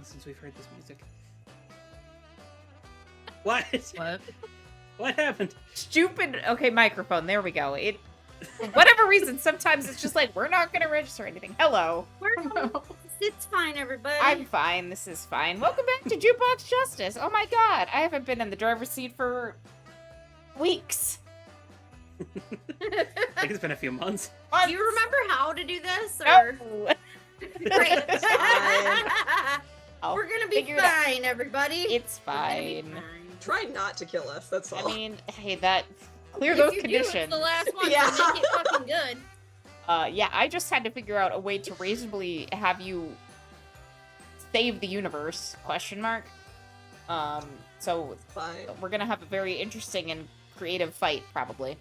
since we've heard this music. What? What? What happened? Stupid. Okay, microphone. There we go. It. For whatever reason, sometimes it's just like we're not gonna register anything. Hello. It's fine, everybody. I'm fine. This is fine. Welcome back to Jukebox Justice. Oh my god, I haven't been in the driver's seat for weeks. I think it's been a few months. Do you remember how to do this? Or No. great. I'll We're gonna be figure it out. fine, everybody. It's We're gonna be fine. Try not to kill us, that's all. I mean, hey, that clear If those you conditions. do, it's the last one. Yeah. So make it fucking good. Yeah, I just had to figure out a way to reasonably have you save the universe, question mark. So Fine. we're gonna have a very interesting and creative fight, probably.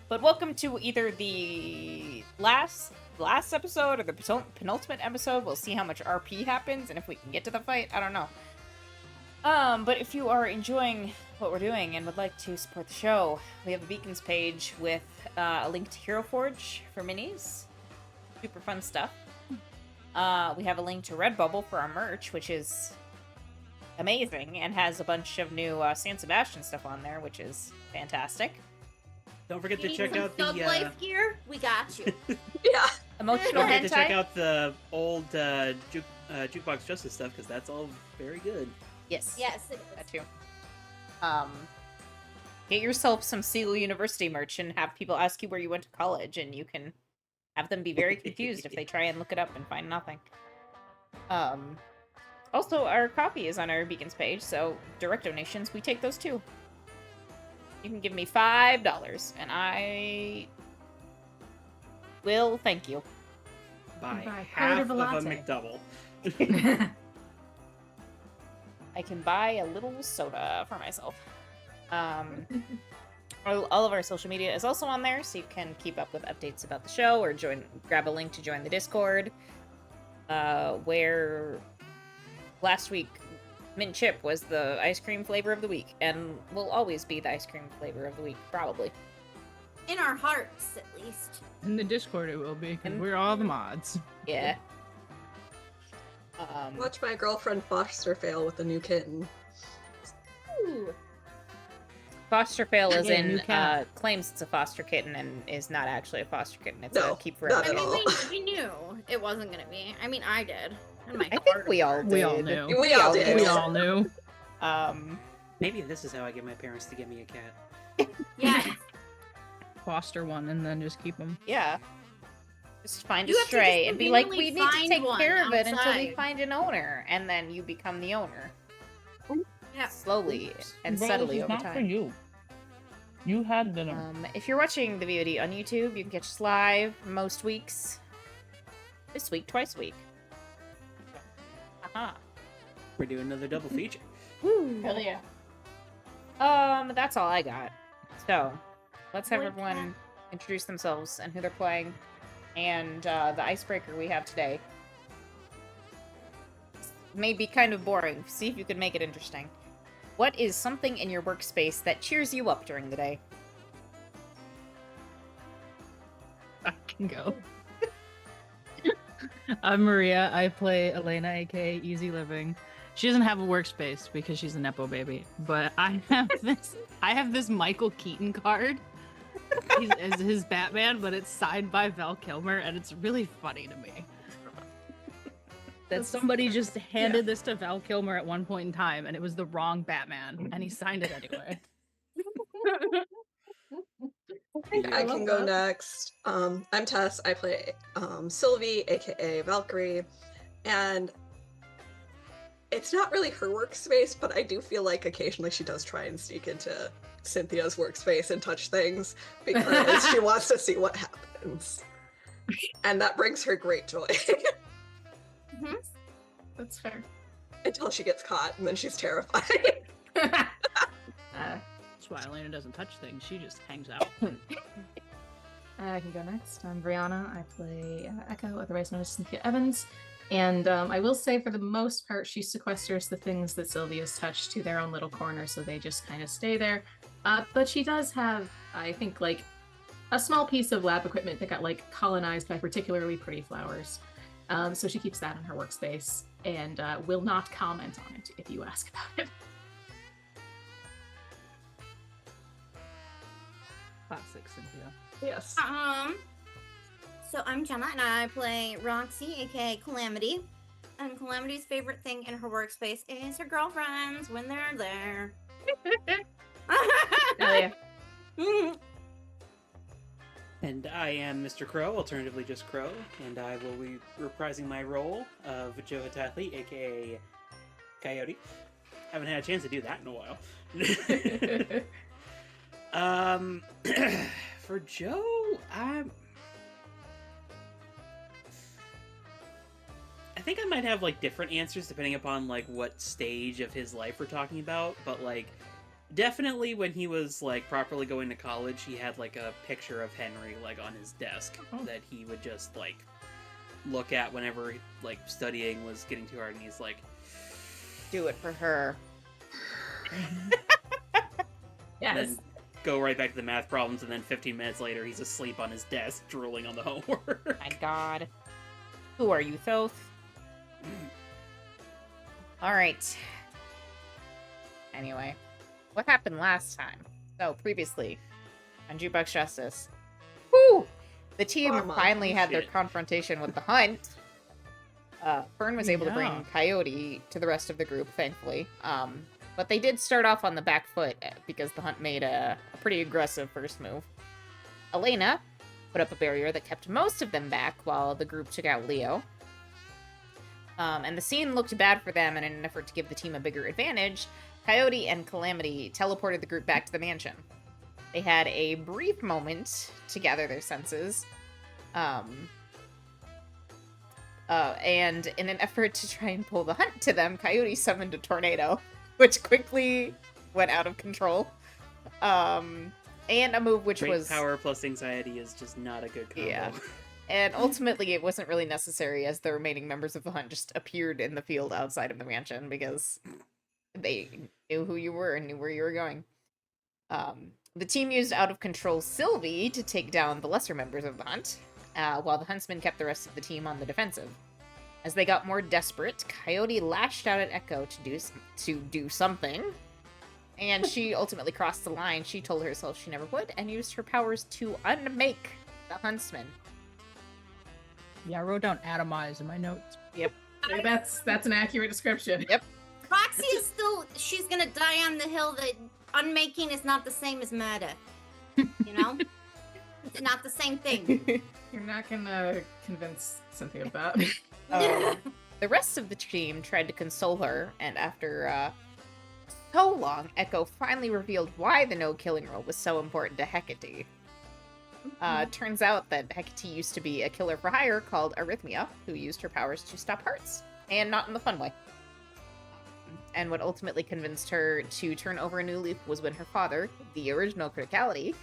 But welcome to either the last episode or the penultimate episode. We'll see how much RP happens and if we can get to the fight. I don't know. But if you are enjoying what we're doing and would like to support the show, we have a Beacons page with a link to Hero Forge for minis. Super fun stuff. We have a link to Redbubble for our merch, which is amazing and has a bunch of new San Sebastian stuff on there, which is fantastic. Don't forget to You check need out some the Thug Life gear? We got you. Yeah. Emotional don't forget to check hentai. out the old Jukebox Justice stuff because that's all very good. Yes. Yes, it That is. too. Get yourself some Seal University merch and have people ask you where you went to college, and you can have them be very confused if they try and look it up and find nothing. Also, our coffee is on our Beacons page, so direct donations, we take those too. You can give me $5, and I will thank you. By Buy half part of of a a latte. McDouble. I can buy a little soda for myself. All of our social media is also on there, so you can keep up with updates about the show or grab a link to join the Discord. Where last week mint chip was the ice cream flavor of the week, and will always be the ice cream flavor of the week, probably. In our hearts, at least. In the Discord it will be, because And- we're all the mods. Yeah. Watch my girlfriend foster fail with a new kitten. Ooh. Foster fail is Yeah, new in cat. claims it's a foster kitten and is not actually a foster kitten. It's No, a keep not forever. at I all. mean, we knew it wasn't gonna be. I mean, I did. In my I think heart we of all hearts. did. We all knew. We all did. We all knew. Maybe this is how I get my parents to get me a cat. Yeah. Foster one and then just keep them. Yeah. Just find You a have to stray just and be like, we conveniently need to find take one care of it until we outside. find an owner. And then you become the owner. Yeah. Slowly and Bro, steadily this is over not for time. you. You had dinner. If you're watching the VOD on YouTube, you can catch us live most weeks. This week, twice a week. Aha. We're doing another double feature. Woo. Hell yeah. That's all I got. So, let's have What everyone introduce themselves and who they're playing, and the icebreaker we have today. This may be kind of boring. See if you can make it interesting. What is something in your workspace that cheers you up during the day? I can go. I'm Maria. I play Elena, aka Easy Living. She doesn't have a workspace because she's a nepo baby, but I have this Michael Keaton card. He's as his Batman, but it's signed by Val Kilmer, and it's really funny to me that somebody just handed this to Val Kilmer at one point in time, and it was the wrong Batman, and he signed it anyway. I can go next. I'm Tess. I play Sylvie, aka Valkyrie, and it's not really her workspace, but I do feel like occasionally she does try and sneak into Cynthia's workspace and touch things because she wants to see what happens. And that brings her great joy That's fair. until she gets caught, and then she's terrified. That's why Elena doesn't touch things; she just hangs out. I can go next. I'm Brianna. I play Echo, otherwise known as Cynthia Evans. And I will say, for the most part, she sequesters the things that Sylvia's touched to their own little corner, so they just kind of stay there. But she does have, I think, like, a small piece of lab equipment that got, like, colonized by particularly pretty flowers. So she keeps that in her workspace. and will not comment on it if you ask about it. Classic Cynthia. Yes. So I'm Jenna, and I play Roxy, aka Calamity. And Calamity's favorite thing in her workspace is her girlfriends when they're there. Hell yeah. And I am Mr. Crow, alternatively just Crow, and I will be reprising my role of Joe Hatathli, aka Coyote. Haven't had a chance to do that in a while. For Joe, I think I might have like different answers depending upon like what stage of his life we're talking about, but like definitely when he was like properly going to college, he had like a picture of Henry like on his desk that he would just like look at whenever like studying was getting too hard, and he's like, Do it for her. Yes. then go right back to the math problems, and then 15 minutes later he's asleep on his desk drooling on the homework. My god. Who are you, Thoth? Alright. Anyway, what happened last time? So, previously, on Jukebox Justice. Woo! The team finally had their shit. confrontation with the hunt. Fern was able to Yeah. bring Coyote to the rest of the group, thankfully. But they did start off on the back foot because the hunt made a pretty aggressive first move. Elena put up a barrier that kept most of them back while the group took out Leo. And the scene looked bad for them, and in an effort to give the team a bigger advantage, Coyote and Calamity teleported the group back to the mansion. They had a brief moment to gather their senses. And in an effort to try and pull the hunt to them, Coyote summoned a tornado, which quickly went out of control. And a move which Great was... power plus anxiety is just not a good combo. Yeah. And ultimately, it wasn't really necessary, as the remaining members of the hunt just appeared in the field outside of the mansion because they knew who you were and knew where you were going. The team used out-of-control Sylvie to take down the lesser members of the hunt, while the huntsmen kept the rest of the team on the defensive. As they got more desperate, Coyote lashed out at Echo to do something, and she ultimately crossed the line she told herself she never would, and used her powers to unmake the huntsman. Yeah, I wrote down atomize in my notes. That's an accurate description. Yep. Roxy is still, she's gonna die on the hill that unmaking is not the same as murder. You know? It's not the same thing. You're not gonna convince Cynthia of that. The rest of the team tried to console her, and after so long, Echo finally revealed why the no-killing rule was so important to Hecate. Turns out that Hecate used to be a killer for hire called Arrhythmia, who used her powers to stop hearts, and not in the fun way. And what ultimately convinced her to turn over a new leaf was when her father, the original Criticality,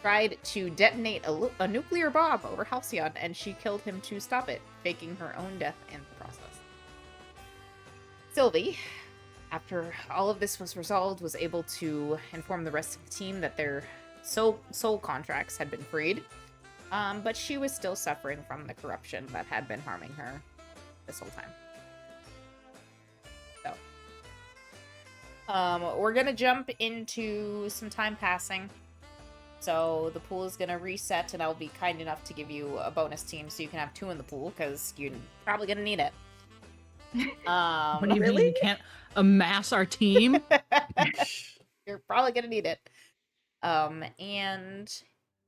tried to detonate a nuclear bomb over Halcyon, and she killed him to stop it, faking her own death in the process. Sylvie, after all of this was resolved, was able to inform the rest of the team that their soul contracts had been freed, but she was still suffering from the corruption that had been harming her this whole time. So, we're gonna jump into some time passing. So the pool is gonna reset, and I'll be kind enough to give you a bonus team so you can have 2 in the pool, because you're probably gonna need it. What do you mean Really? you can't amass our team? You're probably gonna need it. And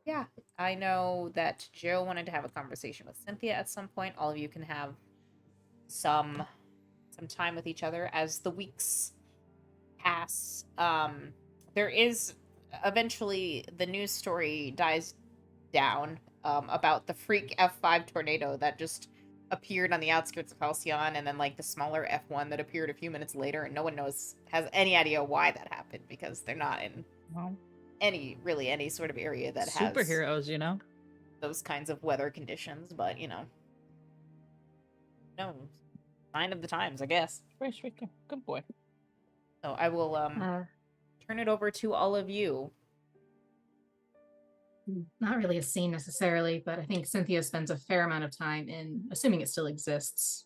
yeah, I know that Joe wanted to have a conversation with Cynthia at some point. All of you can have some time with each other as the weeks pass. There is eventually the news story dies down about the freak F5 tornado that just appeared on the outskirts of Halcyon, and then like the smaller F1 that appeared a few minutes later, and no one has any idea why that happened because they're not in Well, any sort of area that has superheroes, you know? those kinds of weather conditions, but no, sign of the times, I guess. Very sweet. Good boy. So I will turn it over to all of you. not really a scene necessarily, but I think Cynthia spends a fair amount of time in, assuming it still exists,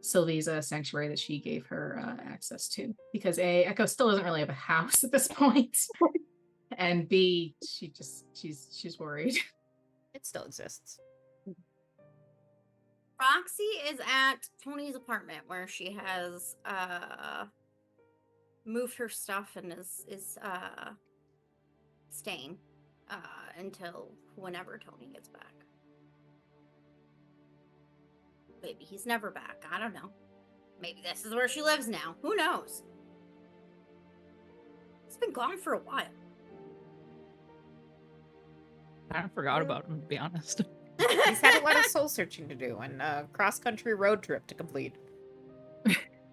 Sylvie's sanctuary that she gave her access to. Because A, Echo still doesn't really have a house at this point, and B, she's worried. It still exists. Roxy is at Tony's apartment where she has moved her stuff and is staying until whenever Tony gets back. Maybe he's never back. I don't know. Maybe this is where she lives now. Who knows? He's been gone for a while. I forgot about him, to be honest. He's had a lot of soul searching to do and a cross-country road trip to complete.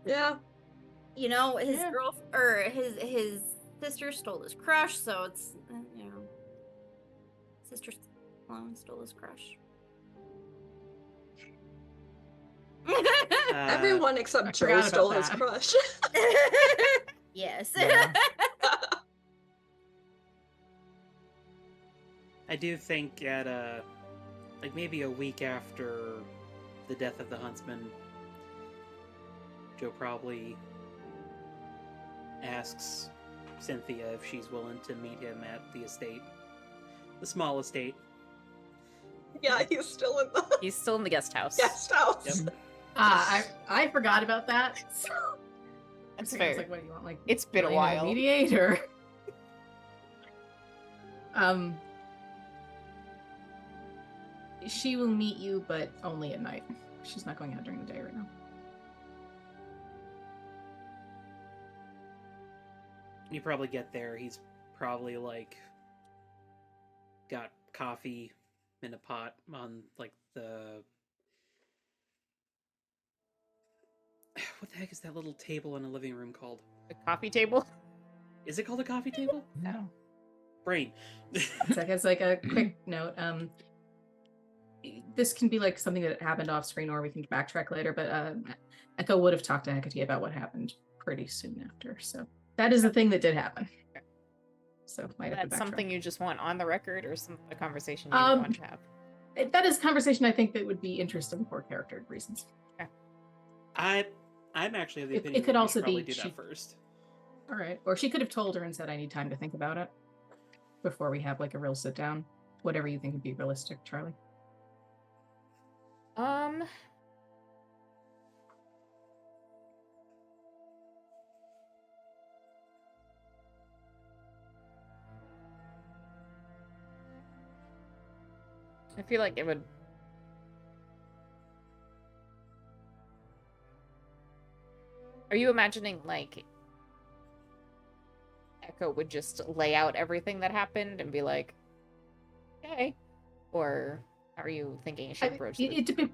Yeah. You know, his girl or his sister stole his crush, so it's you know, sister clone stole his crush. Everyone except Joe forgot stole about his that. crush. Yes. Yeah. I do think at like maybe a week after the death of the huntsman, Joe probably asks Cynthia if she's willing to meet him at the estate. The small estate. Yeah, he's still in the He's still in the guest house. guest house. Yep. I forgot about that. So That's I was fair. like, what do you want? Like, It's been a Elena to while. mediate or she will meet you, but only at night. She's not going out during the day right now. You probably get there, he's probably like got coffee in a pot on like the what the heck is that little table in a living room called? The coffee table? Is it called a coffee table? No. Brain. It's like a quick note. This can be like something that happened off screen, or we can backtrack later. But Echo would have talked to Hecate about what happened pretty soon after. So that is the thing that did happen. So might have to That's backtrack. Something you just want on the record, or a conversation you want to have? That is a conversation I think that would be interesting for character reasons. I'm actually of the It opinion could that we also should probably be do she- that first. All right. Or she could have told her and said, I need time to think about it before we have like a real sit down. Whatever you think would be realistic, Charlie. I feel like it would. Are you imagining like Echo would just lay out everything that happened and be like, okay? Or are you thinking it should approach It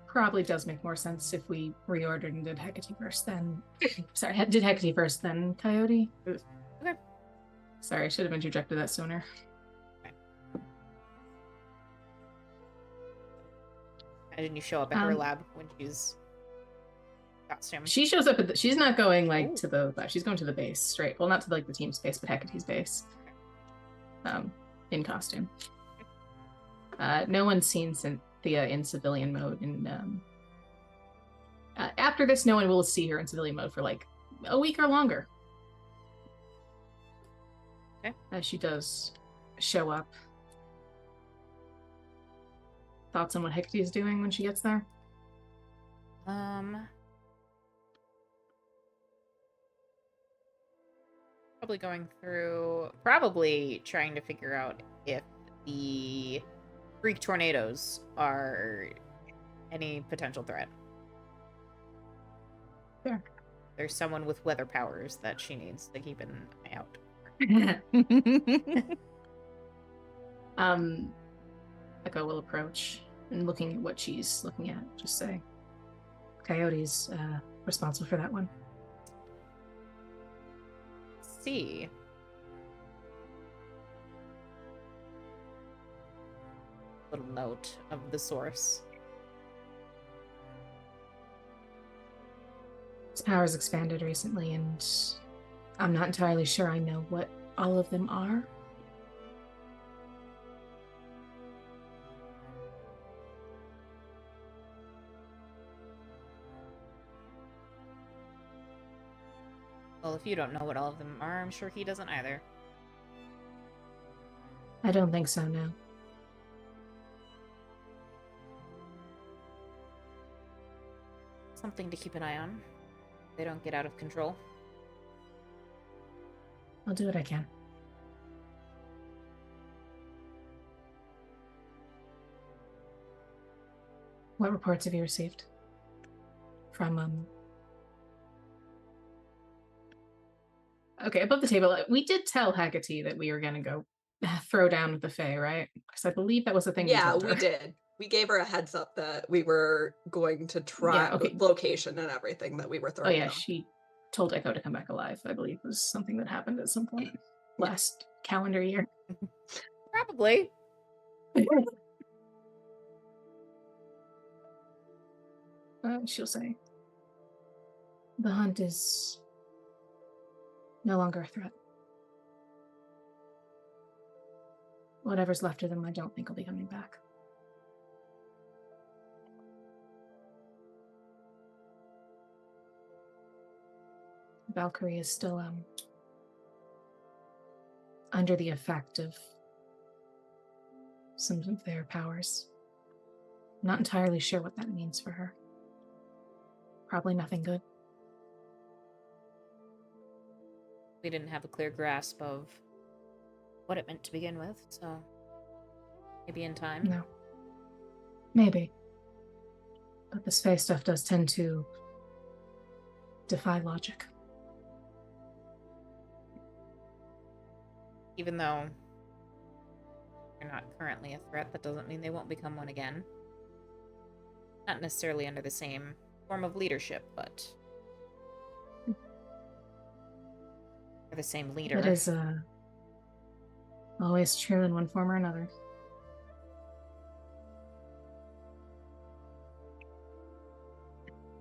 probably does make more sense if we reordered and did Hecate first, then sorry, did Hecate first, then Coyote. Okay. Sorry, I should have interjected that sooner. Imagine you show up at her lab when she's costume. She shows up at she's not going like to the lab, she's going to the base straight. Well, not to like the team's base, but Hecate's base. In costume. No one's seen Cynthia in civilian mode, and after this, no one will see her in civilian mode for like a week or longer. Okay. As she does show up. Thoughts on what Hecate is doing when she gets there? Probably trying to figure out if the freak tornadoes are any potential threat. Fair. There's someone with weather powers that she needs to keep an eye out. Echo will approach and looking at what she's looking at, just say, Coyote's responsible for that one. See. Little note of the source. His powers expanded recently, and I'm not entirely sure I know what all of them are. Well, if you don't know what all of them are, I'm sure he doesn't either. I don't think so, no. Something to keep an eye on. They don't get out of control. I'll do what I can. What reports have you received? From, Okay, above the table, we did tell Haggerty that we were gonna go throw down with the Fae, right? Because I believe that was the thing we told her. we did. We gave her a heads up that we were going to try okay. location and everything that we were throwing. Oh yeah, she told Echo to come back alive, I believe was something that happened at some point last calendar year. Probably. She'll say, the hunt is no longer a threat. Whatever's left of them, I don't think will be coming back. Valkyrie is still under the effect of some of their powers. I'm not entirely sure what that means for her. Probably nothing good. We didn't have a clear grasp of what it meant to begin with, so maybe in time. No. Maybe. But this Fae stuff does tend to defy logic. Even though they're not currently a threat, that doesn't mean they won't become one again. Not necessarily under the same form of leadership, but or the same leader. That is always true in one form or another.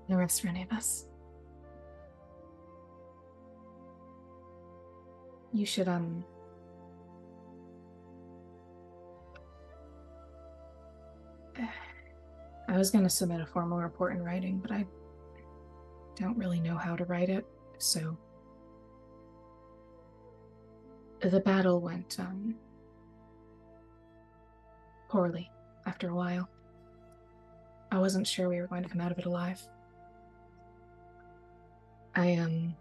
No rest for any of us. You should I was going to submit a formal report in writing, but I don't really know how to write it, so the battle went poorly after a while. I wasn't sure we were going to come out of it alive. I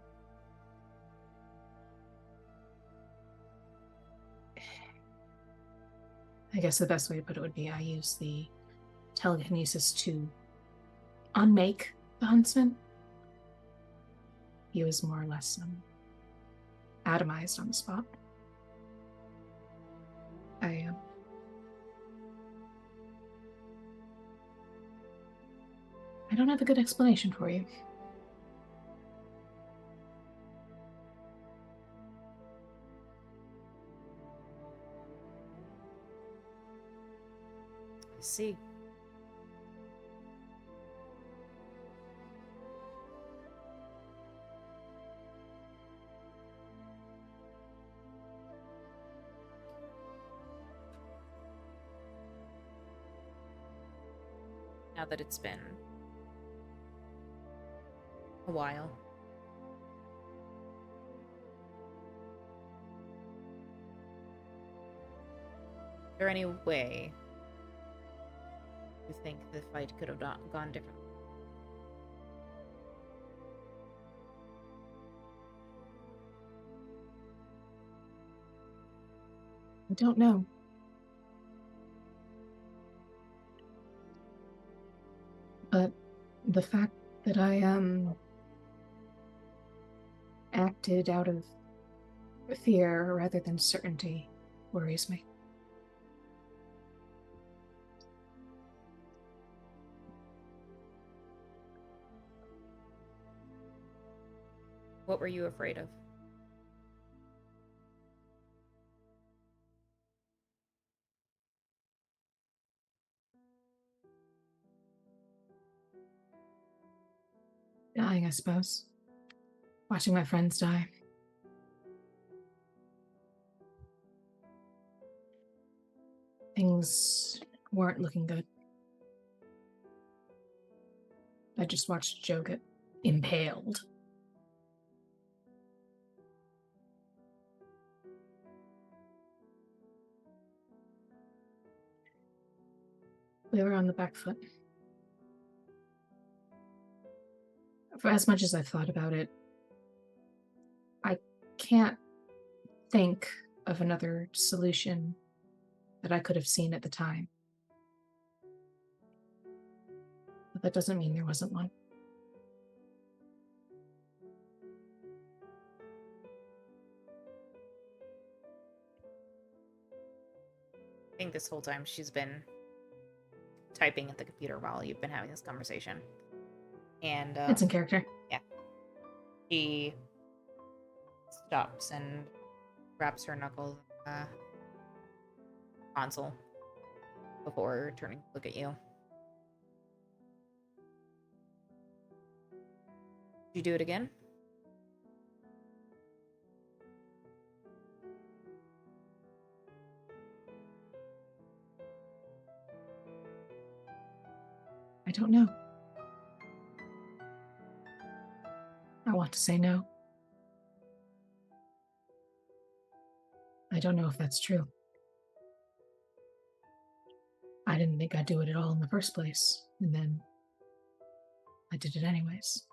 guess the best way to put it would be I used the telekinesis to unmake the huntsman. He was more or less atomized on the spot. I don't have a good explanation for you. I see. Now that it's been a while. Is there any way you think the fight could have gone differently? I don't know. But the fact that I acted out of fear rather than certainty worries me. What were you afraid of? Dying, I suppose. Watching my friends die. Things weren't looking good. I just watched Joe get impaled. We were on the back foot. For as much as I've thought about it, I can't think of another solution that I could have seen at the time. But that doesn't mean there wasn't one. I think this whole time she's been typing at the computer while you've been having this conversation. And It's in character. Yeah. She stops and wraps her knuckles in the console before turning to look at you. Did you do it again? I don't know. I want to say no. I don't know if that's true. I didn't think I'd do it at all in the first place, and then I did it anyways.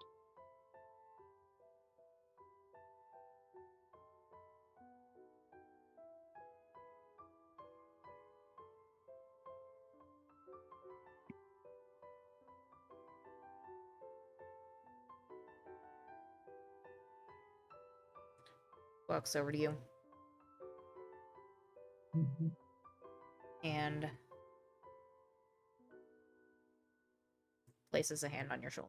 Walks over to you Mm-hmm. and places a hand on your shoulder.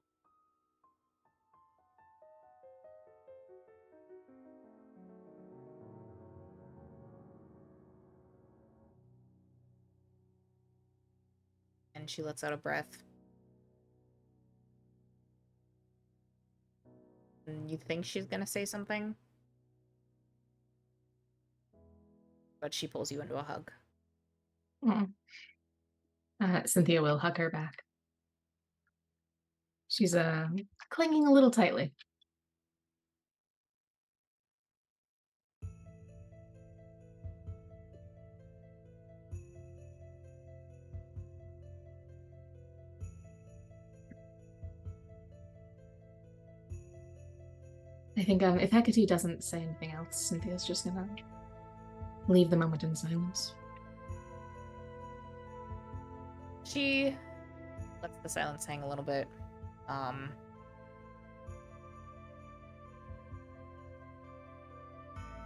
And she lets out a breath. And you think she's gonna say something, but she pulls you into a hug. Cynthia will hug her back. She's clinging a little tightly. I think if Hecate doesn't say anything else, Cynthia's just gonna leave the moment in silence. She lets the silence hang a little bit.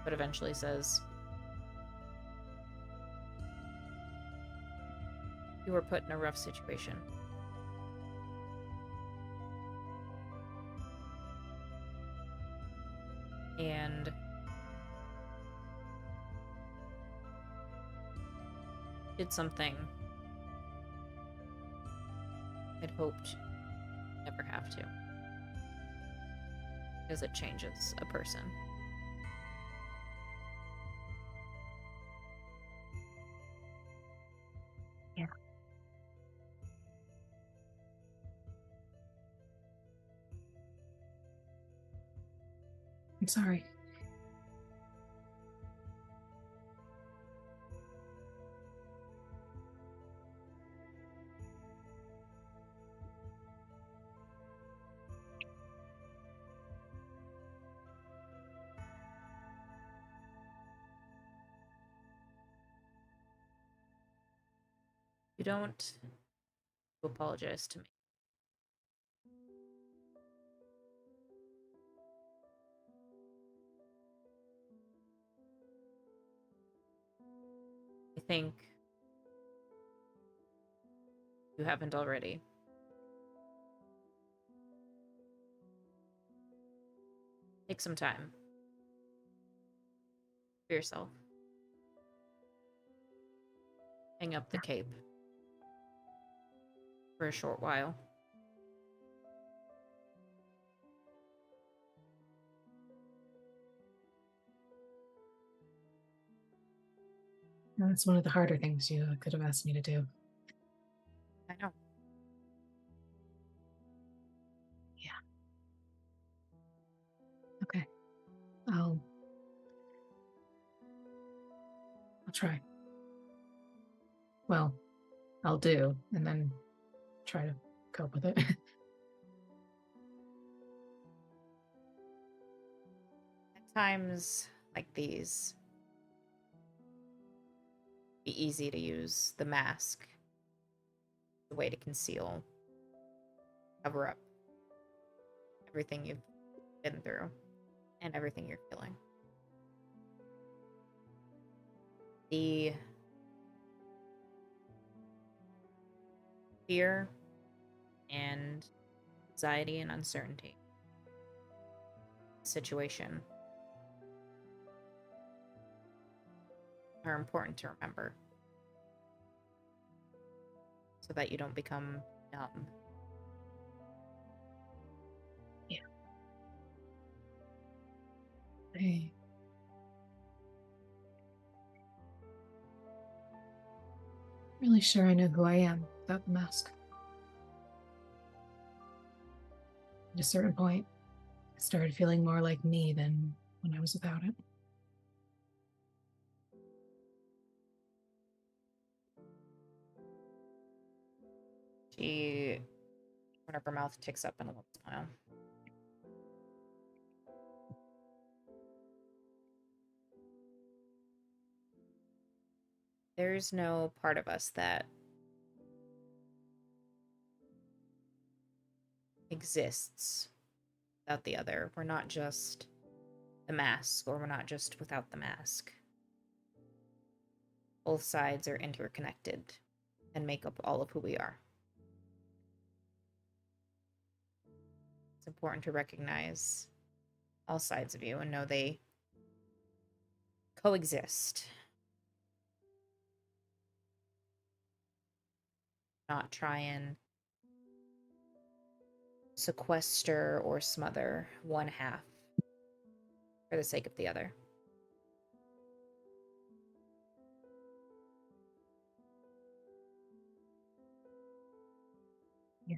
But eventually says, "You were put in a rough situation. And did something I'd hoped never have to. Because it changes a person." Yeah. I'm sorry. You don't apologize to me. I think you haven't already. Take some time for yourself. Hang up the cape for a short while. That's one of the harder things you could have asked me to do. I know. Yeah. Okay. I'll try. Well, I'll do, and then try to cope with it. At times like these, be easy to use the mask, the way to conceal, cover up everything you've been through and everything you're feeling. The fear and anxiety and uncertainty situation are important to remember so that you don't become numb. Yeah. Hey. Really sure I know who I am without the mask. At a certain point, I started feeling more like me than when I was without it. She, one of her mouth ticks up in a little smile. There's no part of us that exists without the other. We're not just the mask, or we're not just without the mask. Both sides are interconnected and make up all of who we are. It's important to recognize all sides of you and know they coexist. Not try and sequester or smother one half for the sake of the other. Yeah.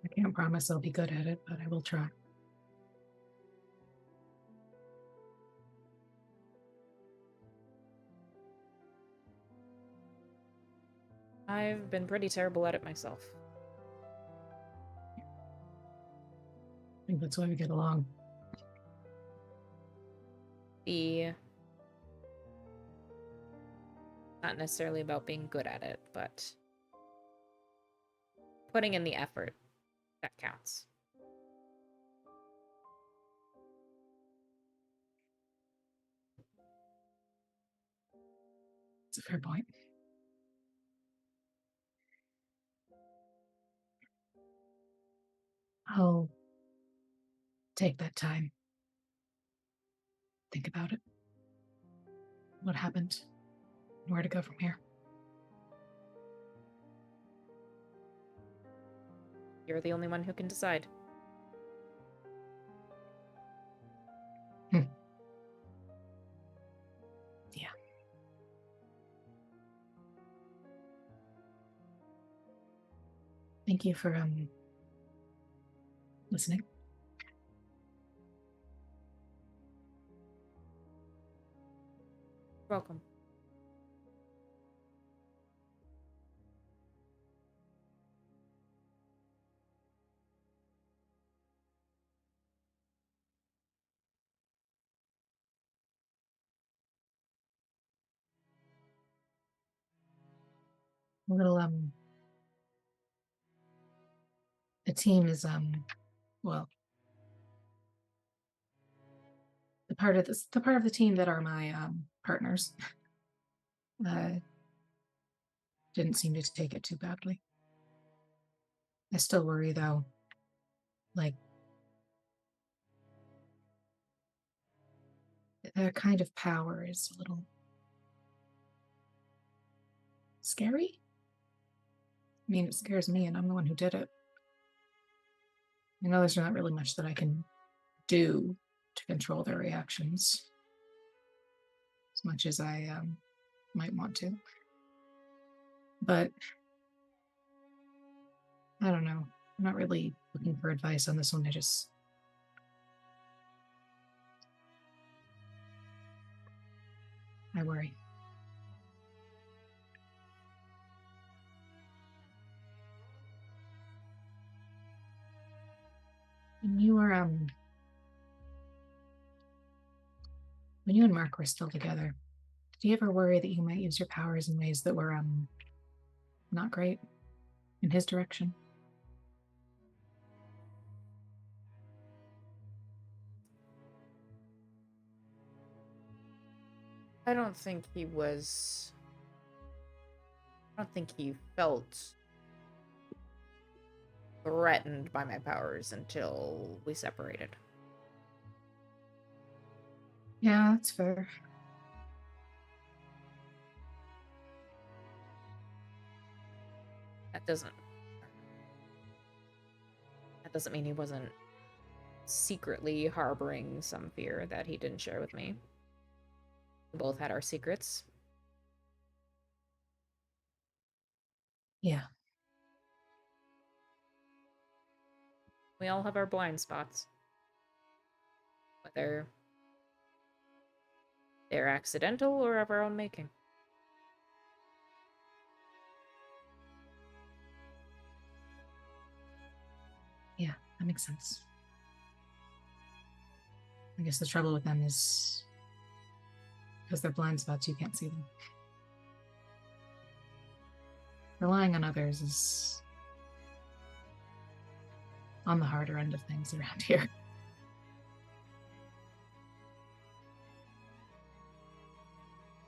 I can't promise I'll be good at it, but I will try. I've been pretty terrible at it myself. I think that's why we get along. Not necessarily about being good at it, but putting in the effort, that counts. It's a fair point. I'll take that time. Think about it. What happened? Where to go from here? You're the only one who can decide. Yeah. Thank you for listening. Welcome. A little the team is well, the part of the team that are my partners didn't seem to take it too badly. I still worry though, like their kind of power is a little scary. I mean, it scares me, and I'm the one who did it. I know there's not really much that I can do to control their reactions as much as I might want to. But I don't know. I'm not really looking for advice on this one. I just I worry. When you were when you and Mark were still together, did you ever worry that you might use your powers in ways that were not great in his direction? I don't think he felt threatened by my powers until we separated. Yeah, that's fair. That doesn't mean he wasn't secretly harboring some fear that he didn't share with me. We both had our secrets. Yeah. We all have our blind spots. Whether they're accidental or of our own making. Yeah, that makes sense. I guess the trouble with them is because they're blind spots, you can't see them. Relying on others is on the harder end of things around here.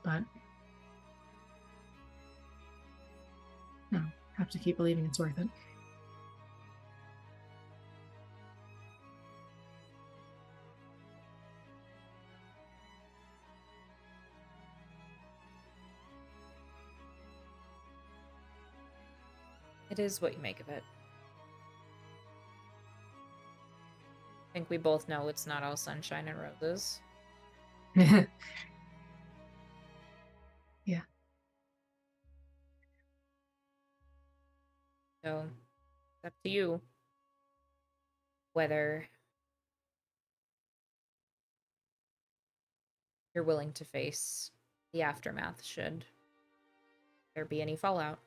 But no, have to keep believing it's worth it. It is what you make of it. I think we both know it's not all sunshine and roses. Yeah. So, it's up to you whether you're willing to face the aftermath should there be any fallout.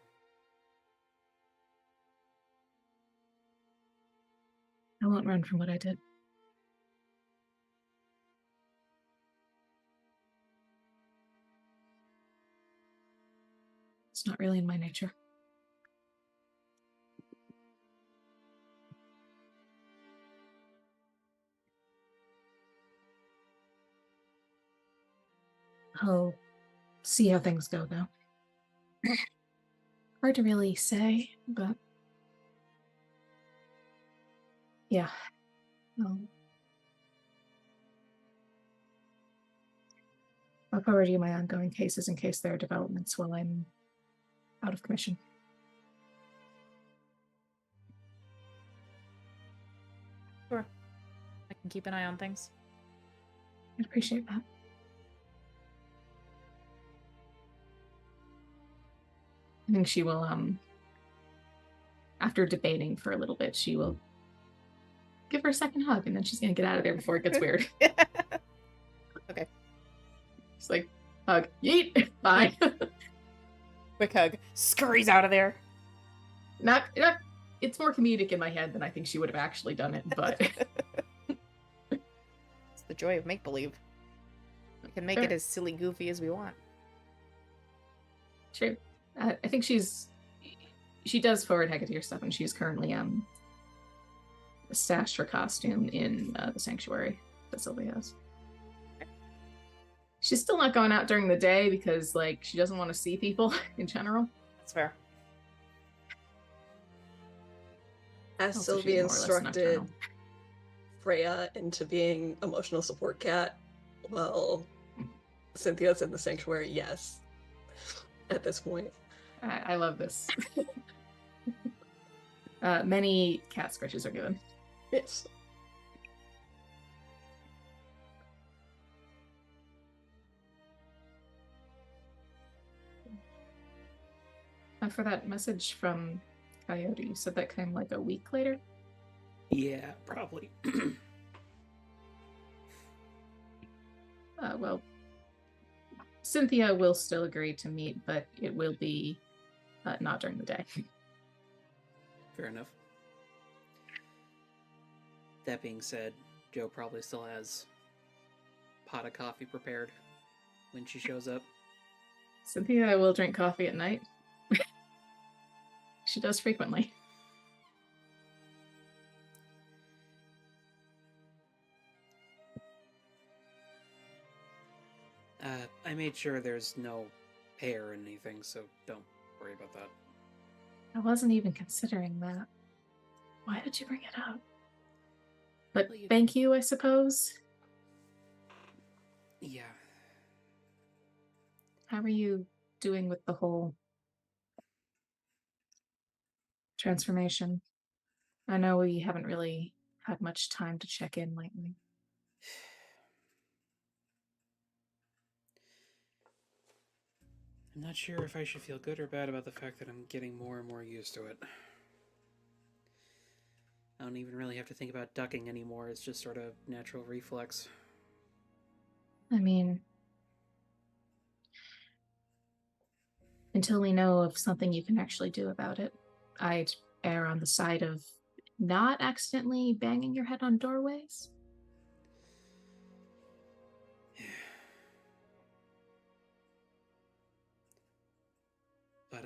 I won't run from what I did. It's not really in my nature. I'll see how things go, though. Hard to really say, but yeah. I'll forward you my ongoing cases in case there are developments while I'm out of commission. Sure. I can keep an eye on things. I'd appreciate that. I think she will, after debating for a little bit, she will give her a second hug, and then she's gonna get out of there before it gets weird. Okay. It's like, hug, yeet, bye. Quick hug. Scurries out of there. Not, it's more comedic in my head than I think she would have actually done it, but... It's the joy of make-believe. We can make it as silly goofy as we want. True. I think she does forward Hecate's stuff, and she's currently stashed her costume in the sanctuary that Sylvia has. She's still not going out during the day because, like, she doesn't want to see people in general. That's fair. As Also, she's Sylvia more or less instructed nocturnal. Freya into being emotional support cat, well, Cynthia's in the sanctuary, yes. At this point. I love this. Many cat scratches are given. Yes. For that message from Coyote, you said that came like a week later? Yeah, probably. Well, Cynthia will still agree to meet, but it will be not during the day. Fair enough. That being said, Joe probably still has a pot of coffee prepared when she shows up. Cynthia will drink coffee at night. She does frequently. I made sure there's no hair or anything, so don't worry about that. I wasn't even considering that. Why did you bring it up? But thank you, I suppose. Yeah. How are you doing with the whole transformation? I know we haven't really had much time to check in lately. I'm not sure if I should feel good or bad about the fact that I'm getting more and more used to it. I don't even really have to think about ducking anymore. It's just sort of natural reflex. I mean, until we know of something you can actually do about it, I'd err on the side of not accidentally banging your head on doorways. But,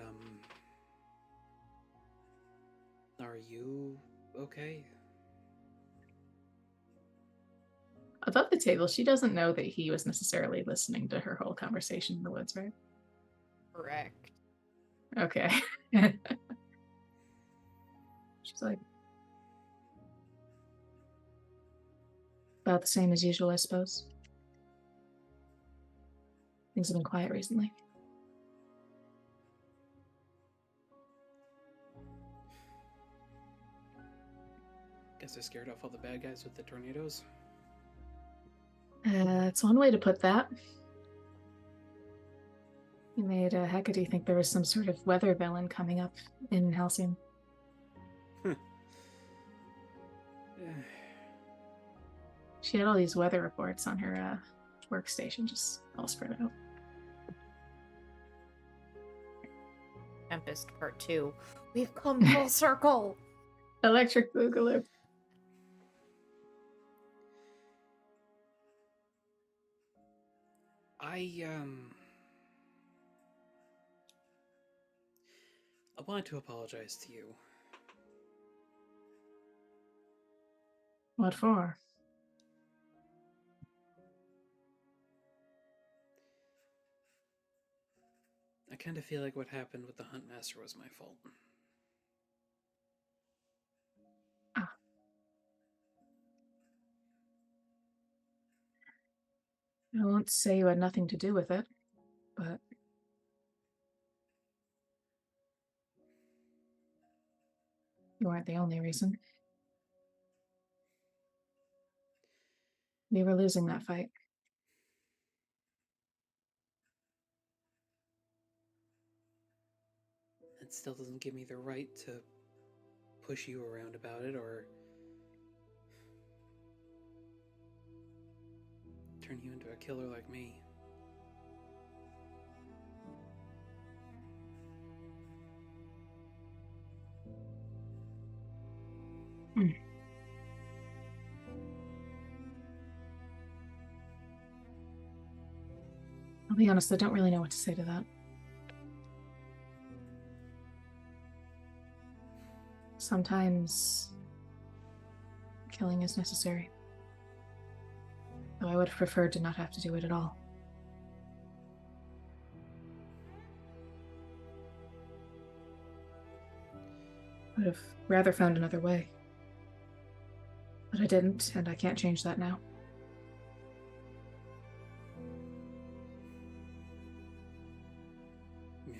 are you okay? Above the table, she doesn't know that he was necessarily listening to her whole conversation in the woods, right? Correct. Okay. She's like, about the same as usual, I suppose. Things have been quiet recently. Guess I scared off all the bad guys with the tornadoes. It's one way to put that. You made Hecate think there was some sort of weather villain coming up in Halcyon. She had all these weather reports on her workstation, just all spread out. Tempest Part 2. We've come full circle. Electric Boogaloo. I wanted to apologize to you. What for? I kind of feel like what happened with the Huntmaster was my fault. Ah. I won't say you had nothing to do with it, but you weren't the only reason. We were losing that fight. It still doesn't give me the right to push you around about it or turn you into a killer like me. I'll be honest, I don't really know what to say to that. Sometimes killing is necessary. Though I would have preferred to not have to do it at all. I would have rather found another way. But I didn't, and I can't change that now. Yeah.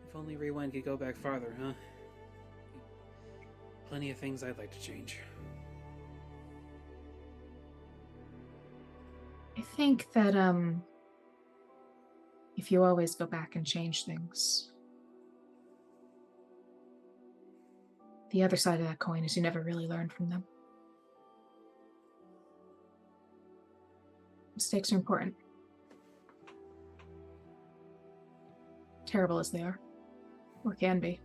If only Rewind could go back farther, huh? Plenty of things I'd like to change. I think that, if you always go back and change things, the other side of that coin is you never really learn from them. Mistakes are important. Terrible as they are, or can be.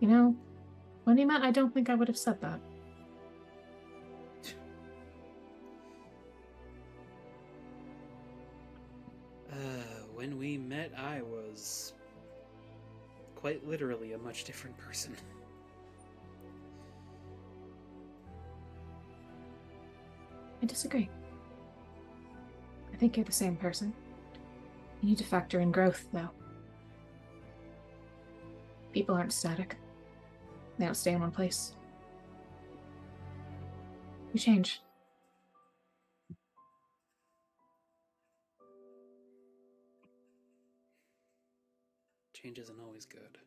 You know, when we met, I don't think I would have said that. When we met, I was quite literally a much different person. I disagree. I think you're the same person. You need to factor in growth, though. People aren't static. They don't stay in one place. You change. Change isn't always good.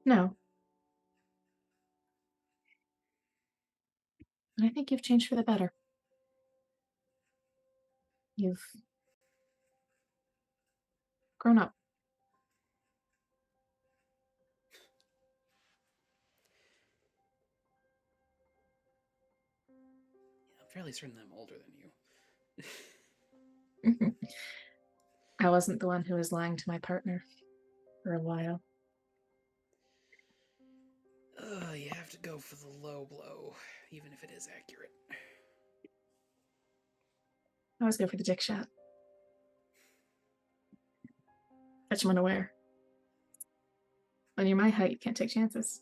No. And I think you've changed for the better. You've grown up. I'm fairly certain I'm older than you. I wasn't the one who was lying to my partner for a while. You have to go for the low blow, even if it is accurate. I always go for the dick shot. Catch him unaware. When you're my height, you can't take chances.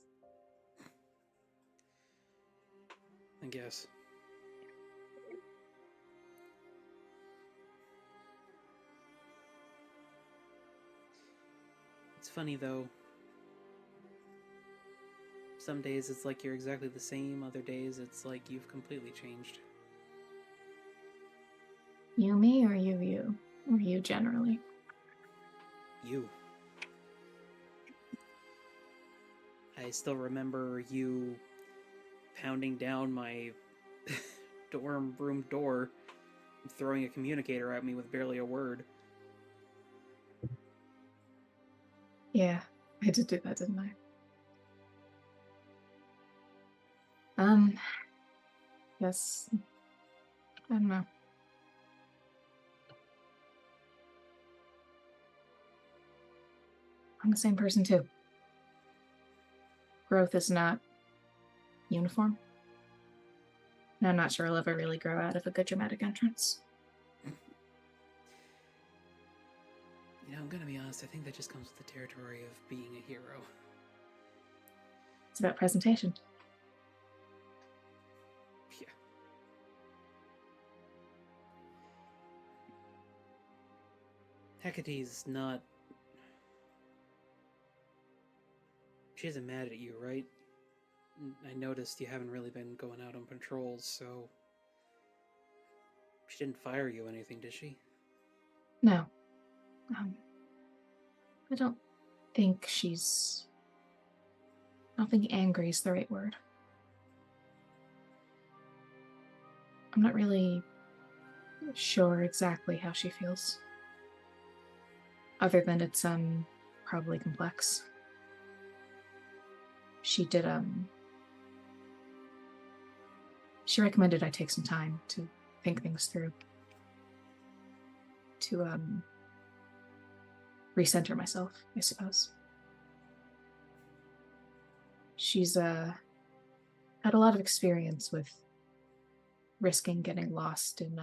I guess. It's funny though. Some days it's like you're exactly the same, other days it's like you've completely changed. You me or you? Or you generally? You. I still remember you pounding down my dorm room door and throwing a communicator at me with barely a word. Yeah, I did do that, didn't I? Yes. I don't know. I'm the same person too. Growth is not uniform. And I'm not sure I'll ever really grow out of a good dramatic entrance. You know, I'm gonna be honest, I think that just comes with the territory of being a hero. It's about presentation. Yeah. Hecate's not... She isn't mad at you, right? I noticed you haven't really been going out on patrols, so... She didn't fire you or anything, did she? No. I don't think she's... I don't think angry is the right word. I'm not really sure exactly how she feels. Other than it's, probably complex. She did, she recommended I take some time to think things through. To, recenter myself, I suppose. She's, had a lot of experience with risking getting lost in,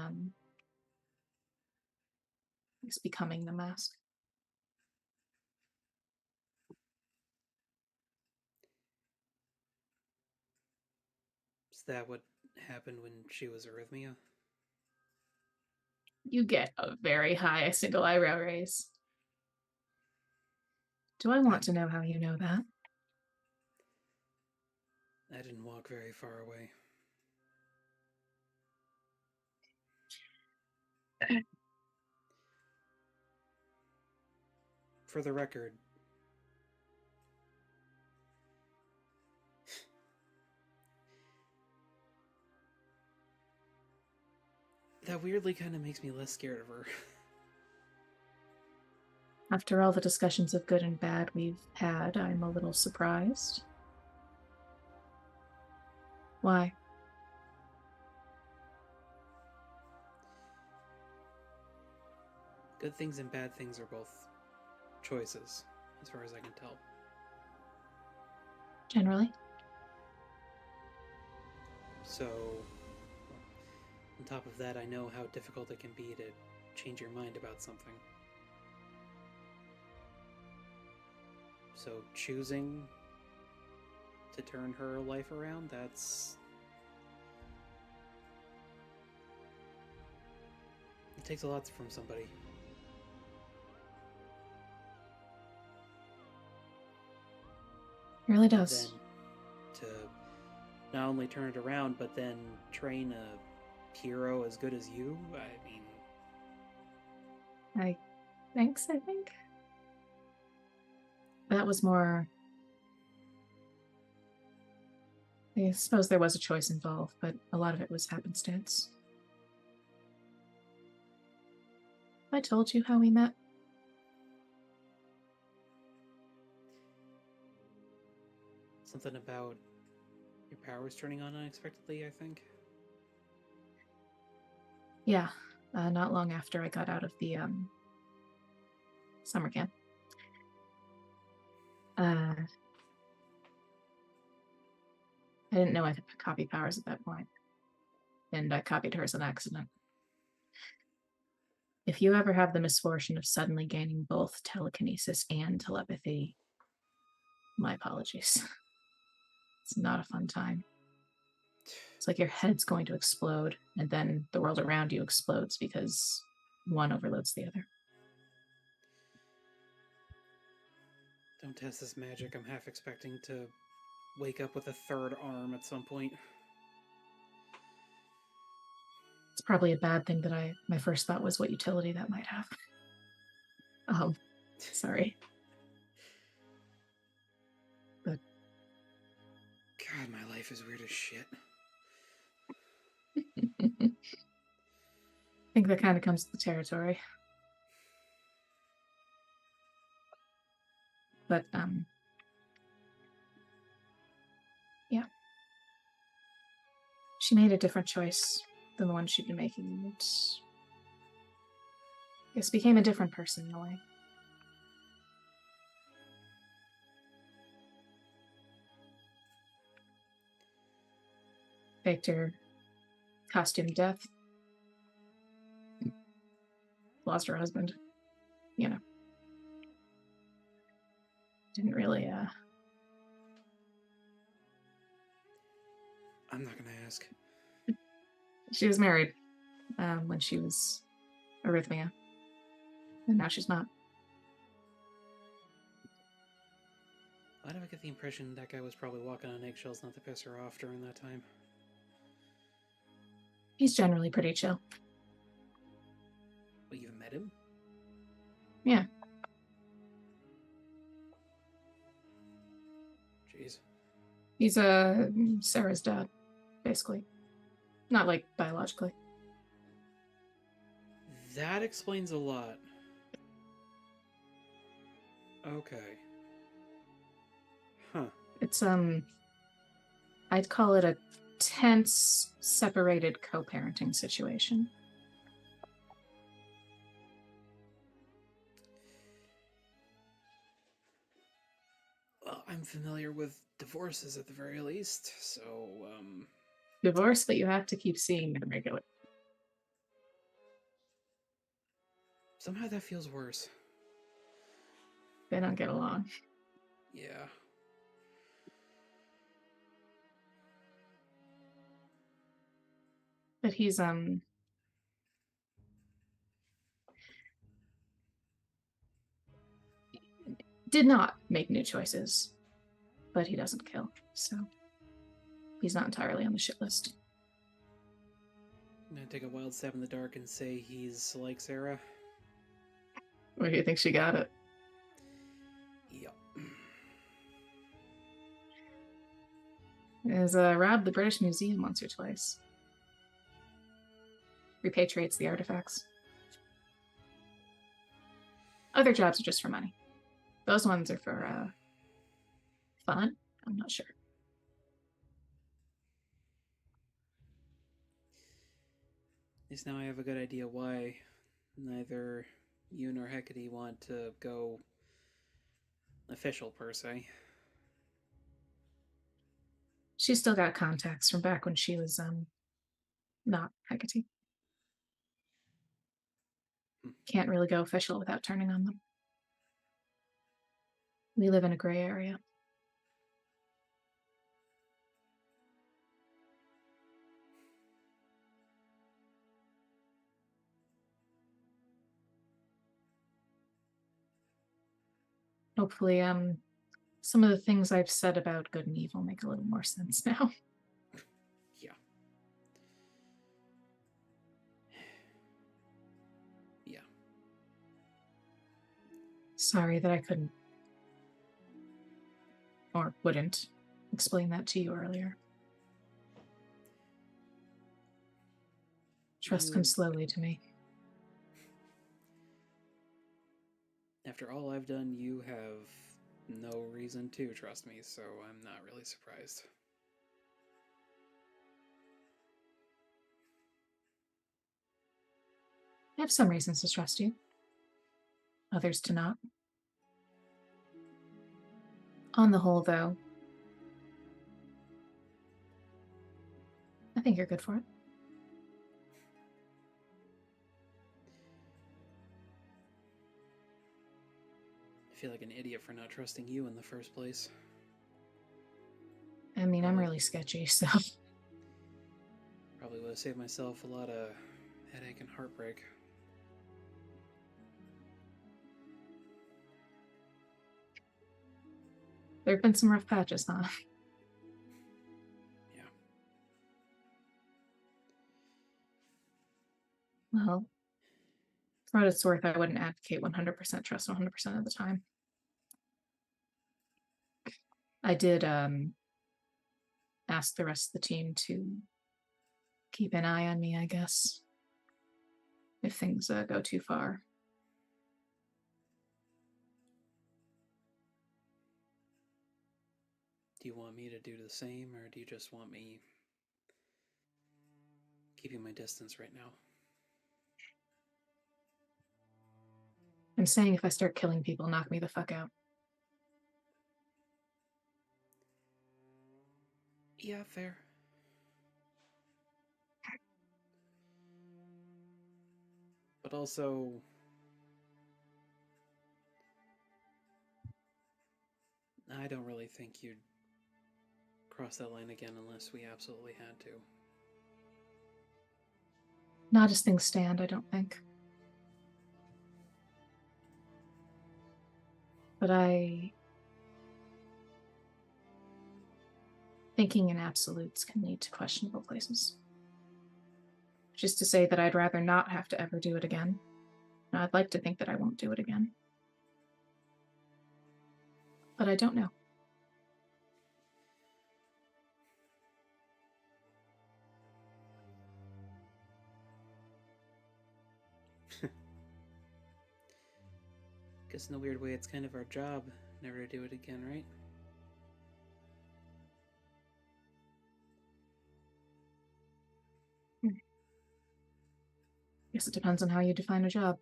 becoming the mask. Is that what happened when she was arrhythmia? You get a very high single eyebrow raise. Do I want to know how you know that? I didn't walk very far away. For the record, that weirdly kind of makes me less scared of her. After all the discussions of good and bad we've had, I'm a little surprised. Why? Good things and bad things are both choices, as far as I can tell. Generally? So, on top of that, I know how difficult it can be to change your mind about something. So, choosing to turn her life around, that's... It takes a lot from somebody. It really does. Then to not only turn it around, but then train a hero as good as you, I mean... Thanks, I think. That was more... I suppose there was a choice involved, but a lot of it was happenstance. I told you how we met. Something about your powers turning on unexpectedly, I think. Yeah, not long after I got out of the summer camp. I didn't know I could copy powers at that point, and I copied hers on accident. If you ever have the misfortune of suddenly gaining both telekinesis and telepathy, my apologies. It's not a fun time. It's like your head's going to explode, and then the world around you explodes because one overloads the other. Don't test this magic. I'm half expecting to wake up with a third arm at some point. It's probably a bad thing that my first thought was what utility that might have. Sorry. But God, my life is weird as shit. I think that kind of comes with the territory. But, yeah. She made a different choice than the one she'd been making, and I guess became a different person in a way. Faked her costume death. Lost her husband. You know. Didn't really, I'm not gonna ask. She was married when she was arrhythmia. And now she's not. Why do I get the impression that guy was probably walking on eggshells not to piss her off during that time? He's generally pretty chill. Well, you met him? Yeah. Jeez. He's Sarah's dad, basically. Not like biologically. That explains a lot. Okay. Huh. It's I'd call it a tense, separated co-parenting situation. Well, I'm familiar with divorces at the very least, so, Divorce, but you have to keep seeing them regularly. somehow that feels worse. They don't get along. Yeah. But he's did not make new choices, but he doesn't kill, so he's not entirely on the shit list. I'm gonna take a wild stab in the dark and say he's like Sarah. Where do you think she got it? Yep. Has robbed the British Museum once or twice. repatriates the artifacts. Other jobs are just for money. Those ones are for fun. I'm not sure. At least now I have a good idea why neither you nor Hecate want to go official, per se. She's still got contacts from back when she was not Hecate. Can't really go official without turning on them. We live in a gray area. Hopefully, some of the things I've said about good and evil make a little more sense now. Yeah. Yeah. Sorry that I couldn't or wouldn't explain that to you earlier. Trust comes slowly to me. After all I've done, you have no reason to trust me, so I'm not really surprised. I have some reasons to trust you, others to not. On the whole, though, I think you're good for it. I feel like an idiot for not trusting you in the first place. I mean, I'm really sketchy, so... Probably would have saved myself a lot of headache and heartbreak. There have been some rough patches, huh? Yeah. Well, for what it's worth, I wouldn't advocate 100% trust 100% of the time. I did ask the rest of the team to keep an eye on me, I guess, if things go too far. Do you want me to do the same, or do you just want me keeping my distance right now? I'm saying if I start killing people, knock me the fuck out. Yeah, fair. But also, I don't really think you'd cross that line again unless we absolutely had to. Not as things stand, I don't think. But thinking in absolutes can lead to questionable places. Just to say that I'd rather not have to ever do it again. And I'd like to think that I won't do it again. But I don't know. Guess in a weird way, it's kind of our job never to do it again, right? Guess it depends on how you define a job.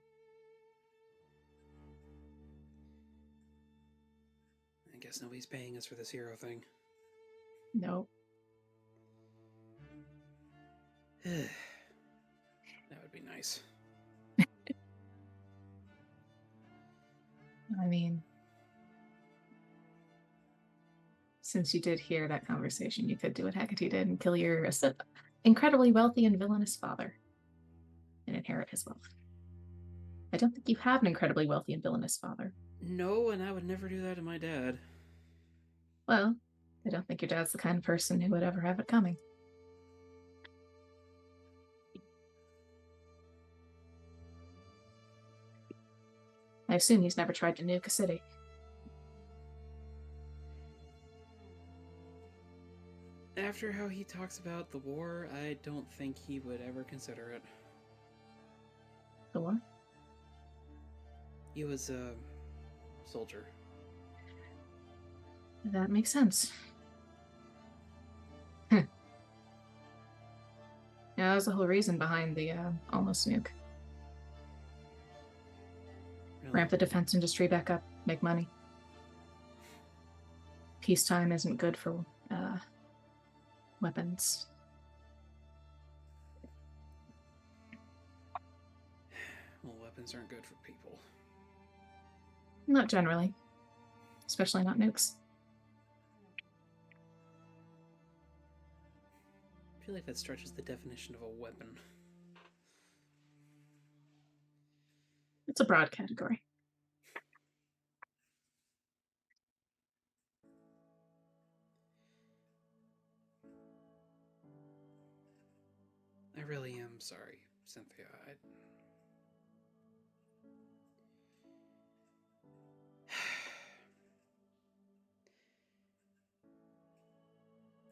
I guess nobody's paying us for this hero thing. No. That would be nice. I mean, since you did hear that conversation, you could do what Hecate did and kill your incredibly wealthy and villainous father and inherit his wealth. I don't think you have an incredibly wealthy and villainous father. No, and I would never do that to my dad. Well, I don't think your dad's the kind of person who would ever have it coming. I assume he's never tried to nuke a city. After how he talks about the war, I don't think he would ever consider it. The war? He was a soldier. That makes sense. Yeah, that was the whole reason behind the almost nuke. Really? Ramp the defense industry back up, make money. Peacetime isn't good for weapons. Well, weapons aren't good for people. Not generally. Especially not nukes. I feel like that stretches the definition of a weapon. It's a broad category. I really am sorry, Cynthia.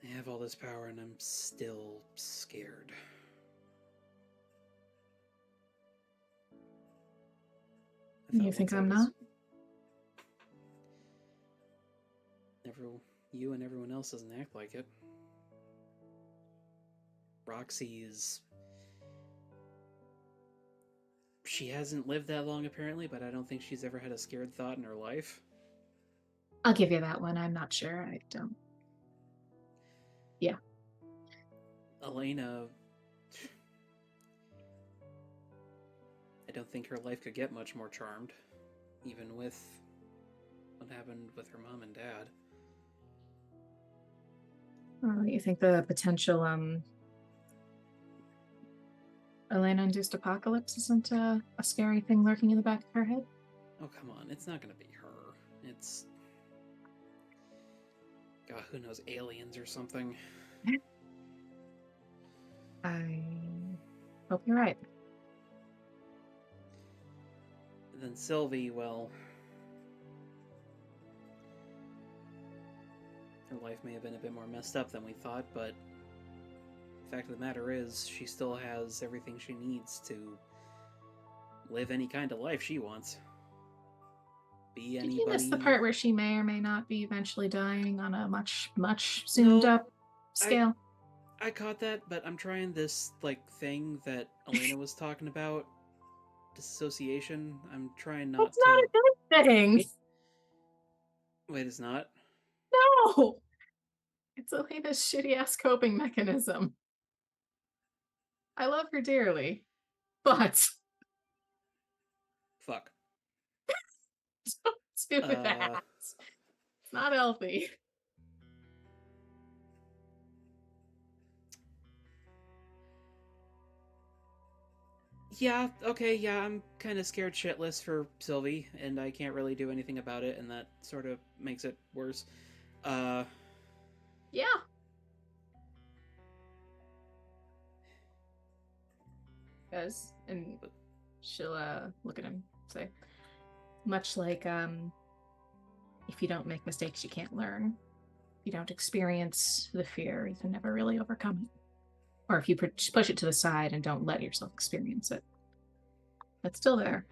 I have all this power and I'm still scared. You think I'm not? You and everyone else doesn't act like it. Roxy is... She hasn't lived that long apparently, but I don't think she's ever had a scared thought in her life. I'll give you that one. I'm not sure. I don't. Yeah. Elena... I don't think her life could get much more charmed, even with what happened with her mom and dad. You think the potential Elena-induced apocalypse isn't a scary thing lurking in the back of her head? Oh, come on. It's not gonna be her. It's... God, who knows, aliens or something. I hope you're right. And then Sylvie, well... Her life may have been a bit more messed up than we thought, but... The fact of the matter is, she still has everything she needs to live any kind of life she wants. Be anybody... Did you miss the part where she may or may not be eventually dying on a much, much zoomed up scale? I caught that, but I'm trying this, thing that Elena was talking about. Disassociation. I'm trying not That's not a good thing! Wait, it's not? No! It's Elena's shitty-ass coping mechanism. I love her dearly, but... Fuck. Don't do that. It's not healthy. Yeah, okay, yeah, I'm kind of scared shitless for Sylvie, and I can't really do anything about it, and that sort of makes it worse. Yeah. And she'll look at him, say, much like if you don't make mistakes, you can't learn. If you don't experience the fear, you can never really overcome it. Or if you push it to the side and don't let yourself experience it, it's still there.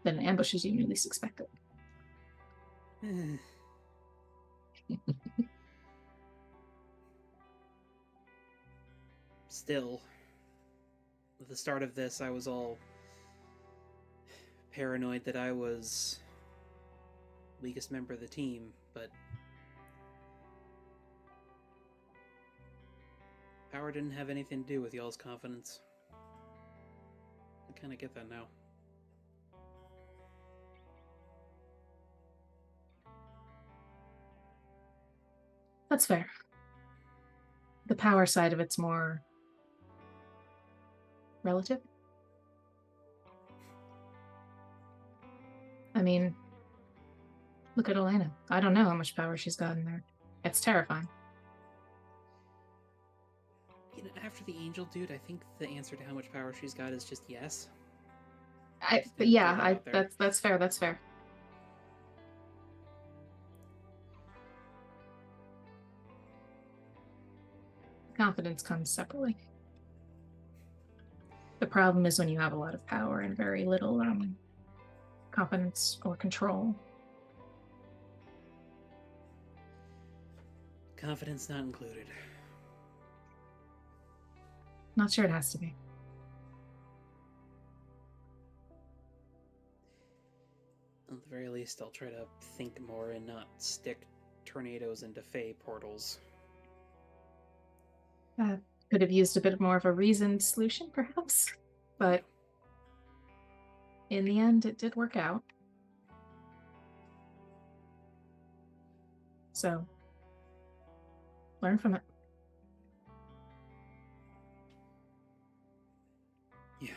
Then it ambushes you when you least expect it. Still, at the start of this, I was all paranoid that I was weakest member of the team, but power didn't have anything to do with y'all's confidence. I kind of get that now. That's fair. The power side of it's more relative. I mean, look at Elena. I don't know how much power she's got in there. It's terrifying. You know, after the angel dude, I think the answer to how much power she's got is just yes. That's fair. That's fair. Confidence comes separately. The problem is when you have a lot of power and very little competence or control. Confidence not included. Not sure it has to be. At the very least, I'll try to think more and not stick tornadoes into Fey portals. Could have used a bit more of a reasoned solution, perhaps. But in the end, it did work out. So, learn from it. Yeah.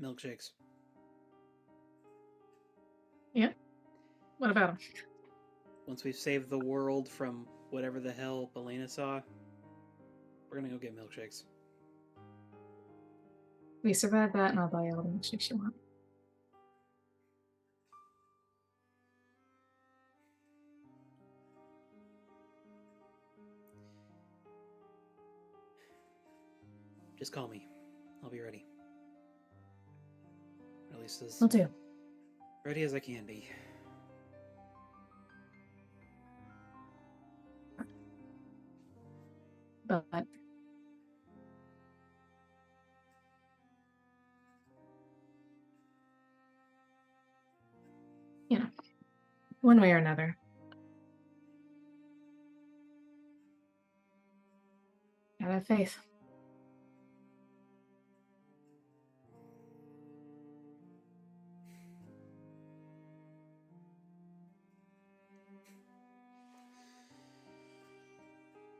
Milkshakes. Yeah. What about him? Once we've saved the world from whatever the hell Elena saw, we're gonna go get milkshakes. We survive that, and I'll buy you all the milkshakes you want. Just call me. I'll be ready. Or at least as Will do. ready as I can be. But you know, one way or another, gotta have faith.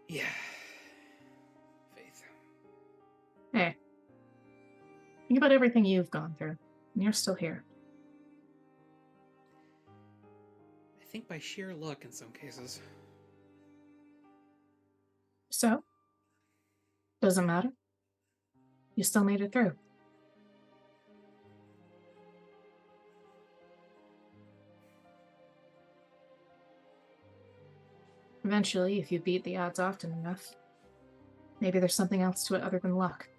Yeah. Faith. Hey, think about everything you've gone through, and you're still here. I think by sheer luck in some cases. So, doesn't matter. You still made it through. Eventually, if you beat the odds often enough, maybe there's something else to it other than luck.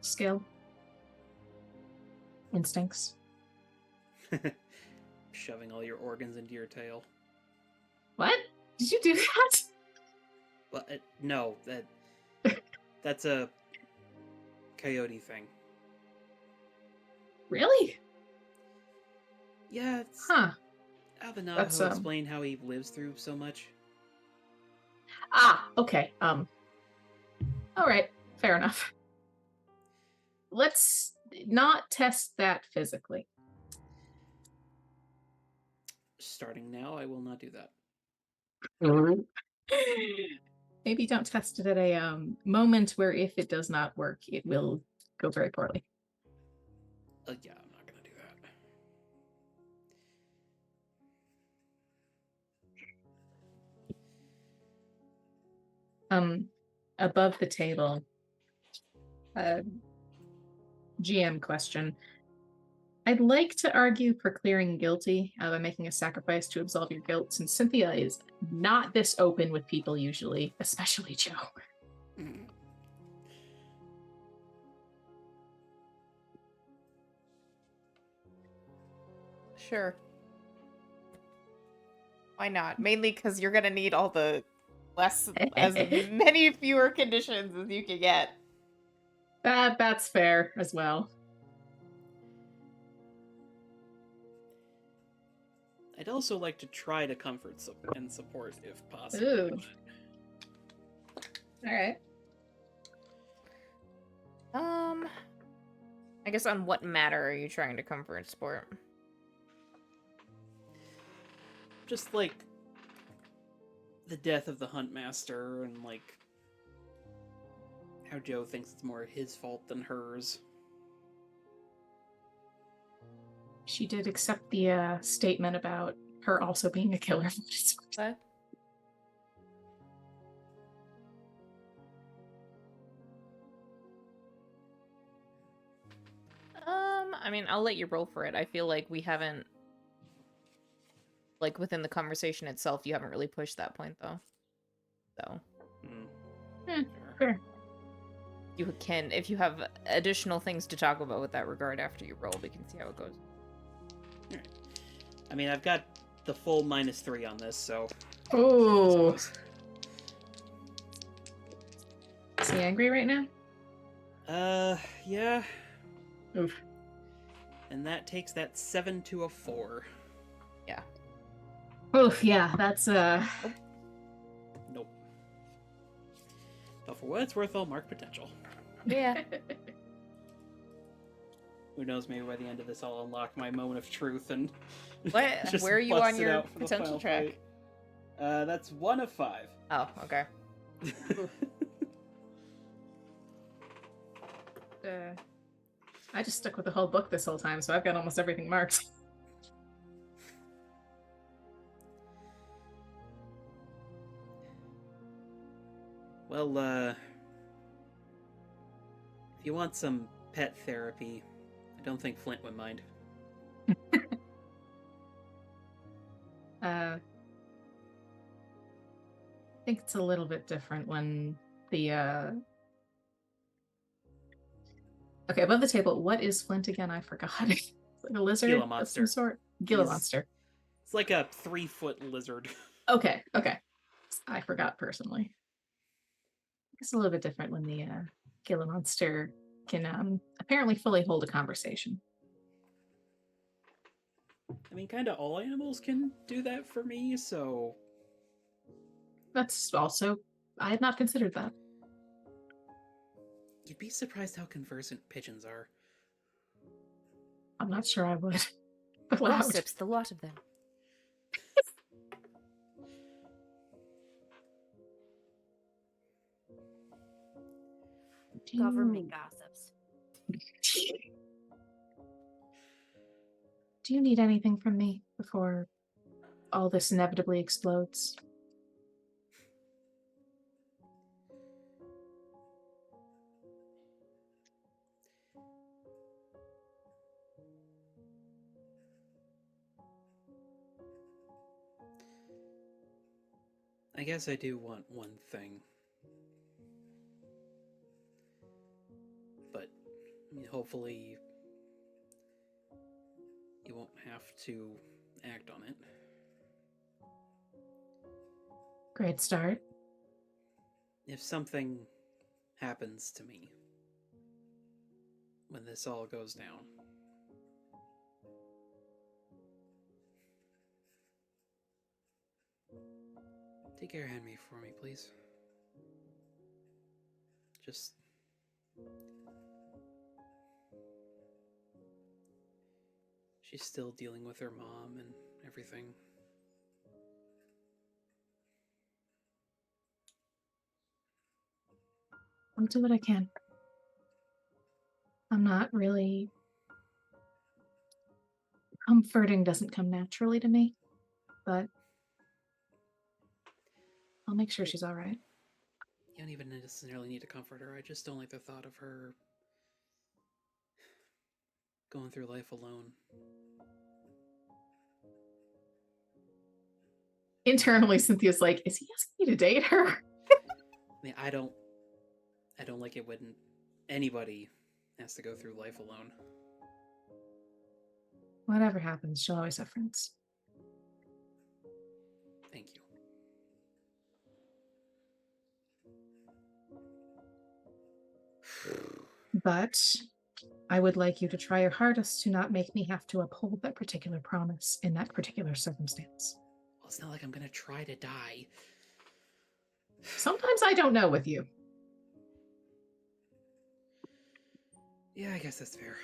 Skill. Instincts. Shoving all your organs into your tail. What? Did you do that? But no, that's a coyote thing. Really? Yeah, it's Huh. how the That's, Navajo explain how he lives through so much. Ah, okay. All right. Fair enough. Let's not test that physically. Starting now, I will not do that. Maybe don't test it at a moment where if it does not work, it will go very poorly. Yeah, I'm not gonna do that. Above the table, GM question. I'd like to argue for clearing guilty by making a sacrifice to absolve your guilt, since Cynthia is not this open with people usually, especially Joe. Sure. Why not? Mainly because you're gonna need all the as many fewer conditions as you can get. That's fair as well. I'd also like to try to comfort and support if possible. Ooh. All right. I guess on what matter are you trying to comfort and support? Just like the death of the Huntmaster and like how Joe thinks it's more his fault than hers. She did accept the statement about her also being a killer. What? I mean, I'll let you roll for it. I feel like we haven't, like, within the conversation itself, you haven't really pushed that point, though. So. Sure. You can, if you have additional things to talk about with that regard after you roll, we can see how it goes. Alright. I mean, I've got the full -3 on this, so... Oh. Is he angry right now? Yeah. Oof. And that takes that 7 to a 4. Yeah. Oof, yeah, that's, Nope. But for what it's worth, I'll mark potential. Yeah. Who knows, maybe by the end of this I'll unlock my moment of truth and... What? just Where are you bust on it your out for the potential final track? fight. That's 1 of 5. Oh, okay. I just stuck with the whole book this whole time, so I've got almost everything marked. Well, if you want some pet therapy, I don't think Flint would mind. I think it's a little bit different when the Okay, above the table, what is Flint again? I forgot. Like a lizard Gila of monster. some sort? Gila He's- monster. It's like a 3-foot lizard. Okay. I forgot personally. It's a little bit different when the Gila monster can apparently fully hold a conversation. I mean, kind of all animals can do that for me, so... That's also, I had not considered that. You'd be surprised how conversant pigeons are. I'm not sure I would. But loud. Gossips, the lot of them. Government gossips. Do you need anything from me before all this inevitably explodes? I guess I do want one thing. But hopefully you won't have to act on it. Great start. If something happens to me when this all goes down, take your hand me for me, please. Just... She's still dealing with her mom and everything. I'll do what I can. I'm not really... Comforting doesn't come naturally to me, but I'll make sure she's all right. You don't even necessarily need to comfort her. I just don't like the thought of her going through life alone. Internally, Cynthia's like, is he asking me to date her? I mean, I don't like it when anybody has to go through life alone. Whatever happens, she'll always have friends. Thank you. But I would like you to try your hardest to not make me have to uphold that particular promise in that particular circumstance. Well, it's not like I'm gonna try to die. Sometimes I don't know with you. Yeah, I guess that's fair.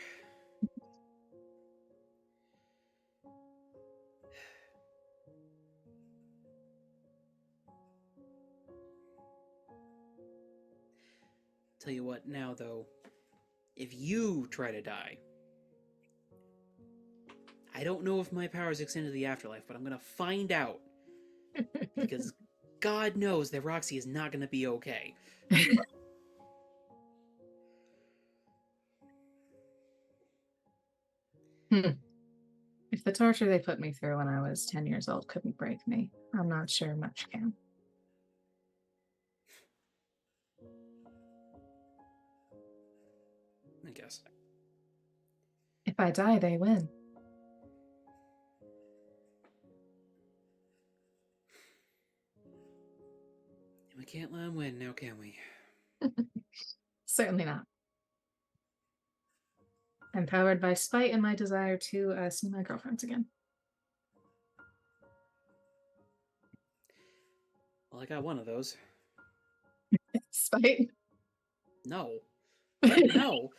Tell you what, now though, if you try to die, I don't know if my powers extend to the afterlife, but I'm gonna find out. Because God knows that Roxy is not gonna be okay. If the torture they put me through when I was 10 years old couldn't break me, I'm not sure much can. I guess. If I die, they win. We can't let them win now, can we? Certainly not. I'm powered by spite and my desire to see my girlfriends again. Well, I got one of those. Spite? No. No.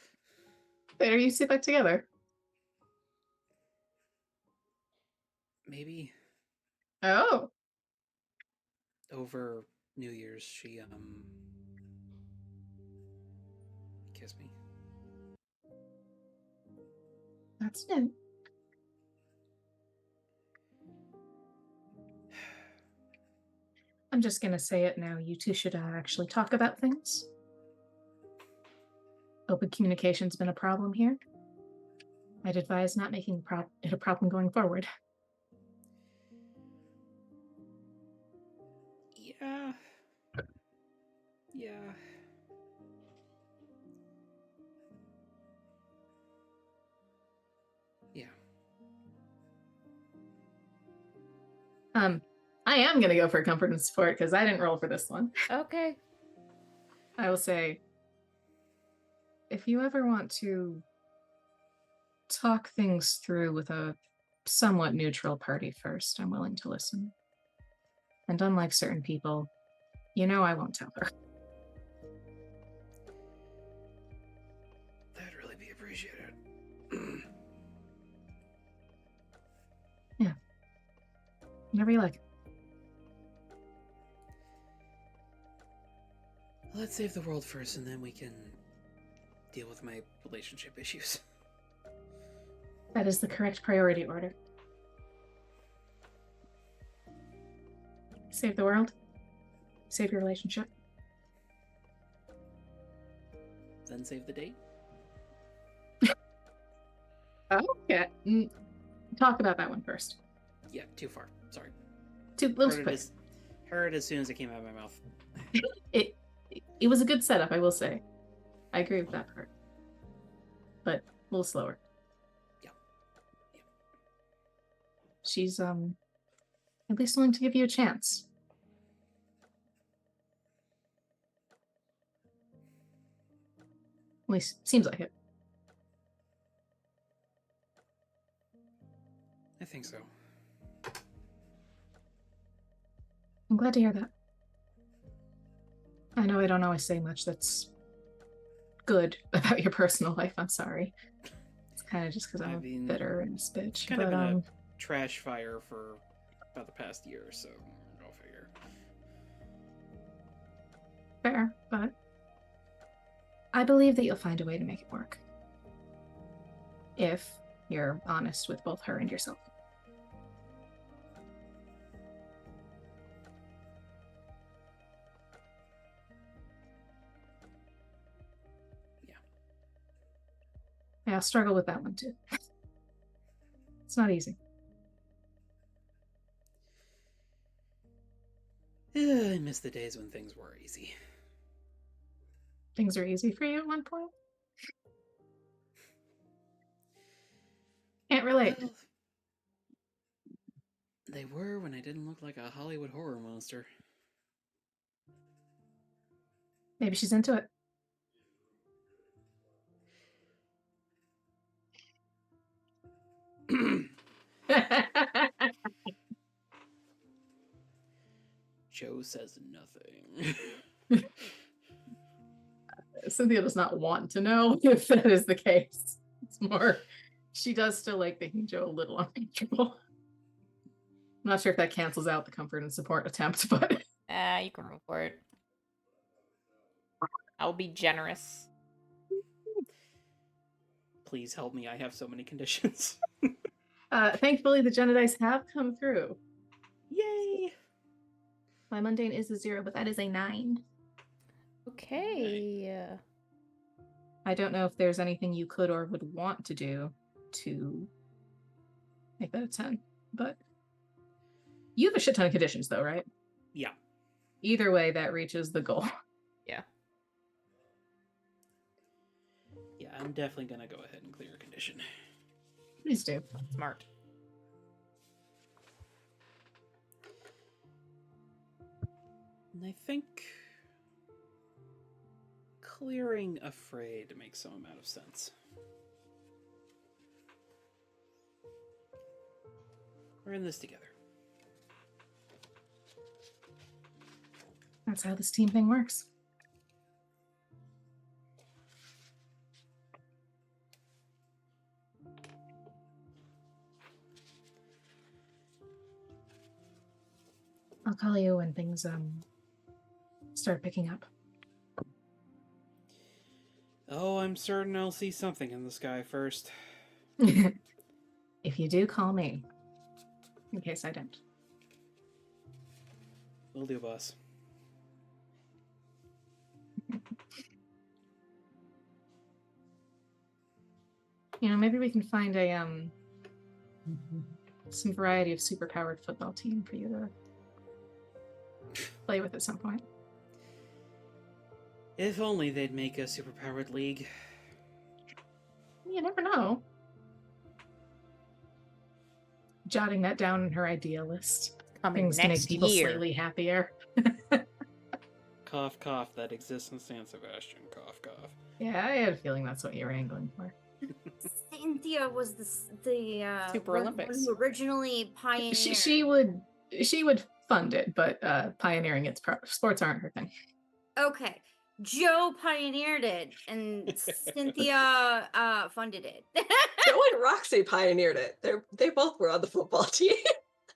Better you sit back together. Maybe. Oh. Over New Year's, she, kissed me. That's new. I'm just gonna say it now. You two should actually talk about things. Open communication's been a problem here. I'd advise not making it a problem going forward. Yeah. Yeah. Yeah. I am gonna go for comfort and support because I didn't roll for this one. Okay. I will say, if you ever want to talk things through with a somewhat neutral party first, I'm willing to listen. And unlike certain people, you know I won't tell her. That'd really be appreciated. Yeah. Whenever you like. Let's save the world first, and then we can deal with my relationship issues. That is the correct priority order. Save the world. Save your relationship. Then save the date. Okay. Talk about that one first. Yeah, too far. Sorry. Too little quick. Heard as soon as it came out of my mouth. It was a good setup, I will say. I agree with that part. But a little slower. Yeah. She's at least willing to give you a chance. At least seems like it. I think so. I'm glad to hear that. I know I don't always say much that's good about your personal life. I'm sorry. It's kind of just because I'm bitter and a bitch. Kind of been a trash fire for about the past year, so go figure. Fair, but I believe that you'll find a way to make it work. If you're honest with both her and yourself. Yeah, I'll struggle with that one too. It's not easy. I miss the days when things were easy. Things are easy for you at one point? Can't relate. Well, they were when I didn't look like a Hollywood horror monster. Maybe she's into it. Joe says nothing. Cynthia does not want to know if that is the case. It's more, she does still like making Joe a little uncomfortable. I'm not sure if that cancels out the comfort and support attempt, but you can roll for it. I'll be generous. Please help me. I have so many conditions. Thankfully, the Genedice have come through. Yay! My mundane is a 0, but that is a 9. Okay. I don't know if there's anything you could or would want to do to make that a 10. But you have a shit ton of conditions, though, right? Yeah. Either way, that reaches the goal. Yeah. Yeah, I'm definitely gonna go ahead and clear a condition. Please do. Smart. And I think clearing afraid makes some amount of sense. We're in this together. That's how this team thing works. I'll call you when things start picking up. Oh, I'm certain I'll see something in the sky first. If you do, call me. In case I don't. Will do, boss. Maybe we can find a some variety of superpowered football team for you to play with at some point. If only they'd make a superpowered league. You never know. Jotting that down in her idea list. Coming Things to make next people year. slightly happier. Cough, cough, that exists in San Sebastian. Cough, cough. Yeah, I had a feeling that's what you were angling for. Cynthia was the Super one Olympics. who originally pioneered. She would fund it, but pioneering sports aren't her thing. Okay, Joe pioneered it, and Cynthia funded it. Joe and Roxy pioneered it. They both were on the football team.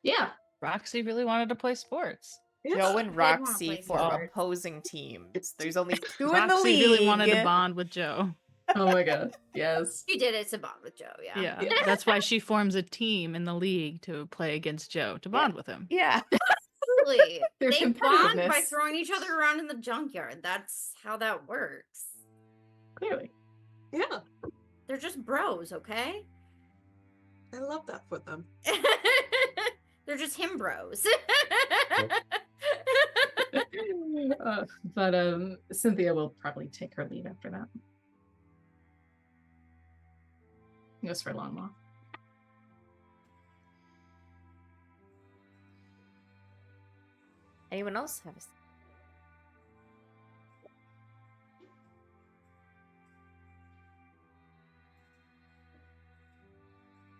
Yeah. Roxy really wanted to play sports. Joe and Did wanna Roxy play form sports. opposing teams. There's only two in the Roxy league. really wanted to bond with Joe. Oh my god. Yes. She did it to bond with Joe. Yeah. Yeah, that's why she forms a team in the league to play against Joe to bond with him. Yeah. Absolutely. Their They bond by competitiveness. throwing each other around in the junkyard. That's how that works. Clearly. Yeah, They're just bros, okay? I love that for them. They're just him bros. But Cynthia will probably take her lead after that. Goes for a long walk. Anyone else have a...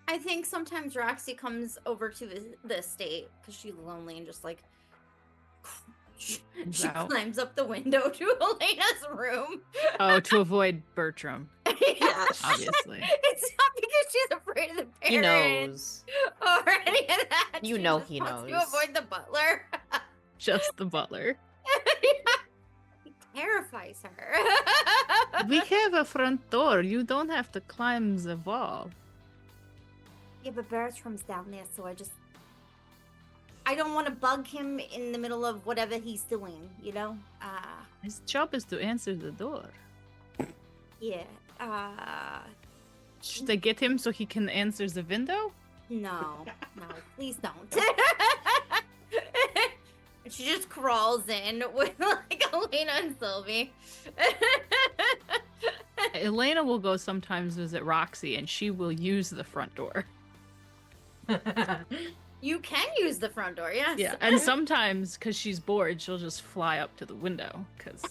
I think sometimes Roxy comes over to the estate because she's lonely and just like she Wow. climbs up the window to Elena's room. Oh, to avoid Bertram, Yes. obviously. It's not because she's afraid of the He parents knows. or any of that. You She know just he wants to knows. avoid the butler. Just the butler. He terrifies her. We have a front door. You don't have to climb the wall. Yeah, but Bertram's down there, so I don't want to bug him in the middle of whatever he's doing, you know? His job is to answer the door. Yeah. Should I get him so he can answer the window? No, please don't. And she just crawls in with like Elena and Sylvie. Elena will go sometimes visit Roxy, and she will use the front door. You can use the front door, yes. Yeah, and sometimes, because she's bored, she'll just fly up to the window, because...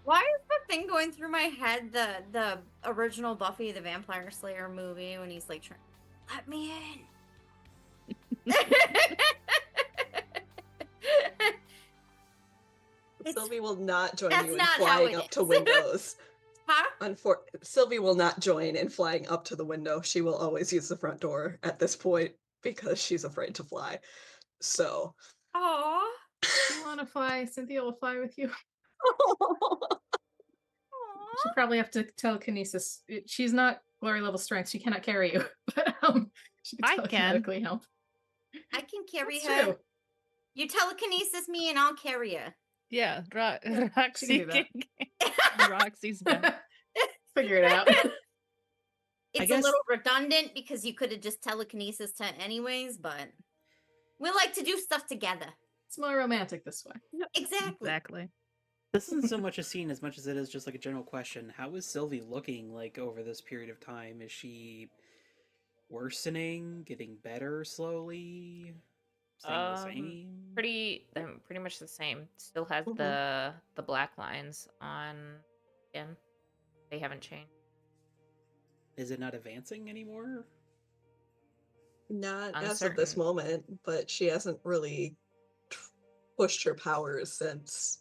Why is the thing going through my head, the original Buffy the Vampire Slayer movie, when he's like, let me in. Sylvie will not join That's you in not how flying it up to is. windows. Huh? Sylvie will not join in flying up to the window. She will always use the front door at this point because she's afraid to fly. So. Aw. You want to fly? Cynthia will fly with you. Aw. She'll probably have to telekinesis. She's not glory level strength. She cannot carry you, but she I can can. telekinetically help. I can carry That's her. true. You telekinesis me and I'll carry you. Yeah, she Roxy can do that. can- Roxy's back. Figure it out. It's a little redundant because you could have just telekinesis to anyways, but we like to do stuff together. It's more romantic this way. Exactly. This isn't so much a scene as much as it is just like a general question. How is Sylvie looking like over this period of time? Is she worsening, getting better slowly, staying the same? Pretty much the same. Still has Mhm. the black lines on him. They haven't changed. Is it not advancing anymore? Not as of this Uncertain. moment, but she hasn't really pushed her powers since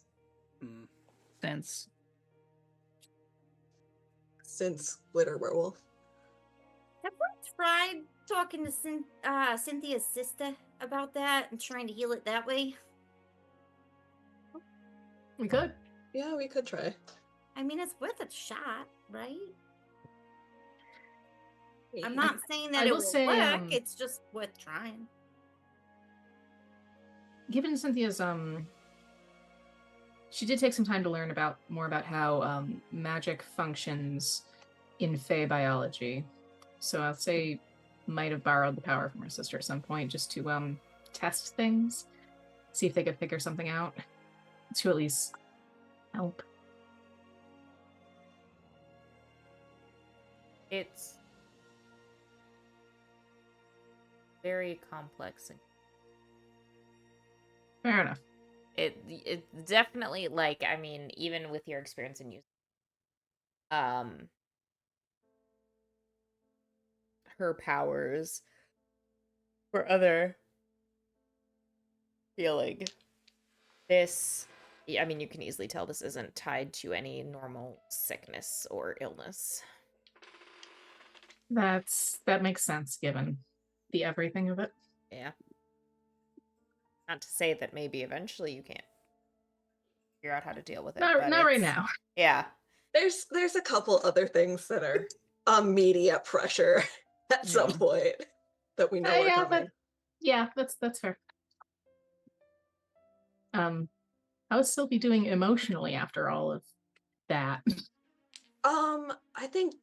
Hmm. Since Glitter Werewolf. Have we tried talking to Cynthia's sister about that and trying to heal it that way? We could. Yeah, we could try. I mean, it's worth a shot, right? I'm not saying that I it will will say, work. It's just worth trying. Given Cynthia's she did take some time to learn more about how magic functions in Fey biology. So I'll say might have borrowed the power from her sister at some point just to test things, see if they could figure something out, to at least help. It's very complex. Fair enough. It's definitely like, I mean, even with your experience in using her powers for other healing. This, I mean, you can easily tell this isn't tied to any normal sickness or illness. That makes sense given the everything of it. Yeah. Not to say that maybe eventually you can't figure out how to deal with it. Not right now. Yeah. There's a couple other things that are immediate pressure at some point that we know are yeah, coming. That's fair. How is Sylvie doing emotionally after all of that? I think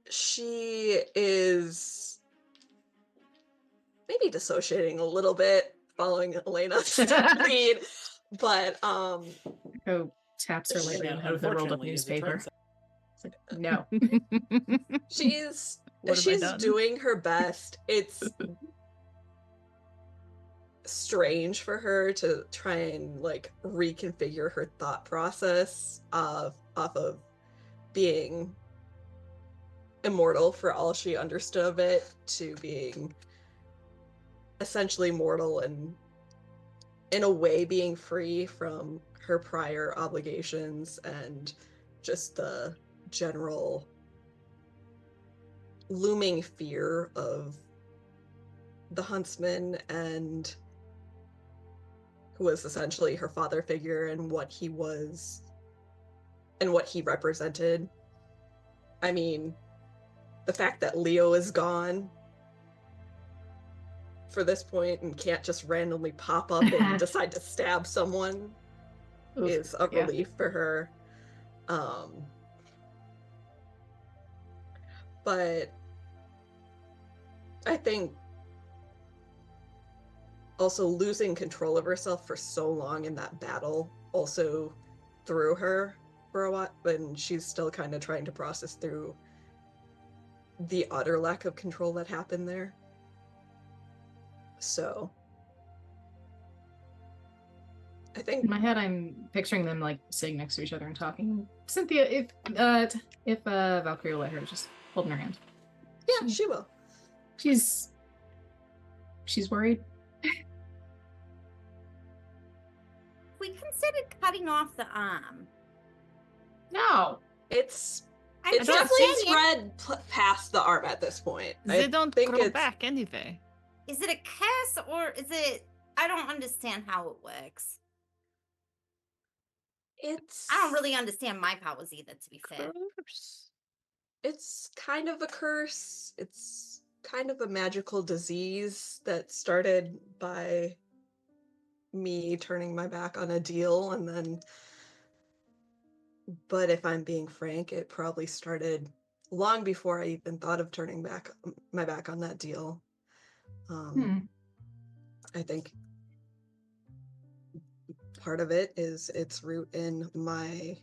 she is maybe dissociating a little bit following Elena's lead, but Go taps her lightly Yeah, on the rolled up unfortunately, as it newspaper. turns It's like, no. she's What have I done? doing her best. It's strange for her to try and like reconfigure her thought process off of being immortal for all she understood of it to being essentially mortal and in a way being free from her prior obligations and just the general looming fear of the huntsman and who was essentially her father figure and what he was and what he represented. I mean, the fact that Leo is gone for this point and can't just randomly pop up and decide to stab someone is a relief for her. But I think also losing control of herself for so long in that battle also threw her for a while, and she's still kind of trying to process through the utter lack of control that happened there. So I think in my head I'm picturing them like sitting next to each other and talking. Cynthia, if Valkyrie will let her, just holding her hand. Yeah, she will. She's worried. We considered cutting off the arm. No. It's I'm it's just definitely saying, spread past the arm at this point. They I don't think grow it's back anyway. is it a curse or is it? I don't understand how it works. I don't really understand my powers either, to be fair. it's kind of a curse. It's kind of a magical disease that started by me turning my back on a deal and then, but if I'm being frank, it probably started long before I even thought of turning my back on that deal. I think part of it is its root in my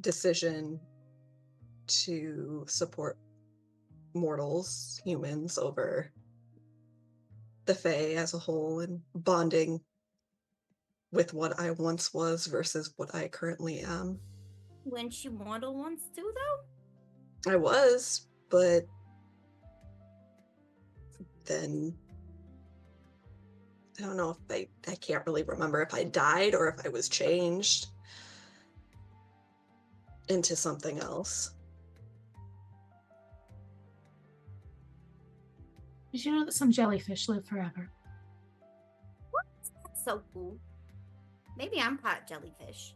decision to support mortals, humans, over the Fae as a whole, and bonding with what I once was versus what I currently am. Weren't you mortal once too, though? I was, but then I don't know if I can't really remember if I died or if I was changed into something else. Did you know that some jellyfish live forever? That's so cool. Maybe I'm part jellyfish.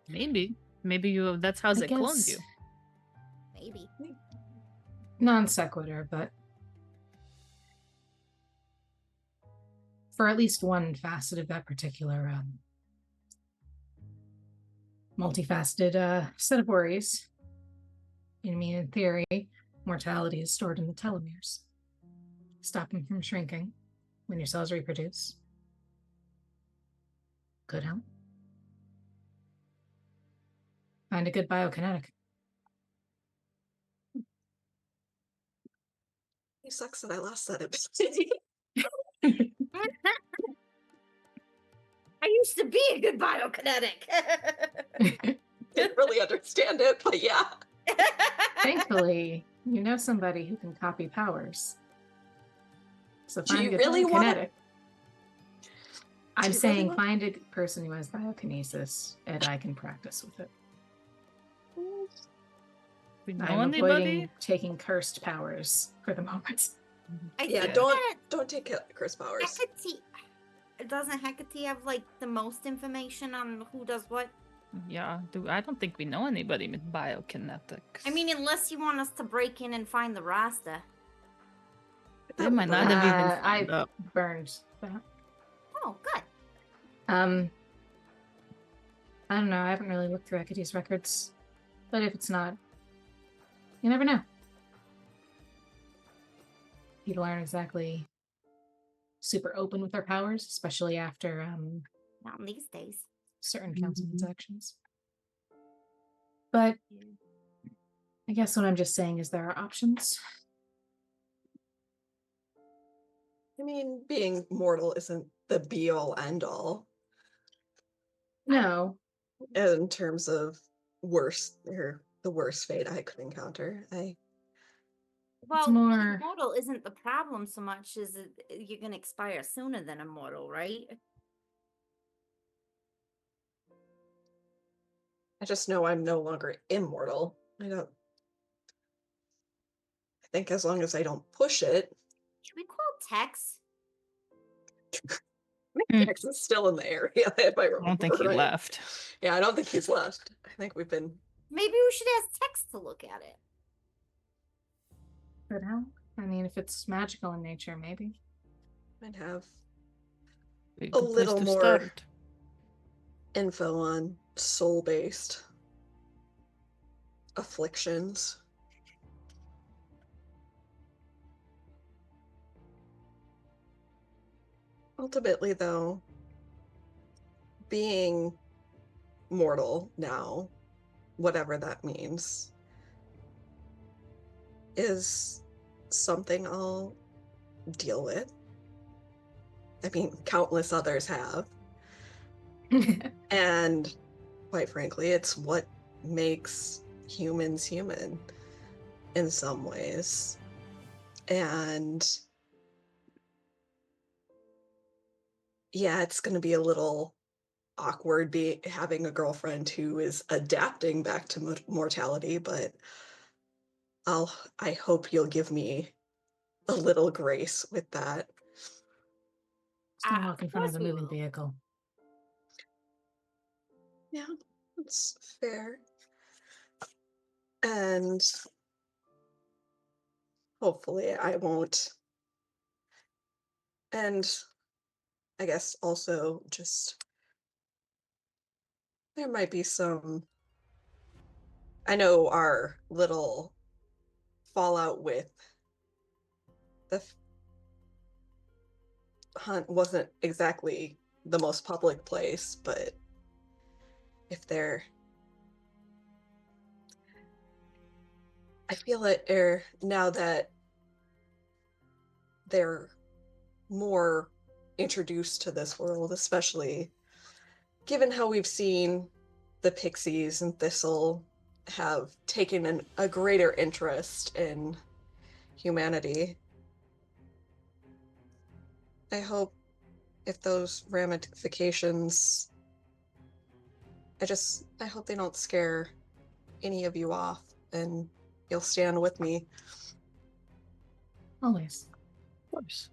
Maybe that's how it cloned you. Maybe. Non sequitur, but for at least one facet of that particular multifaceted set of worries, in theory, mortality is stored in the telomeres. Stop them from shrinking when your cells reproduce. Could help. Find a good biokinetic. It sucks that I lost that ability. I used to be a good biokinetic. Didn't really understand it, but yeah. Thankfully, you know somebody who can copy powers. So Do find you a good really biokinetic. I'm you saying really want- find a person who has biokinesis, and I can practice with it. We know I'm anybody? avoiding taking cursed powers for the moment. Yeah, think don't take curse powers. Doesn't Hecate have like the most information on who does what? Yeah, I don't think we know anybody with biokinetics. I mean, unless you want us to break in and find the roster. they might not have even I signed up. burned that. Oh, good. I don't know. I haven't really looked through Hecate's records, but if it's not, you never know. People aren't exactly super open with their powers, especially after Not in these days. certain council transactions. But I guess what I'm just saying is there are options. I mean, being mortal isn't the be-all, end-all No. in terms of the worst fate I could encounter. Well, more- immortal isn't the problem so much as you're gonna expire sooner than immortal, right? I just know I'm no longer immortal. I think as long as I don't push it, Should we call Tex? Tex is still in the area, if I remember. I don't think he right. left. Yeah, I don't think he's left. I think we've been. Maybe we should ask Tex to look at it. Could help. I mean, if it's magical in nature, maybe. I'd have Be a a good place little to more start. info on soul-based afflictions. Ultimately, though, being mortal now, whatever that means, is something I'll deal with. I mean, countless others have. And quite frankly, it's what makes humans human in some ways. And yeah, it's going to be a little awkward having a girlfriend who is adapting back to mortality, but I hope you'll give me a little grace with that. Don't walk in front of course the we moving will. vehicle. Yeah, that's fair. And hopefully I won't. And I guess also just there might be some. I know our little fallout with the hunt wasn't exactly the most public place, but if they're... I feel it now that they're more introduced to this world, especially given how we've seen the Pixies and Thistle have taken a greater interest in humanity. I hope if those ramifications, I hope they don't scare any of you off and you'll stand with me. Always. Of course.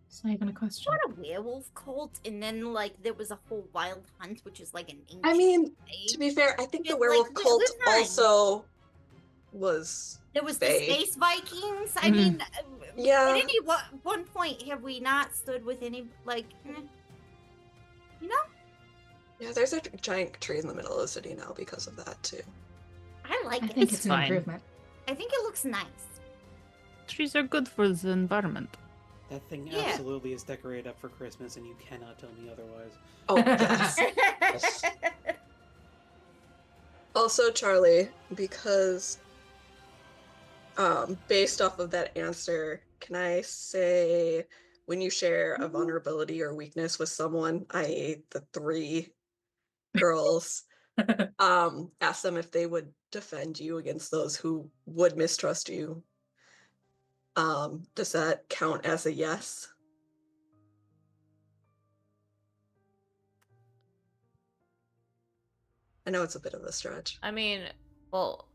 It's not even a question. What a werewolf cult, and then like there was a whole wild hunt, which is like an ancient. I mean, faith. to be fair, I think the It's werewolf like, cult we're fine. also was There was Fae. the space Vikings. I Mhm. mean, Yeah. at any one point have we not stood with any like, you know? Yeah, there's a giant tree in the middle of the city now because of that too. I like I it. think it's an fine. improvement. I think it looks nice. Trees are good for the environment. That thing Yeah. absolutely is decorated up for Christmas, and you cannot tell me otherwise. Oh yes. Also, Charlie, because based off of that answer, can I say when you share a vulnerability or weakness with someone, i.e. the 3 girls, ask them if they would defend you against those who would mistrust you. Does that count as a yes? I know it's a bit of a stretch. I mean, well,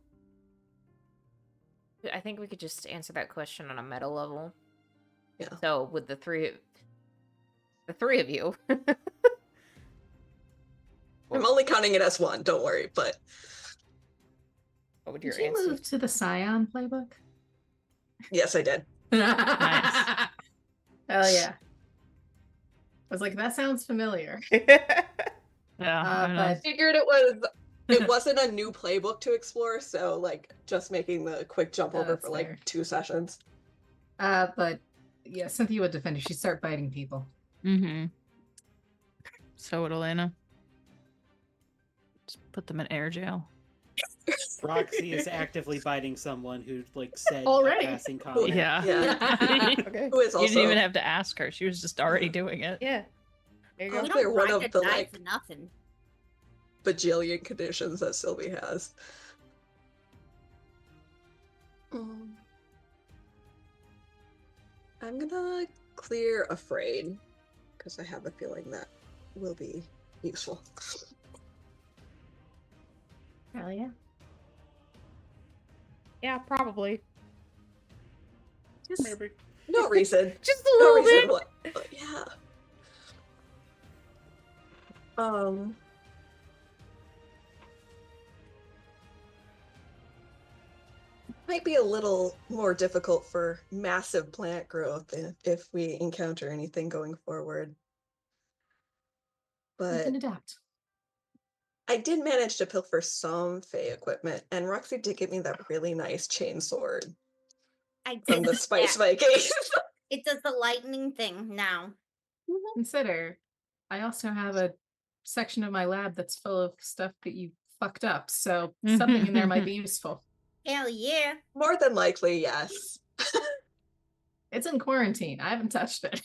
I think we could just answer that question on a meta level. Yeah. So with the three of you, I'm only counting it as 1, don't worry, but what would Did your you answer? move to the Scion playbook? yes, I did. Nice. Hell yeah. I was like, that sounds familiar. Yeah, I know. But Figured it wasn't a new playbook to explore, so like just making the quick jump Oh, over that's for like fair. 2 sessions. but yeah, Cynthia would defend her. She'd start biting people. Mm-hmm. So would Elena. Just put them in air jail. Roxy is actively biting someone who like said Already? a passing comment. Yeah. Okay. Who is You also didn't even have to ask her. She was just already doing it. Yeah. There you Oh, go. We they're don't one ride of to the, die like- for nothing. bajillion conditions that Sylvie has. I'm gonna clear afraid because I have a feeling that will be useful. Hell yeah. Yeah, probably. Just Maybe. No reason. Just a No little reason bit. what. But yeah. Might be a little more difficult for massive plant growth if we encounter anything going forward. we But can adapt. I did manage to pilfer some Fae equipment, and Roxy did get me that really nice chainsword I did from the that. Spice Vikings. It does the lightning thing now. Consider, I also have a section of my lab that's full of stuff that you fucked up, so something in there might be useful. Hell yeah. More than likely, yes. It's in quarantine. I haven't touched it.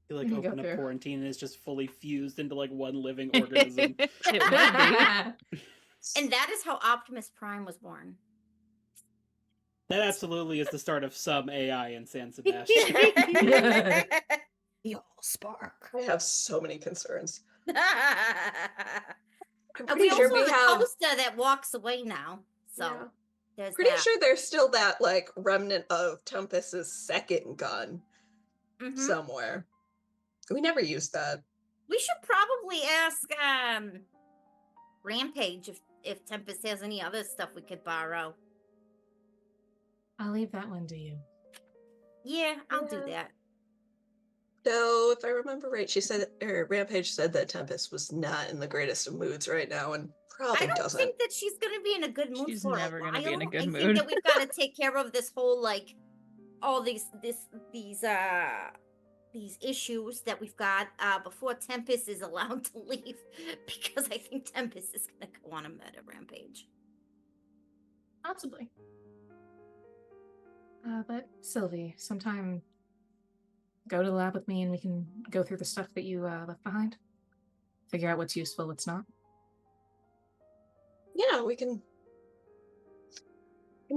You like You can go open up through. quarantine and it's just fully fused into like one living organism. It would be. And that is how Optimus Prime was born. That absolutely is the start of some AI in San Sebastian. The all spark. I have so many concerns. I'm And pretty we sure also we have a have. toaster that walks away now. So Yeah. there's Pretty that. sure there's still that like remnant of Tempest's second gun Mhm. somewhere. We never used that. We should probably ask Rampage if Tempest has any other stuff we could borrow. I'll leave that one to you. Yeah, I'll do Yeah. that. Though, if I remember right, she said, or Rampage said that Tempest was not in the greatest of moods right now, and probably I don't doesn't. think that she's gonna be in a good mood She's for never a while. gonna be in a good I mood. think that we've got to take care of this whole like all these issues that we've got before Tempest is allowed to leave, because I think Tempest is gonna go on a murder rampage. Possibly. But Sylvie, sometime go to the lab with me and we can go through the stuff that you left behind. Figure out what's useful, what's not. Yeah, we can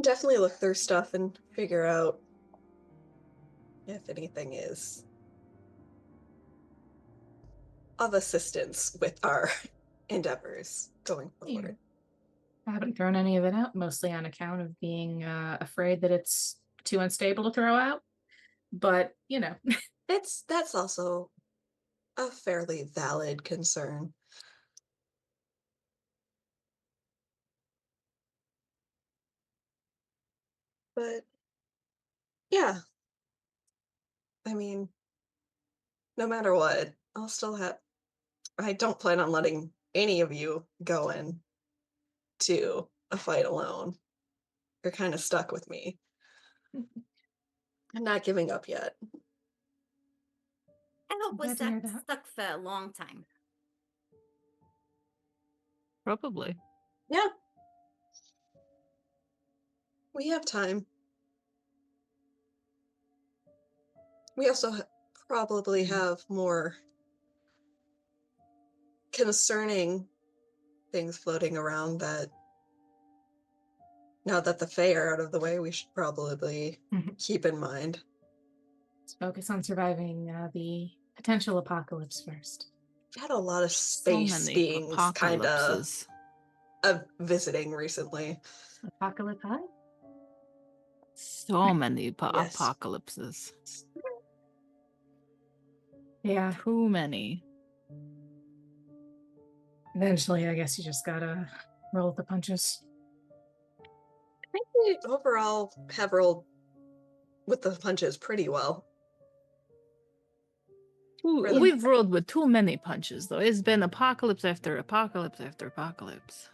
definitely look through stuff and figure out if anything is of assistance with our endeavors going forward. I haven't thrown any of it out, mostly on account of being afraid that it's too unstable to throw out. But, you know. That's also a fairly valid concern. But yeah, I mean, no matter what, I'll still have. I don't plan on letting any of you go in to a fight alone. You're kind of stuck with me. I'm not giving up yet. I hope we're Glad to hear that. stuck for a long time. Probably. Yeah. We have time. We also probably have more concerning things floating around that now that the Fae are out of the way, we should probably keep in mind. Let's focus on surviving the potential apocalypse first. We've had a lot of space beings kind of visiting recently. Apocalypse High? So many Yes. apocalypses. Yeah. Too many. Eventually, I guess you just gotta roll with the punches. I think we overall have rolled with the punches pretty well. We've rolled with too many punches, though. It's been apocalypse after apocalypse after apocalypse.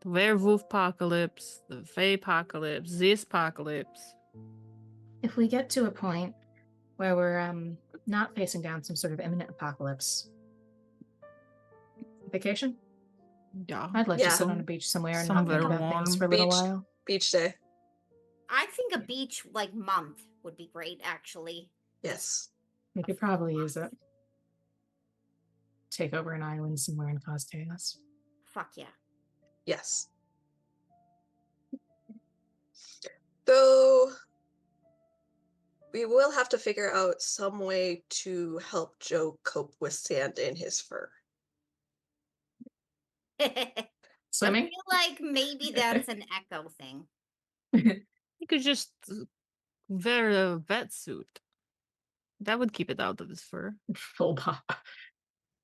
The werewolf apocalypse, the Fae apocalypse, this apocalypse. If we get to a point where we're not facing down some sort of imminent apocalypse, vacation? Yeah. I'd like to sit on a beach somewhere and not think Somewhere about things warm. for a little while. Beach day. I think a beach like month would be great, actually. Yes. We could probably use it. Take over an island somewhere and cause chaos. Fuck yeah. Yes. Though we will have to figure out some way to help Joe cope with sand in his fur. Swimming? I feel like maybe that's an Echo thing. You could just wear a wetsuit. That would keep it out of his fur. Full pop.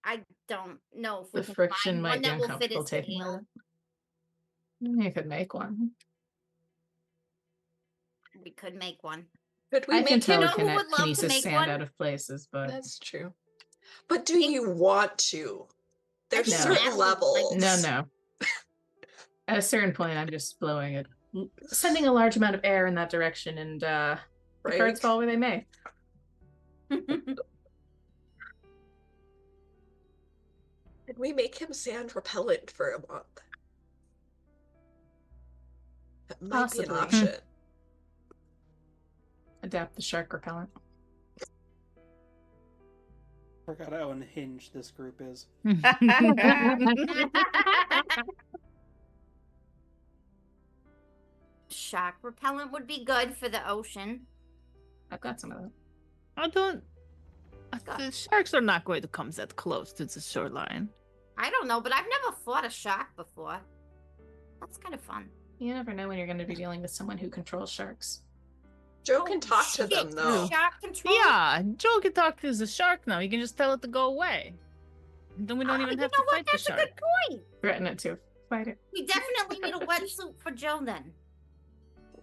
I don't know if we The can friction find might one be that will fit uncomfortable his taking tail. You could make one. We could make one. Could we I can make him? know who would love to telekinesis make sand one? out of places, but That's true. But do you want to? There's think certain Matt would like levels. no. At a certain point, I'm just blowing it, sending a large amount of air in that direction, and the cards fall where they may. Could we make him sand repellent for a month? That might Possibly. be an option. Adapt the shark repellent. Forgot how unhinged this group is. Shark repellent would be good for the ocean. I've got some of that. The sharks are not going to come that close to the shoreline. I don't know, but I've never fought a shark before. That's kind of fun. You never know when you're going to be dealing with someone who controls sharks. Joe can talk to Shit, them though. Shark control? Yeah, Joe can talk to the shark now. He can just tell it to go away. Then we don't even have to fight the That's shark. a good point. Threaten it to. Fight it. We definitely need a wetsuit for Joe then.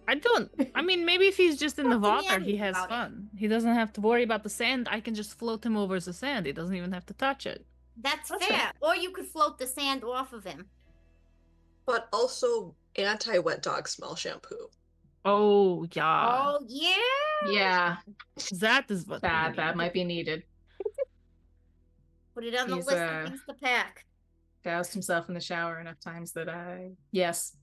I mean, maybe if he's just in the Fucking water, he yummy has about it. fun. He doesn't have to worry about the sand. I can just float him over the sand. He doesn't even have to touch it. That's That's fair. right. Or you could float the sand off of him. But also anti-wet dog smell shampoo. Oh, yeah. Oh yeah. Yeah, That is what we that need. might be needed. Put it on the He's, list of things to pack. Doused himself in the shower enough times that yes.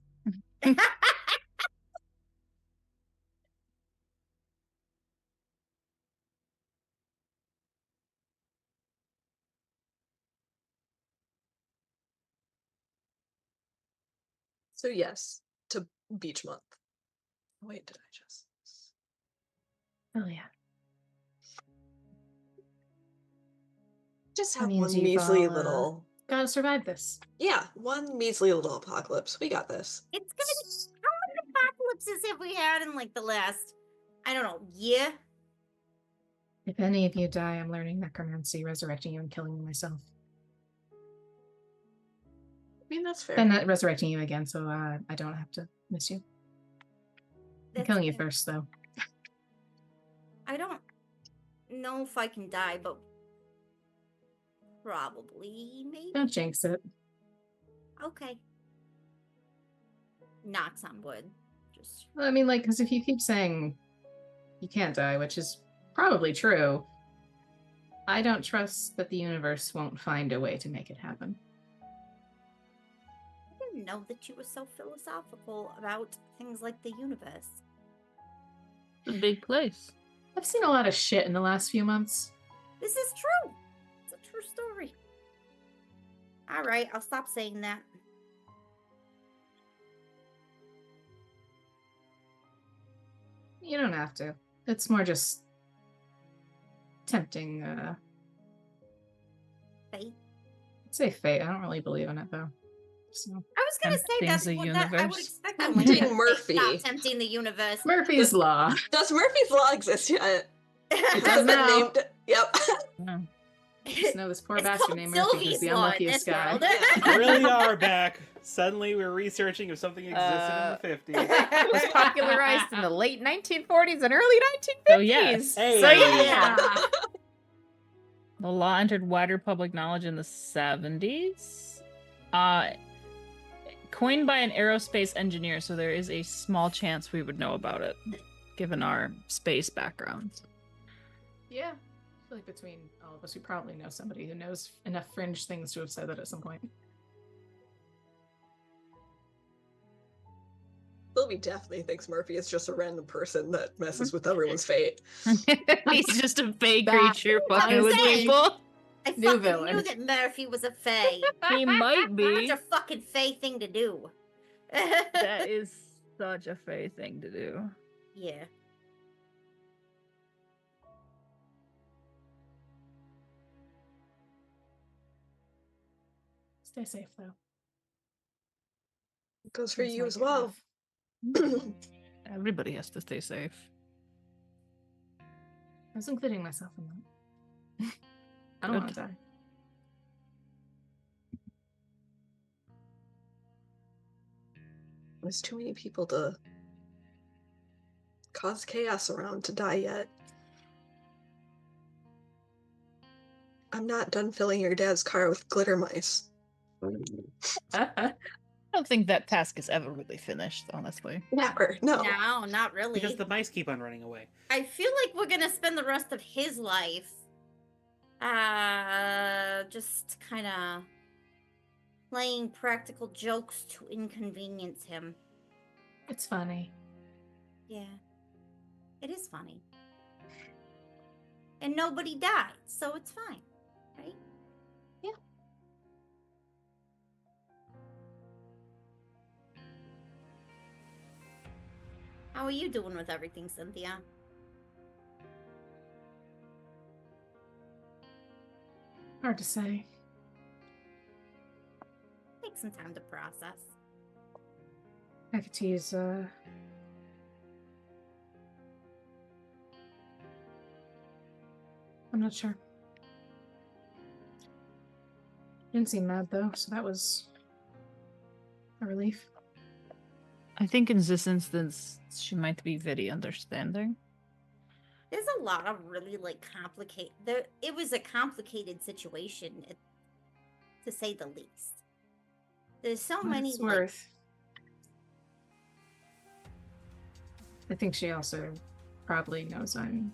So yes, to beach month. Wait, did I just? Oh yeah. Just That have means one you've measly all, little. gotta survive this. Yeah, one measly little apocalypse. We got this. It's gonna be how many apocalypses have we had in like the last, I don't know, year? If any of you die, I'm learning necromancy, resurrecting you, and killing you myself. I mean, that's fair. And not resurrecting you again, so I don't have to miss you. I'm That's killing you fair. first, though. I don't know if I can die, but probably, maybe. Don't jinx it. Okay. Knocks on wood. Just Well, I mean, like, because if you keep saying you can't die, which is probably true, I don't trust that the universe won't find a way to make it happen. I didn't know that you were so philosophical about things like the universe. It's a big place. I've seen a lot of shit in the last few months. This is true. It's a true story. All right, I'll stop saying that. You don't have to. It's more just tempting, Fate. I'd say fate. I don't really believe in it, though. So. I was gonna say Tempting's that's the what that I would universe. expect. Tempting Elena. Murphy. Stop tempting the universe. Murphy's Law. Does Murphy's Law exist yet? It Has does been now. named. Yep. No. Just know this poor It's bastard called named Murphy is Sylvie's the Law in unluckiest this guy. world. We really are back. Suddenly we're researching if something existed in the 50s. Was popularized in the late 1940s and early 1950s. So, yes. Hey. So yeah. The law entered wider public knowledge in the 70s. Coined by an aerospace engineer, so there is a small chance we would know about it, given our space backgrounds. Yeah. I feel like between all of us, we probably know somebody who knows enough fringe things to have said that at some point. Sylvie definitely thinks Murphy is just a random person that messes with everyone's fate. He's just a fey Back. creature I fucking was with saying. people. I New fucking villain. knew that Murphy was a fae. He might be. Such a fucking fae thing to do. That is such a fey thing to do. Yeah. Stay safe, though. It goes for Things you might as get well. rough. Everybody has to stay safe. I was including myself in that. I don't Good. want to die. There's too many people to cause chaos around to die yet. I'm not done filling your dad's car with glitter mice. I don't think that task is ever really finished, honestly. Never. No. No, not really. Because the mice keep on running away. I feel like we're gonna spend the rest of his life, just kind of playing practical jokes to inconvenience him. It's funny. Yeah, it is funny, and nobody died, so it's fine, right? Yeah. How are you doing with everything, Cynthia? Hard to say. Take some time to process. Hecate's, I'm not sure. Didn't seem mad, though, so that was a relief. I think in this instance, she might be very understanding. There's a lot of really like complicated. It was a complicated situation, to say the least. There's so many. It's worth. I think she also probably knows I'm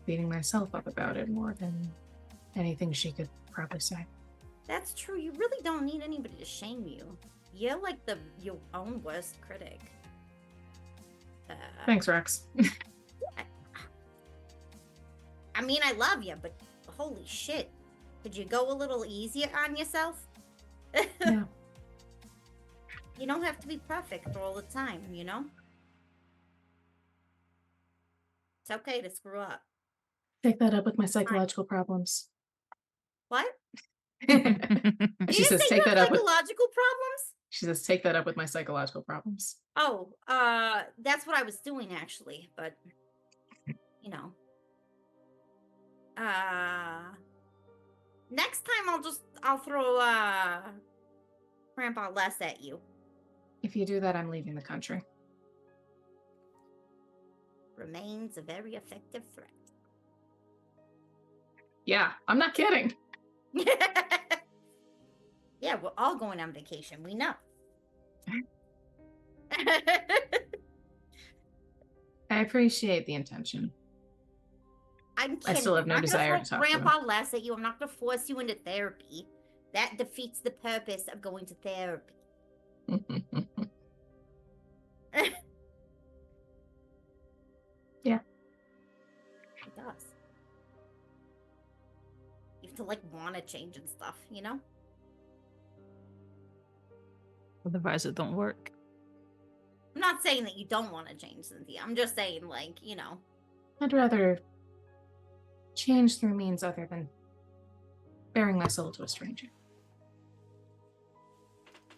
beating myself up about it more than anything she could probably say. That's true. You really don't need anybody to shame you. You're like your own worst critic. Thanks, Rex. I mean, I love you, but holy shit. Could you go a little easier on yourself? Yeah. You don't have to be perfect all the time, you know? It's okay to screw up. Take that up with my psychological problems. What? She You says, say take you have that up with. psychological problems? She says, take that up with my psychological problems. Oh, that's what I was doing actually, but you know. Next time I'll throw Grandpa less at you. If you do that, I'm leaving the country. Remains a very effective threat. Yeah, I'm not kidding. Yeah, we're all going on vacation. We know. I appreciate the intention. I'm kidding. I still have no I'm not desire gonna to throw talk to him. Grandpa less at you. I'm not going to force you into therapy. That defeats the purpose of going to therapy. Yeah. It does. You have to like want to change and stuff, you know? Otherwise, it don't work. I'm not saying that you don't want to change, Cynthia. I'm just saying, like, you know. I'd rather change through means other than bearing my soul to a stranger.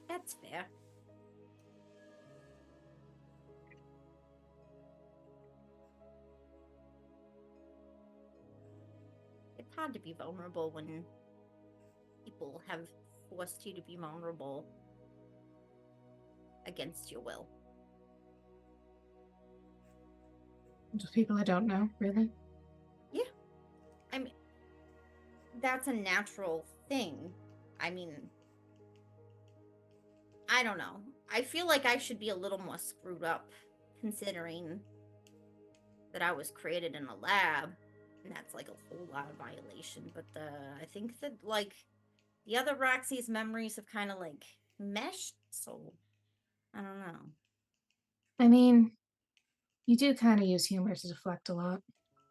That's fair. It's hard to be vulnerable when people have forced you to be vulnerable against your will. Just people I don't know, really. Yeah. I mean, that's a natural thing. I mean, I don't know. I feel like I should be a little more screwed up considering that I was created in a lab, and that's like a whole lot of violation. But I think that like the other Roxy's memories have kind of like meshed, so I don't know. I mean, you do kind of use humor to deflect a lot.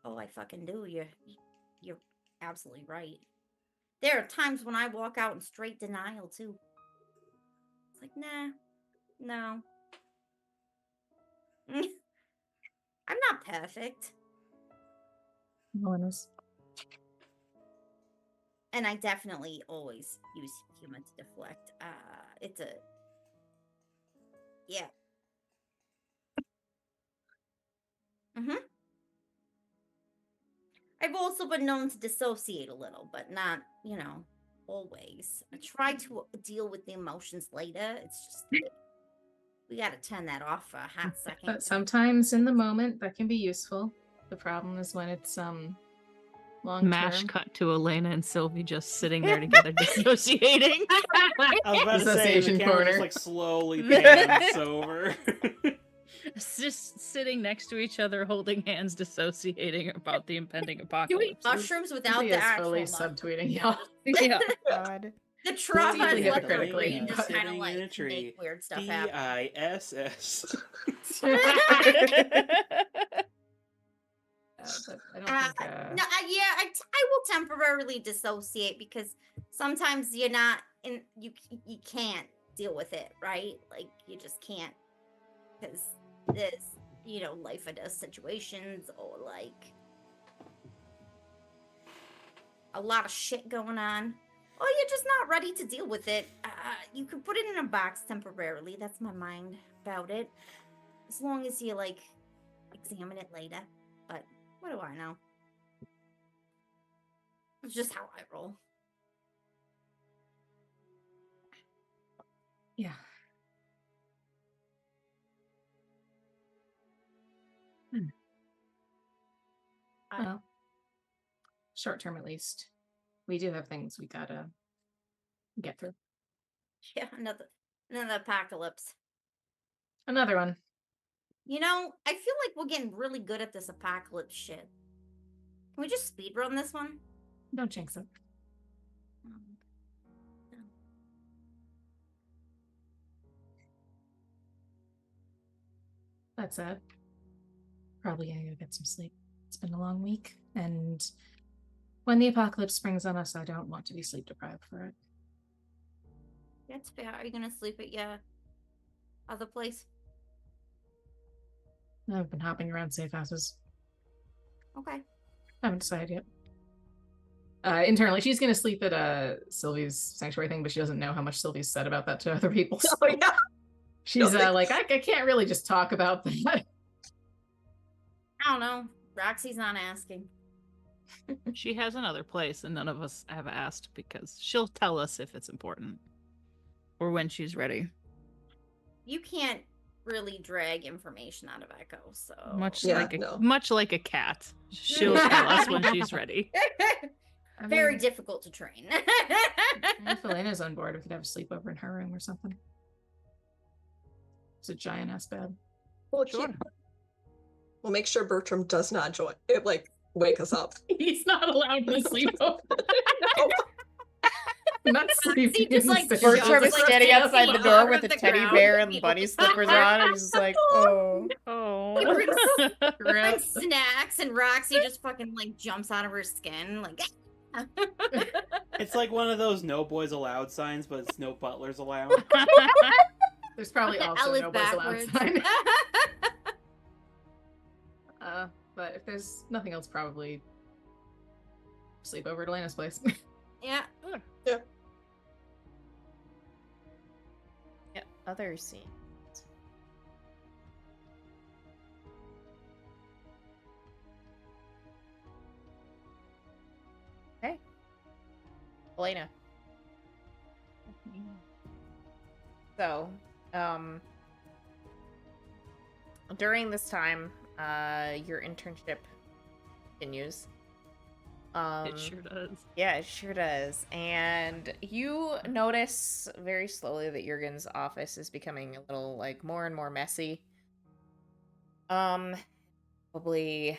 Oh, I fucking do. You're absolutely right. There are times when I walk out in straight denial too. It's like, nah, no. I'm not perfect. No one is. And I definitely always use humor to deflect. It's a... Yeah. Mm-hmm. I've also been known to dissociate a little, but not, you know, always. I try to deal with the emotions later. It's just... we gotta turn that off for a hot second. But sometimes in the moment, that can be useful. The problem is when it's long Mash term. cut to Elena and Sylvie just sitting there together, dissociating. I was about to say, the Dissociation camera corner. just like slowly pans over. Just sitting next to each other, holding hands, dissociating about the impending Doing apocalypse. mushrooms without the Leah's actual fully mushrooms. subtweeting y'all. Yeah. God. The trauma Deeply is what the hypocritically, brain just but- kind of Sitting like in a tree. make weird stuff happen. DISS. But I don't think. No, yeah, I will temporarily dissociate because sometimes you're not in. You can't deal with it, right? Like you just can't because there's life or death situations or like a lot of shit going on. Or you're just not ready to deal with it. You could put it in a box temporarily. That's my mind about it. As long as you like examine it later. But what do I know? It's just how I roll. Yeah. Well, short term at least. We do have things we gotta get through. Yeah, another apocalypse. Another one. You know, I feel like we're getting really good at this apocalypse shit. Can we just speedrun this one? Don't jinx it. That said, probably gonna go get some sleep. It's been a long week, and when the apocalypse springs on us, I don't want to be sleep deprived for it. That's fair. Are you gonna sleep at your other place? I've been hopping around safe houses. Okay. Haven't decided yet. Internally, she's gonna sleep at Sylvie's sanctuary thing, but she doesn't know how much Sylvie's said about that to other people. So Oh yeah. she's like, I can't really just talk about that. I don't know. Roxy's not asking. She has another place, and none of us have asked because she'll tell us if it's important or when she's ready. You can't really drag information out of Echo, so Much Yeah, like no. much like a cat, she'll tell us when she's ready. I very mean, difficult to train. if Elena's on board, we could have a sleepover in her room or something. It's a giant ass bed. Well, Sure. we'll make sure Bertram does not join it, like wake us up. He's not allowed to sleep over. No. Not sleeping. just, in like, the same Bertram Bertram house. is like, standing standing outside the on door with a the teddy ground. bear and bunny slippers on, and he's just like, oh. He brings Gross. snacks, and Roxy just fucking like jumps out of her skin, like. It's like one of those "No boys allowed" signs, but it's "No butlers allowed." There's probably The also L is no boys allowed backwards. sign. But if there's nothing else, probably sleep over at Elena's place. Yeah. Yep, other scenes. Okay. Elena. So, during this time, your internship continues. It sure does. Yeah, it sure does. And you notice very slowly that Jurgen's office is becoming a little, like, more and more messy. Probably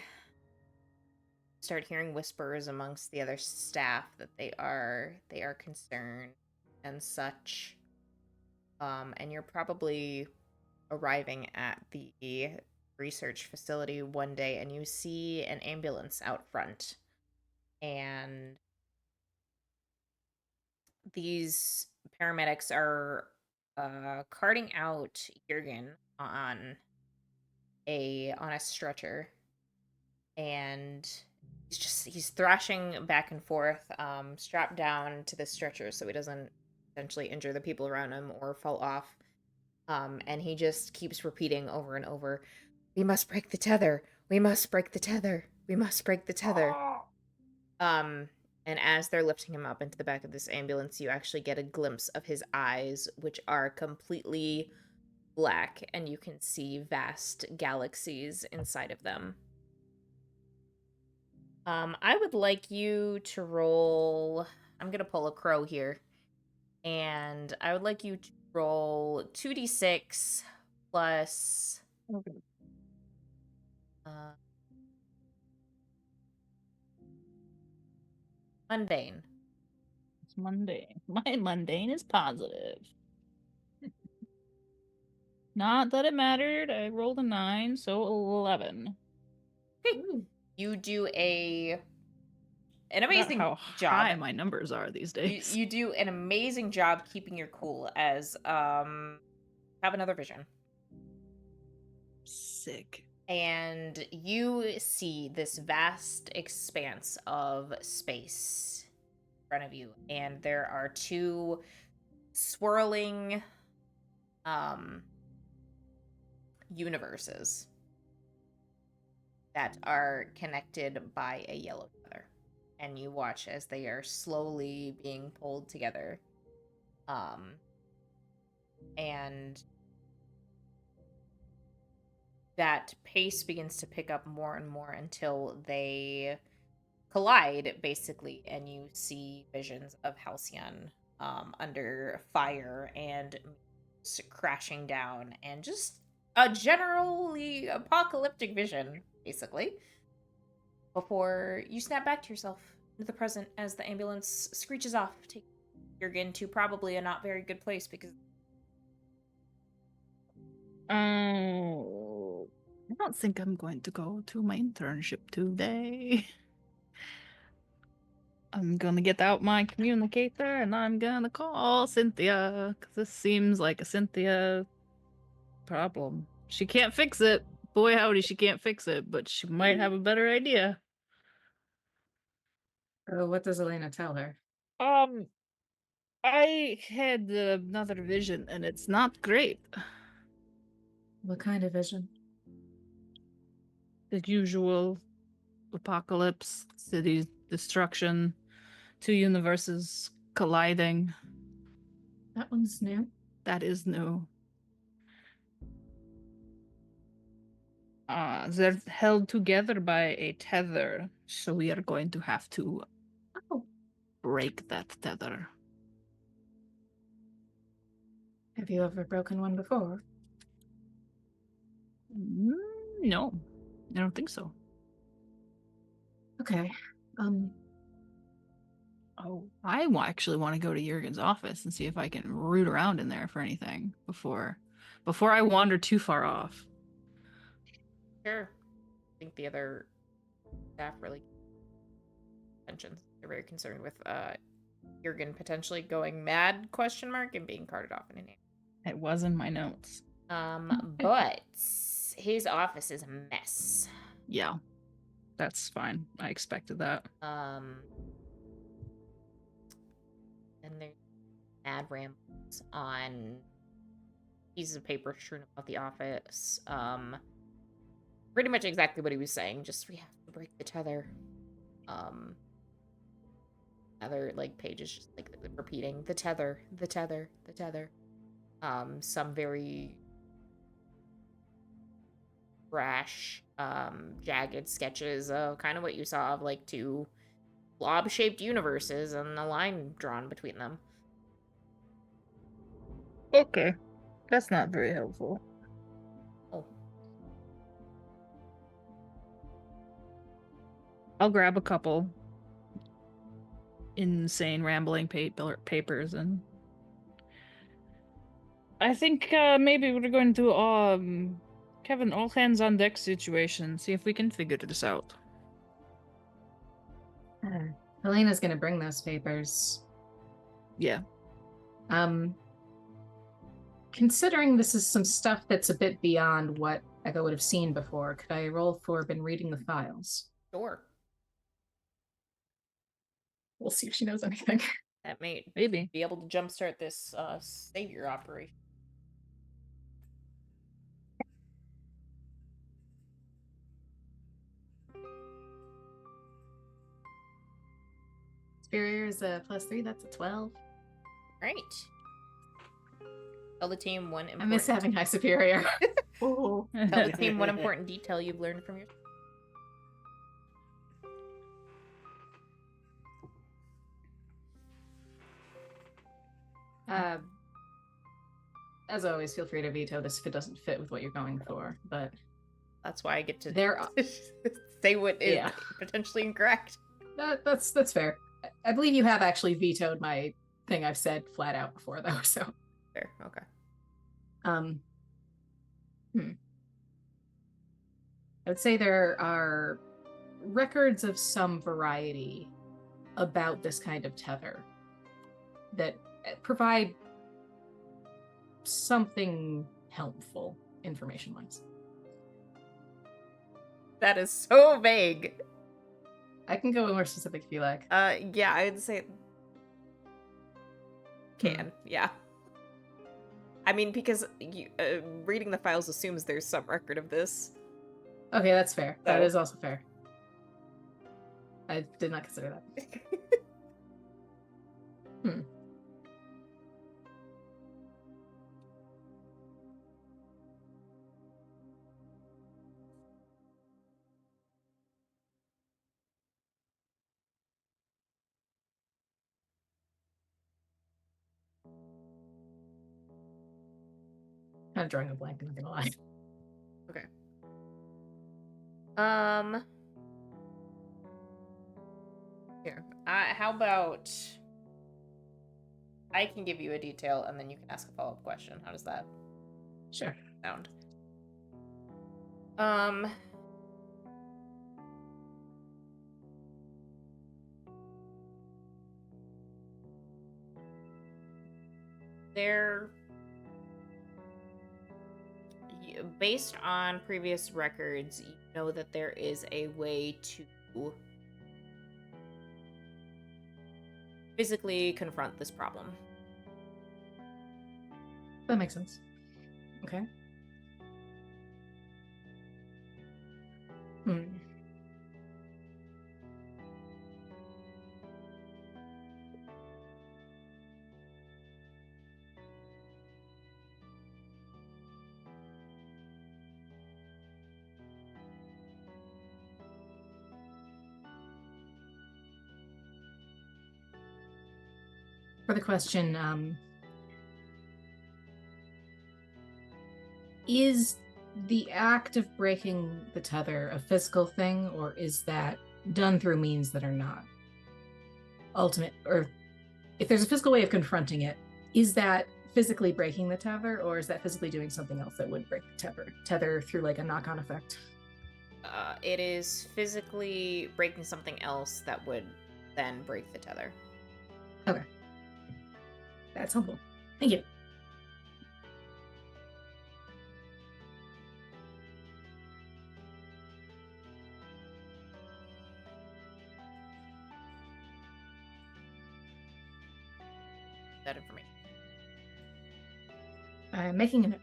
start hearing whispers amongst the other staff that they are concerned and such. And you're probably arriving at the research facility one day, and you see an ambulance out front. And these paramedics are carting out Jurgen on a stretcher, and he's thrashing back and forth, strapped down to the stretcher so he doesn't essentially injure the people around him or fall off. And he just keeps repeating over and over, "We must break the tether. We must break the tether. We must break the tether." And as they're lifting him up into the back of this ambulance, you actually get a glimpse of his eyes, which are completely black, and you can see vast galaxies inside of them. I would like you to roll... I'm gonna pull a crow here. And I would like you to roll 2d6 plus... Okay. Mundane. It's mundane. My mundane is positive. Not that it mattered. I rolled a 9, so 11. You do an Not amazing how job. high my numbers are these days. You do an amazing job keeping your cool as have another vision. Sick. And you see this vast expanse of space in front of you, and there are two swirling universes that are connected by a yellow tether. And you watch as they are slowly being pulled together. And that pace begins to pick up more and more until they collide, basically, and you see visions of Halcyon under fire and crashing down, and just a generally apocalyptic vision, basically, before you snap back to yourself into the present as the ambulance screeches off, taking Jurgen to probably a not very good place because Oh, I don't think I'm going to go to my internship today. I'm gonna get out my communicator and I'm gonna call Cynthia, because this seems like a Cynthia problem. She can't fix it. Boy, howdy, she can't fix it, but she might have a better idea. What does Elena tell her? I had another vision and it's not great. What kind of vision? The usual apocalypse, city destruction, two universes colliding. That one's new. That is new. They're held together by a tether, so we are going to have to break that tether. Have you ever broken one before? No, I don't think so. Okay. Oh, I actually want to go to Jurgen's office and see if I can root around in there for anything before I wander too far off. sure. I think the other staff really mentions they're very concerned with Jurgen potentially going mad ? And being carted off in an It was in my notes. but his office is a mess. Yeah, that's fine. I expected that. And there's mad rambles on pieces of paper strewn about the office. Pretty much exactly what he was saying. Just we have to break the tether. Other like pages just like repeating the tether, the tether, the tether. Some very brash, jagged sketches of kind of what you saw of like two blob-shaped universes and a line drawn between them. Okay, that's not very helpful. Oh, I'll grab a couple insane rambling papers, and I think maybe we're going to have an all hands on deck situation, see if we can figure this out. Elena's gonna bring those papers. Yeah. Considering this is some stuff that's a bit beyond what Echo would have seen before, could I roll for been reading the files? sure. We'll see if she knows anything. That may Maybe. be able to jumpstart this savior operation. Superior is a +3, that's a 12. Right. Tell the team one important... I miss having high superior. Tell the team one important detail you've learned from your... As always, feel free to veto this if it doesn't fit with what you're going for, but That's why I get to there say what is Yeah. potentially incorrect. that's fair. I believe you have actually vetoed my thing I've said flat out before, though. So, Fair, okay. I would say there are records of some variety about this kind of tether that provide something helpful information-wise. That is so vague. I can go more specific if you like. Yeah, I'd say... Can, yeah. I mean, because you, reading the files assumes there's some record of this. Okay, that's fair. That So- is also fair. I did not consider that. Kind of drawing a blank, I'm not gonna lie. Okay. Here. How about I can give you a detail and then you can ask a follow-up question. How does that Sure. sound? Based on previous records, you know that there is a way to physically confront this problem. That makes sense. Okay. For the question, is the act of breaking the tether a physical thing, or is that done through means that are not ultimate? Or if there's a physical way of confronting it, is that physically breaking the tether, or is that physically doing something else that would break the tether through like a knock-on effect? It is physically breaking something else that would then break the tether. Okay. That's helpful. Thank you. That information. I'm making a note.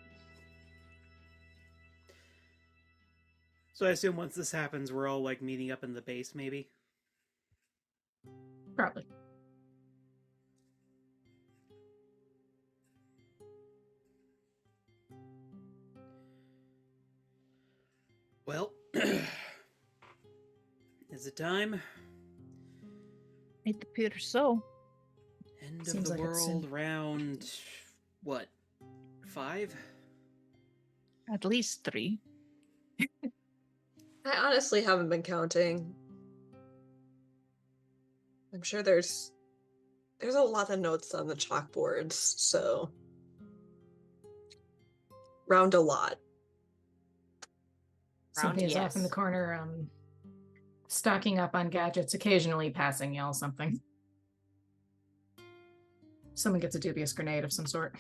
So I assume once this happens, we're all like meeting up in the base, maybe? Probably. Well, is it time? It appears so. End Seems of the like it's world soon. round, what, 5? At least 3. I honestly haven't been counting. I'm sure there's a lot of notes on the chalkboards, so round a lot. Somebody is off in the yes. corner, stocking up on gadgets, occasionally passing y'all something. Someone gets a dubious grenade of some sort.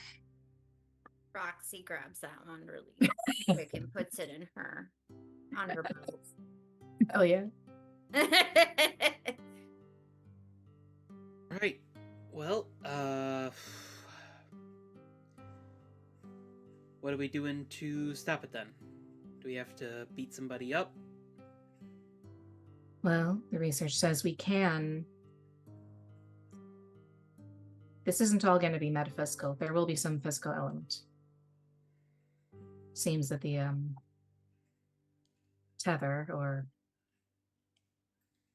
Roxy grabs that one really quick and puts it on her belt. Hell yeah. Right. Well, what are we doing to stop it then? Do we have to beat somebody up? Well, the research says we can. This isn't all going to be metaphysical. There will be some physical element. Seems that the tether, or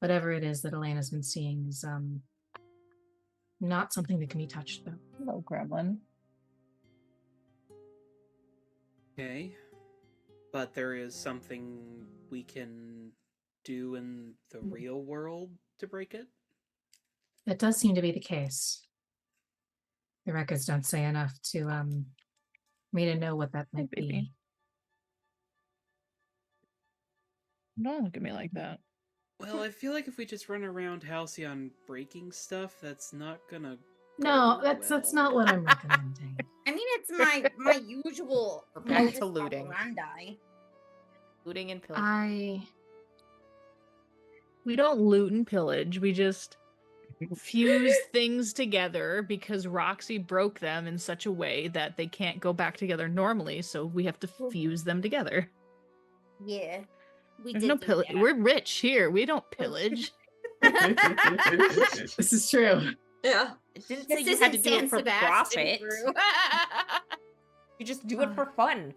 whatever it is that Elena's been seeing, is not something that can be touched, though. Hello, Gremlin. Okay. But there is something we can do in the real world to break it? That does seem to be the case. The records don't say enough to me to know what that might Hey, baby. be. Don't look at me like that. Well, I feel like if we just run around Halcyon breaking stuff, that's not gonna No, go that's well. not what I'm recommending. I mean, it's my usual We're back modus to looting. operandi. Looting and pillaging. We don't loot and pillage. We just fuse things together because Roxy broke them in such a way that they can't go back together normally, so we have to fuse them together. Yeah, we There's did no do pillage. that. We're rich here. We don't pillage. This is true. Yeah. It didn't say This you had to isn't do it San for Sebastian, profit. Brew. You just do it for fun.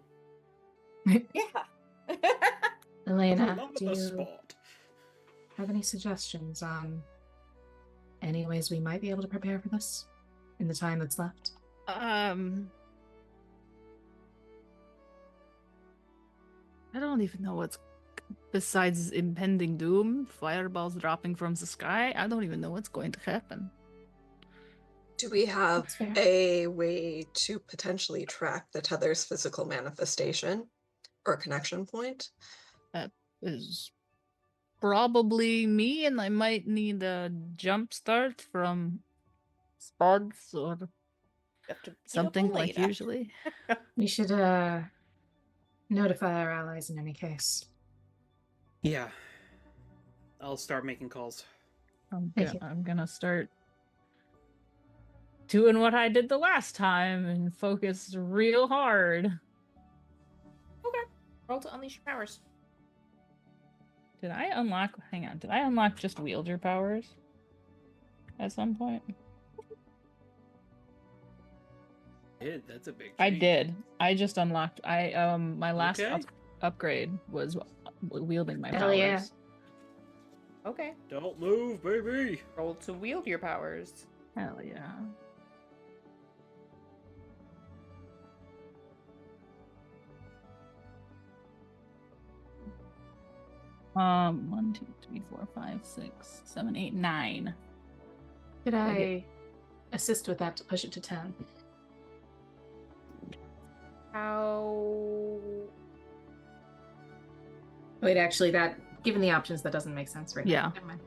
Yeah. Elena, Not do the you spot. have any suggestions on any ways we might be able to prepare for this in the time that's left? I don't even know what's besides impending doom, fireballs dropping from the sky. I don't even know what's going to happen. Do we have That's fair. a way to potentially track the tether's physical manifestation or connection point? That is probably me, and I might need a jump start from Spuds or You have to beat up something like Elena. usually. We should notify our allies in any case. Yeah. I'll start making calls. Thank you. I'm gonna start doing what I did the last time and focus real hard. Okay. Roll to unleash your powers. Did I unlock? Hang on. Did I unlock just wielder powers at some point? That's a big change. I did. I just unlocked. My last Okay. upgrade was wielding my Hell powers. yeah. Okay. Don't move, baby. Roll to wield your powers. Hell yeah. One, 2, 3, 4, 5, 6, 7, 8, 9. Could I Okay. assist with that to push it to 10? How? Wait, actually, that given the options, that doesn't make sense right Yeah. now. Never mind.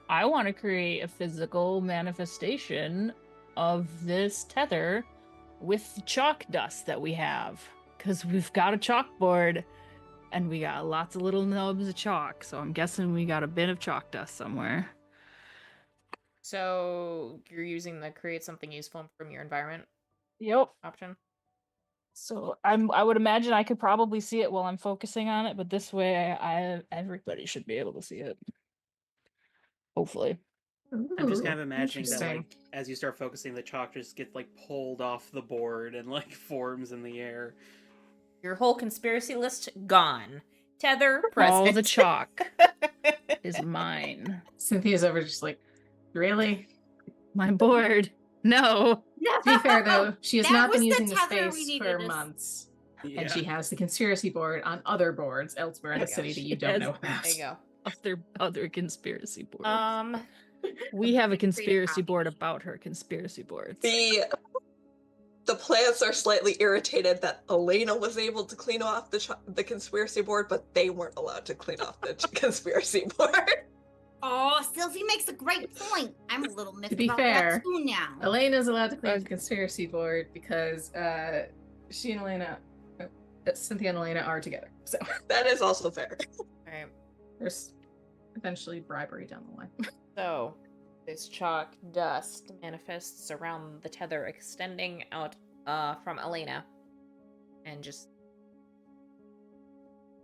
I want to create a physical manifestation of this tether with chalk dust that we have, because we've got a chalkboard and we got lots of little nubs of chalk, so I'm guessing we got a bit of chalk dust somewhere. So you're using the create something useful from your environment Yep. option. So I would imagine I could probably see it while I'm focusing on it, but this way everybody should be able to see it. Hopefully. I'm just kind of Ooh, imagining that, interesting. like, as you start focusing, the chalk just gets, like, pulled off the board and, like, forms in the air. Your whole conspiracy list gone. Tether present. All the chalk is mine. Cynthia's over just like, really? My board. No. To be fair, though, she has That not been was the using the tether we space needed for to s- months. Yeah. And she has the conspiracy board on other boards elsewhere in the There you city go. that you She don't has- know about. There you go. Other conspiracy boards. Um, we have a Create conspiracy board copy. about her conspiracy boards. The plants are slightly irritated that Elena was able to clean off the conspiracy board, but they weren't allowed to clean off the conspiracy board. Oh, Sylvie makes a great point. I'm a little miffed be about fair, that too now. Elena's allowed to clean Okay. the conspiracy board because she and Elena, Cynthia and Elena are together. So That is also fair. alright. there's eventually bribery down the line. So this chalk dust manifests around the tether, extending out from Elena, and just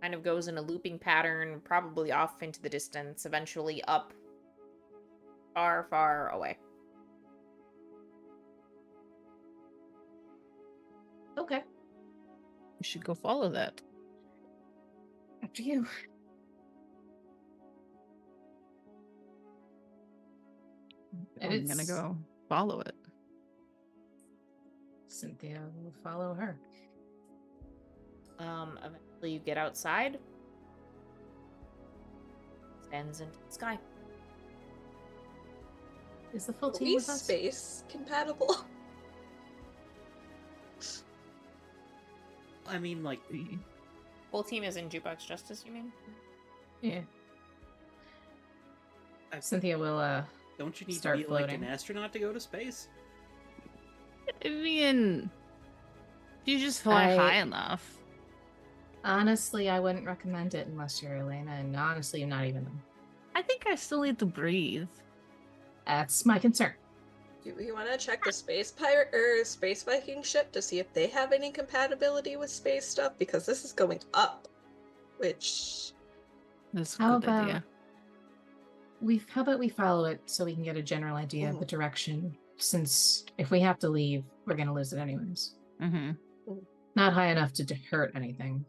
kind of goes in a looping pattern, probably off into the distance, eventually up far, far away. Okay. We should go follow that. After you. And I'm gonna it's- go follow it. Cynthia will follow her. Eventually you get outside. Stands into the sky. Is the full Are team we with us? space compatible? I mean, like, Whole team is in Jukebox Justice, you mean? Yeah. I- Cynthia will don't you need Start to be, like, an floating. astronaut to go to space? I mean, you just fly I- high enough. honestly, I wouldn't recommend it unless you're Elena, and honestly, not even them. I think I still need to breathe. That's my concern. Do we want to check the space pirate or space Viking ship to see if they have any compatibility with space stuff? Because this is going up, which That's a How good about idea. how about we follow it so we can get a general idea of the direction? Since if we have to leave, we're gonna lose it anyways. Mm-hmm. Not high enough to hurt anything.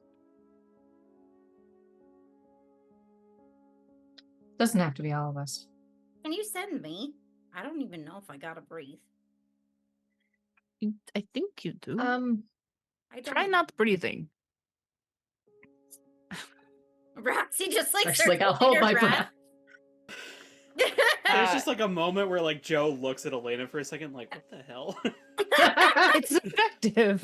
Doesn't have to be all of us. Can you send me? I don't even know if I gotta breathe. I think you do. I Try don't. not breathing. Roxy just like Actually, starts I'll holding hold her my breath. There's just like a moment where like Joe looks at Elena for a second, like, what the hell? It's effective.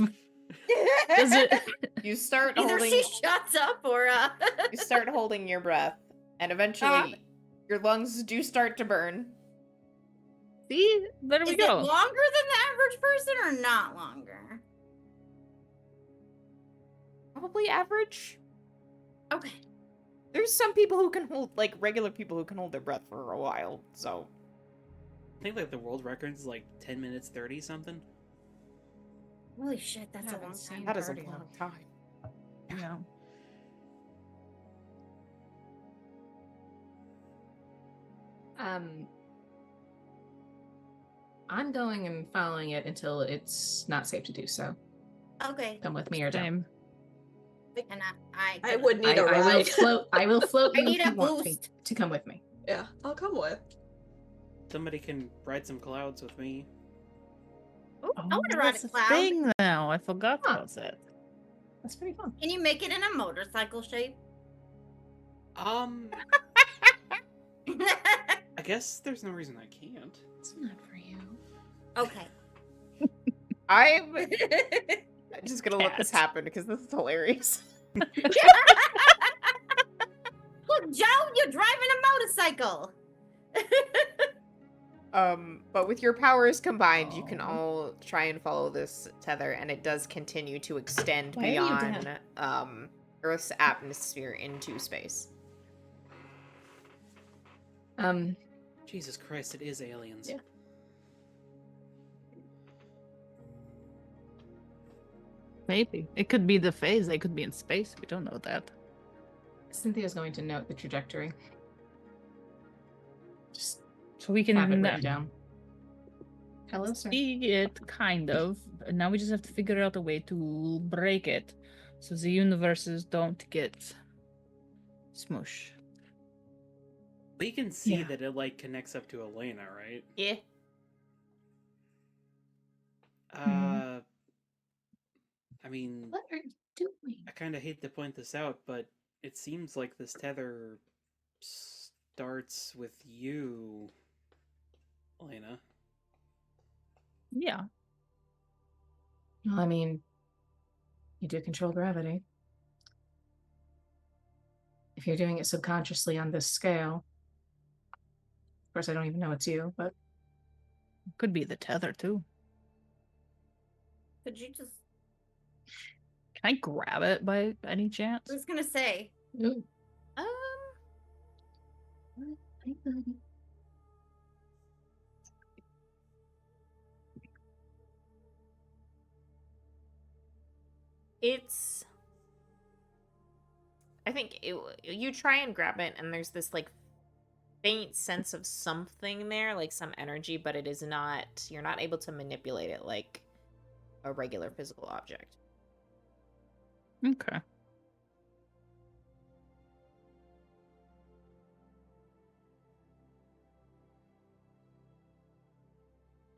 Does it? You start Either holding. she shuts up or You start holding your breath, and eventually, your lungs do start to burn. See, there we Is go. it longer than the average person or not longer? Probably average. Okay. There's some people who can hold, like regular people who can hold their breath for a while. So I think like the world record is like 10 minutes 30 something. Holy shit, that's a haven't long seen time. that is a cardio. long time. Yeah. I'm going and following it until it's not safe to do so. Okay. Come with me or don't. Same. And I would need a I will ride. float. I will float I you need if a you want boost. to come with me. Yeah, I'll come with. Somebody can ride some clouds with me. Ooh, I want to ride that's a a cloud. thing now. I forgot Huh. about that. That's pretty fun. Can you make it in a motorcycle shape? I guess there's no reason I can't. It's not for you. Okay. I'm just gonna let this Cat. happen because this is hilarious. Look, Joe, you're driving a motorcycle. But with your powers combined, you can Aw. all try and follow this tether, and it does continue to extend Why are you beyond Earth's atmosphere into space. Jesus Christ, it is aliens. Yeah. Maybe it could be the phase. They could be in space. We don't know that. Cynthia's going to note the trajectory. Just So we can have it written down. Hello, sir. see it, kind of. And now we just have to figure out a way to break it, so the universes don't get smush. We can see Yeah. that it like connects up to Elena, right? Yeah. I mean, What are you doing? I kind of hate to point this out, but it seems like this tether starts with you, Elena. Yeah. Well, I mean, you do control gravity. If you're doing it subconsciously on this scale, of course, I don't even know it's you, but Could be the tether too. Could you just? Can I grab it by any chance? I was gonna say. Ooh. It's. I think you try and grab it, and there's this like faint sense of something there, like some energy, but it is not. You're not able to manipulate it like a regular physical object. Okay.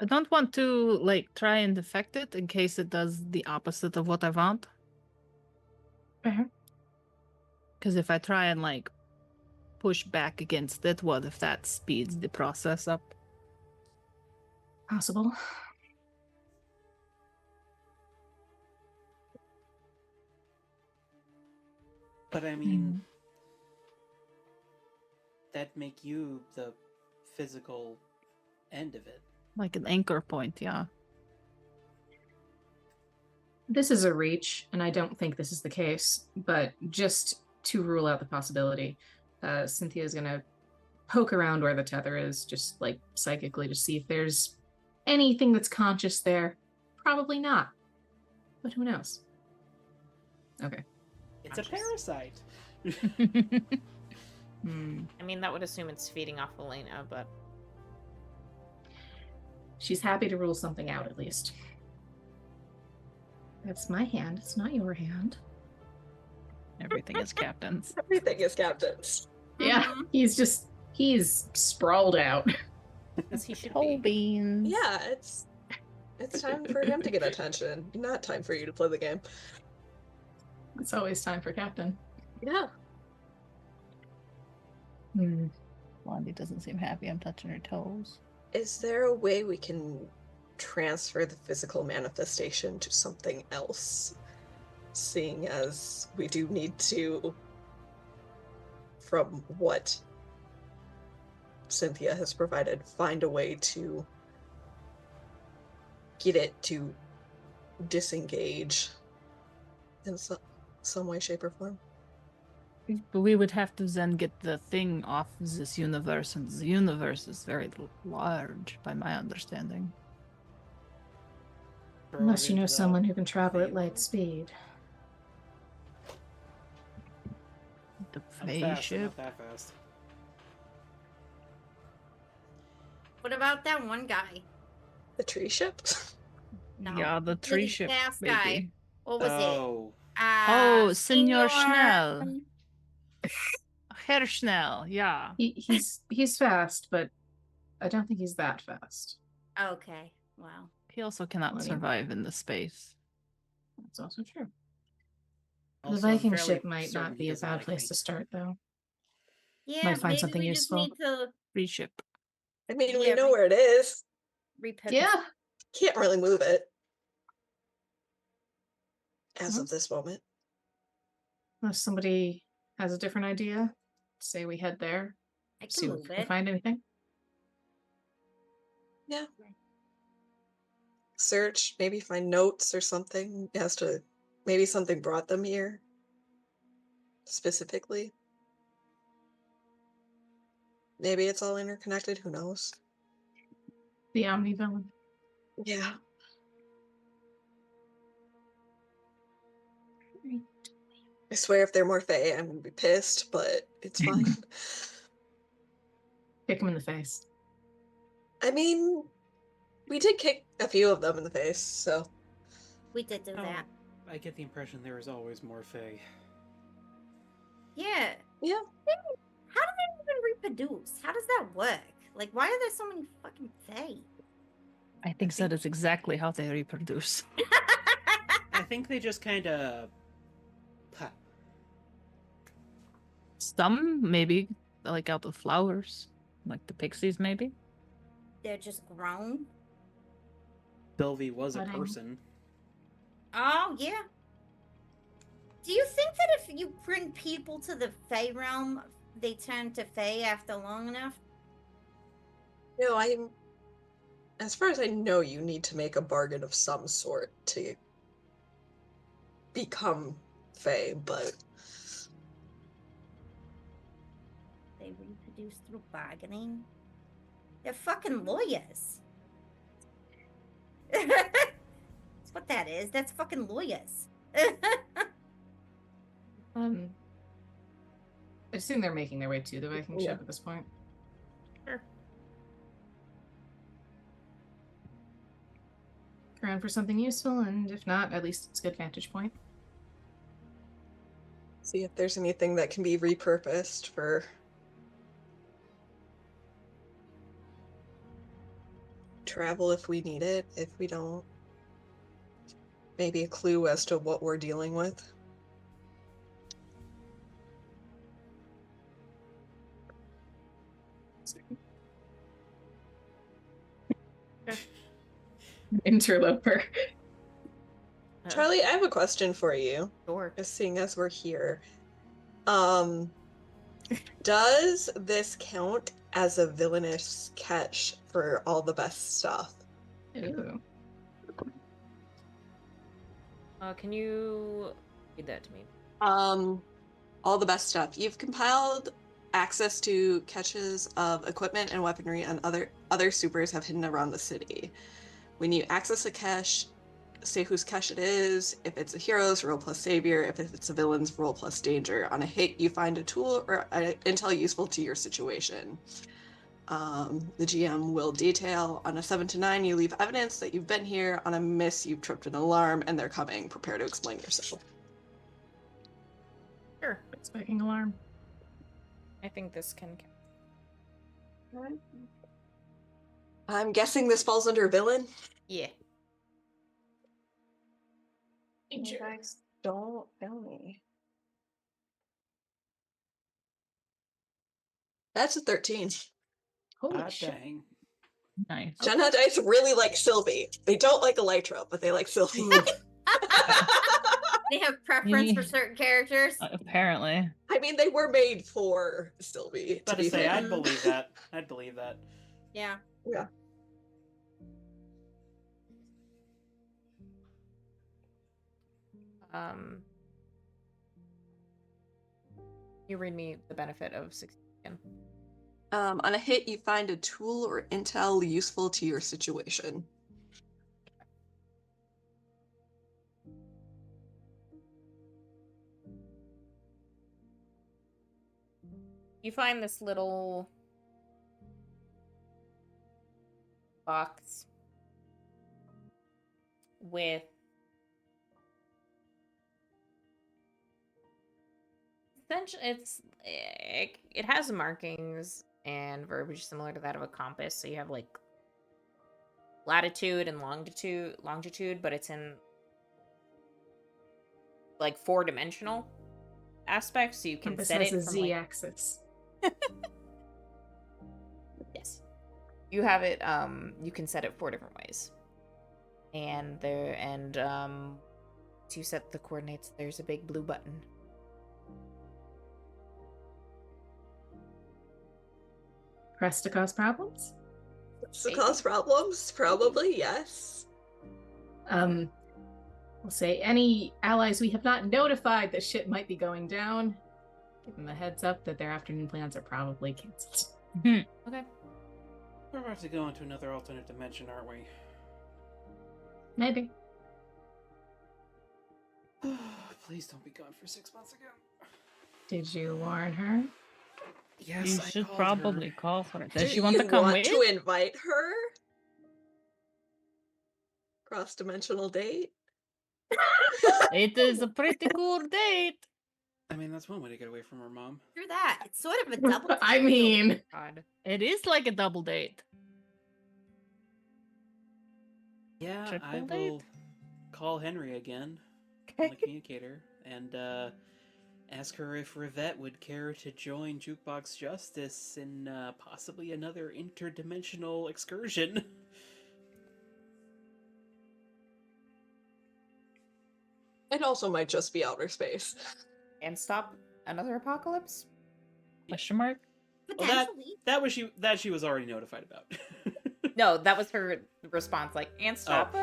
I don't want to like try and affect it in case it does the opposite of what I want. Because if I try and like push back against it, what if that speeds the process up? Possible. But I mean, that'd make you the physical end of it. Like an anchor point, yeah. This is a reach, and I don't think this is the case, but just to rule out the possibility, Cynthia's gonna poke around where the tether is, just like psychically, to see if there's anything that's conscious there. Probably not, but who knows? Okay. It's a parasite. I mean, that would assume it's feeding off Elena, but She's happy to rule something out, at least. That's my hand. It's not your hand. Everything is captain's. Everything is captain's. Yeah, he's sprawled out. As he should Whole be. beans. Yeah, it's time for him to get attention, not time for you to play the game. It's always time for Captain. Yeah. Blondie doesn't seem happy. I'm touching her toes. Is there a way we can transfer the physical manifestation to something else? Seeing as we do need to, from what Cynthia has provided, find a way to get it to disengage in some way, shape, or form. But we would have to then get the thing off this universe, and the universe is very large, by my understanding. Unless you know someone who can travel at light speed. The I'm Fae fast, ship. not that fast. What about that one guy? The tree ship? No. Yeah, the tree Really ship, fast baby. guy. What was Oh. it? Oh, Senor Schnell. Herr Schnell, yeah. He's fast, but I don't think he's that fast. Okay. Wow. He also cannot Well, survive in the space. That's also true. Also, The Viking I'm fairly ship might certain not he be a doesn't bad like place me. to start, though. Yeah, Might find maybe something we useful. just need to Free ship. I mean, Yeah, we know where it is. repurpose. Yeah. Can't really move it. As Mhm. of this moment. Unless somebody has a different idea, say we head there. I can See if move we can it. find anything. Yeah. Search, maybe find notes or something as to maybe something brought them here specifically. Maybe it's all interconnected, who knows? The Omni villain. Yeah. I swear if they're more Fae, I'm gonna be pissed, but it's fine. Kick him in the face. I mean, we did kick a few of them in the face, so. We did do that. I get the impression there is always more Fae. Yeah. Yeah. How do they even reproduce? How does that work? Like, why are there so many fucking Fae? I think that is exactly how they reproduce. I think they just kind of. Some, maybe, like out of flowers. Like the pixies, maybe? They're just grown. Sylvie was a Budding. person. Oh, yeah. Do you think that if you bring people to the Fae realm, they turn to Fae after long enough? No, as far as I know, you need to make a bargain of some sort to become Fae, but They reproduce through bargaining? They're fucking lawyers. That's what that is. That's fucking lawyers. I assume they're making their way to the Viking Yeah. ship at this point. Sure. Around for something useful, and if not, at least it's a good vantage point. see if there's anything that can be repurposed for travel if we need it. If we don't, maybe a clue as to what we're dealing with. Interloper. Charlie, I have a question for you. Sure. Just seeing as we're here. Does this count as a villainous catch for all the best stuff? Ooh. Can you read that to me? All the best stuff. You've compiled access to caches of equipment and weaponry and other supers have hidden around the city. When you access a cache, say whose cache it is. If it's a hero's, roll plus savior. If it's a villain's, roll plus danger. On a hit, you find a tool or intel useful to your situation. The GM will detail. On a 7 to 9, you leave evidence that you've been here. On a miss, you've tripped an alarm and they're coming. Prepare to explain yourself. Sure. Spiking alarm. I think this can count. I'm guessing this falls under villain. Yeah. You guys don't tell me. That's a 13. Holy Ah, shit. dang. Nice. Jenna dice really like Sylvie. They don't like Elytra, but they like Sylvie. They have preference for certain characters. Apparently. I mean, they were made for Sylvie, to About to be say, fair. I'd believe that. I'd believe that. Yeah. Yeah. You read me the benefit of 16 again. On a hit, you find a tool or intel useful to your situation. You find this little box with essentially it has markings and verbiage similar to that of a compass. So you have like latitude and longitude, but it's in like 4-dimensional aspects, so you can Compass set has it a from Z-axis. Yes. You have it, you can set it 4 different ways. And to set the coordinates, there's a big blue button. Press to cause problems? So cause problems? Probably, yes. We'll say any allies we have not notified that shit might be going down, give them a heads up that their afternoon plans are probably canceled. Okay. We're about to go into another alternate dimension, aren't we? Maybe. Please don't be gone for 6 months again. Did you warn her? Yes, You I should called probably her. call her. Do Does she want you to come want with? to invite her? Cross-dimensional date? It is a pretty cool date. I mean, that's one way to get away from her mom. Through that, it's sort of a double. I mean, God. It is like a double date. Yeah, Triple I date? will call Henry again on the communicator and ask her if Rivette would care to join Jukebox Justice in possibly another interdimensional excursion. It also might just be outer space. And stop another apocalypse? Question mark? Well, Potentially. that she was already notified about. No, that was her response. Like, and stop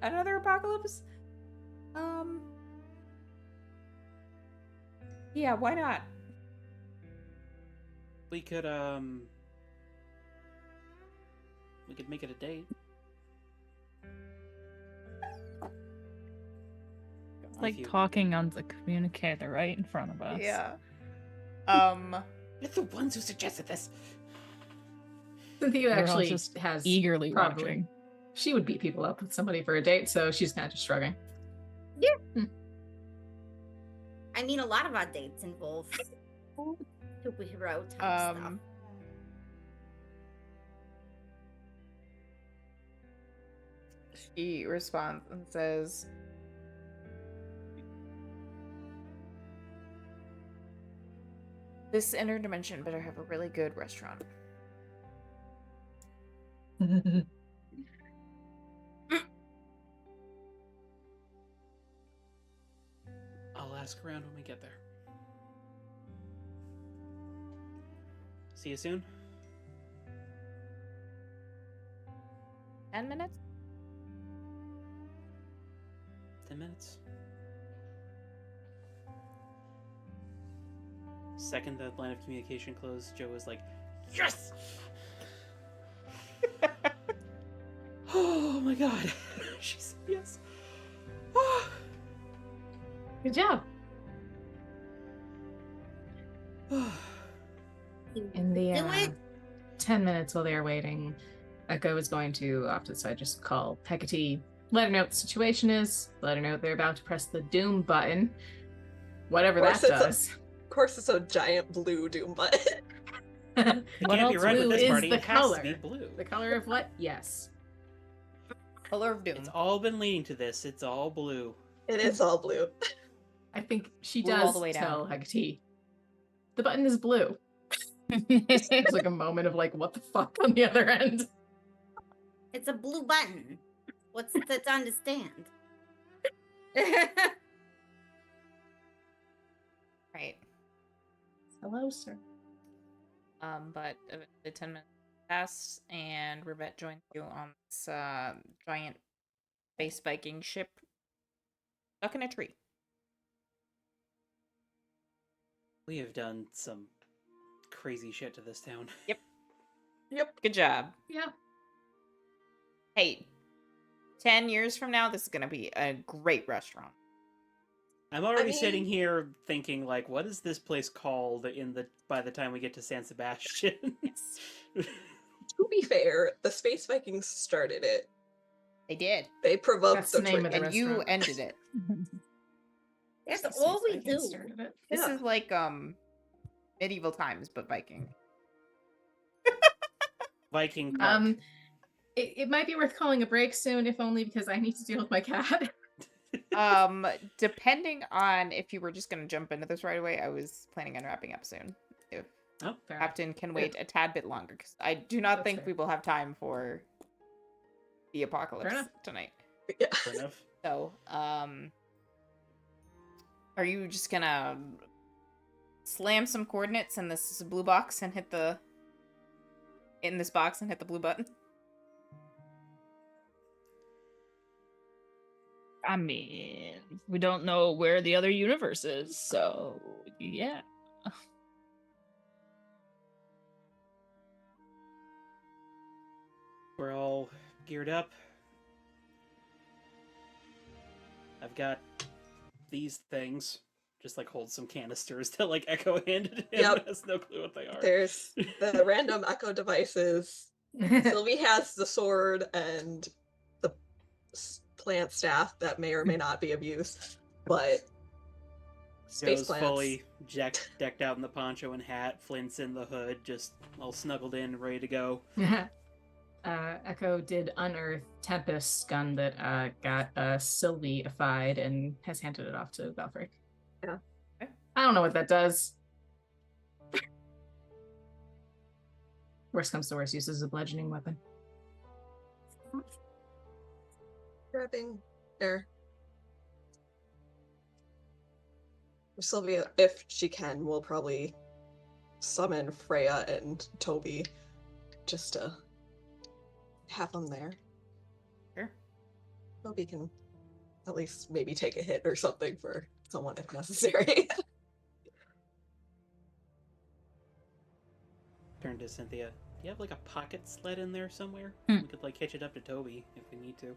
another apocalypse? Yeah, why not? We could make it a date. It's like talking on the communicator right in front of us. Yeah. You're the ones who suggested this. Cynthia We're all actually just has eagerly probably. watching. She would beat people up with somebody for a date, so she's kind of just shrugging. I mean, a lot of our dates involve superhero type stuff. She responds and says, "This interdimension better have a really good restaurant." I'll ask around when we get there. See you soon. 10 minutes? 10 minutes. Second the line of communication closed, Joe was like, "Yes!" Oh my god. She said yes. Good job. In the Do it. 10 minutes while they're waiting, Echo is going to, off to the side, just call Hecate, let her know what the situation is, let her know they're about to press the Doom button, whatever that does. Of course, it's a giant blue Doom button. It What can't be else red with blue this is party. the It has color? to be blue. The color of what? Yes. Color of Doom. It's all been leading to this. It's all blue. It is all blue. I think she Blue all does the way tell down. Hecate. The button is blue. There's like a moment of like, what the fuck on the other end? It's a blue button. What's that to understand? Right. Hello, sir. But the 10 minutes pass, and Rivette joins you on this giant space Viking ship stuck in a tree. We have done some crazy shit to this town. Yep. Good job. Yeah. Hey, 10 years from now, this is going to be a great restaurant. I'm already mean- sitting here thinking, like, what is this place called by the time we get to San Sebastian? Yes. To be fair, the Space Vikings started it. They did. They provoked That's the name of the And you restaurant. ended it. That's The all Space we Vikings do. started it. This Yeah. is like medieval times, but Viking. Viking Park. It might be worth calling a break soon, if only because I need to deal with my cat. Depending on if you were just going to jump into this right away, I was planning on wrapping up soon. If Oh, Fair. Captain can wait a tad bit longer, because I do not That's think fair. we will have time for the apocalypse enough. tonight. Yeah. fair enough. So, are you just gonna slam some coordinates in this blue box and hit the blue button? I mean, we don't know where the other universe is, so yeah. We're all geared up. I've got these things. Just like hold some canisters that like Echo handed him. Yep. Has no clue what they are. There's the random echo devices. Sylvie has the sword and the plant staff that may or may not be of use, but space Joe's plants. fully decked out in the poncho and hat. Flint's in the hood, just all snuggled in, ready to go. Echo did unearth Tempest's gun that got Sylvie-ified and has handed it off to Valkyrie. Yeah. I don't know what that does. Worst comes to worst, uses a bludgeoning weapon. Grabbing there. Sylvia, if she can, will probably summon Freya and Toby just to have them there. Sure. Toby can at least maybe take a hit or something for someone if necessary. Turn to Cynthia. Do you have like a pocket sled in there somewhere? Hmm. We could like hitch it up to Toby if we need to.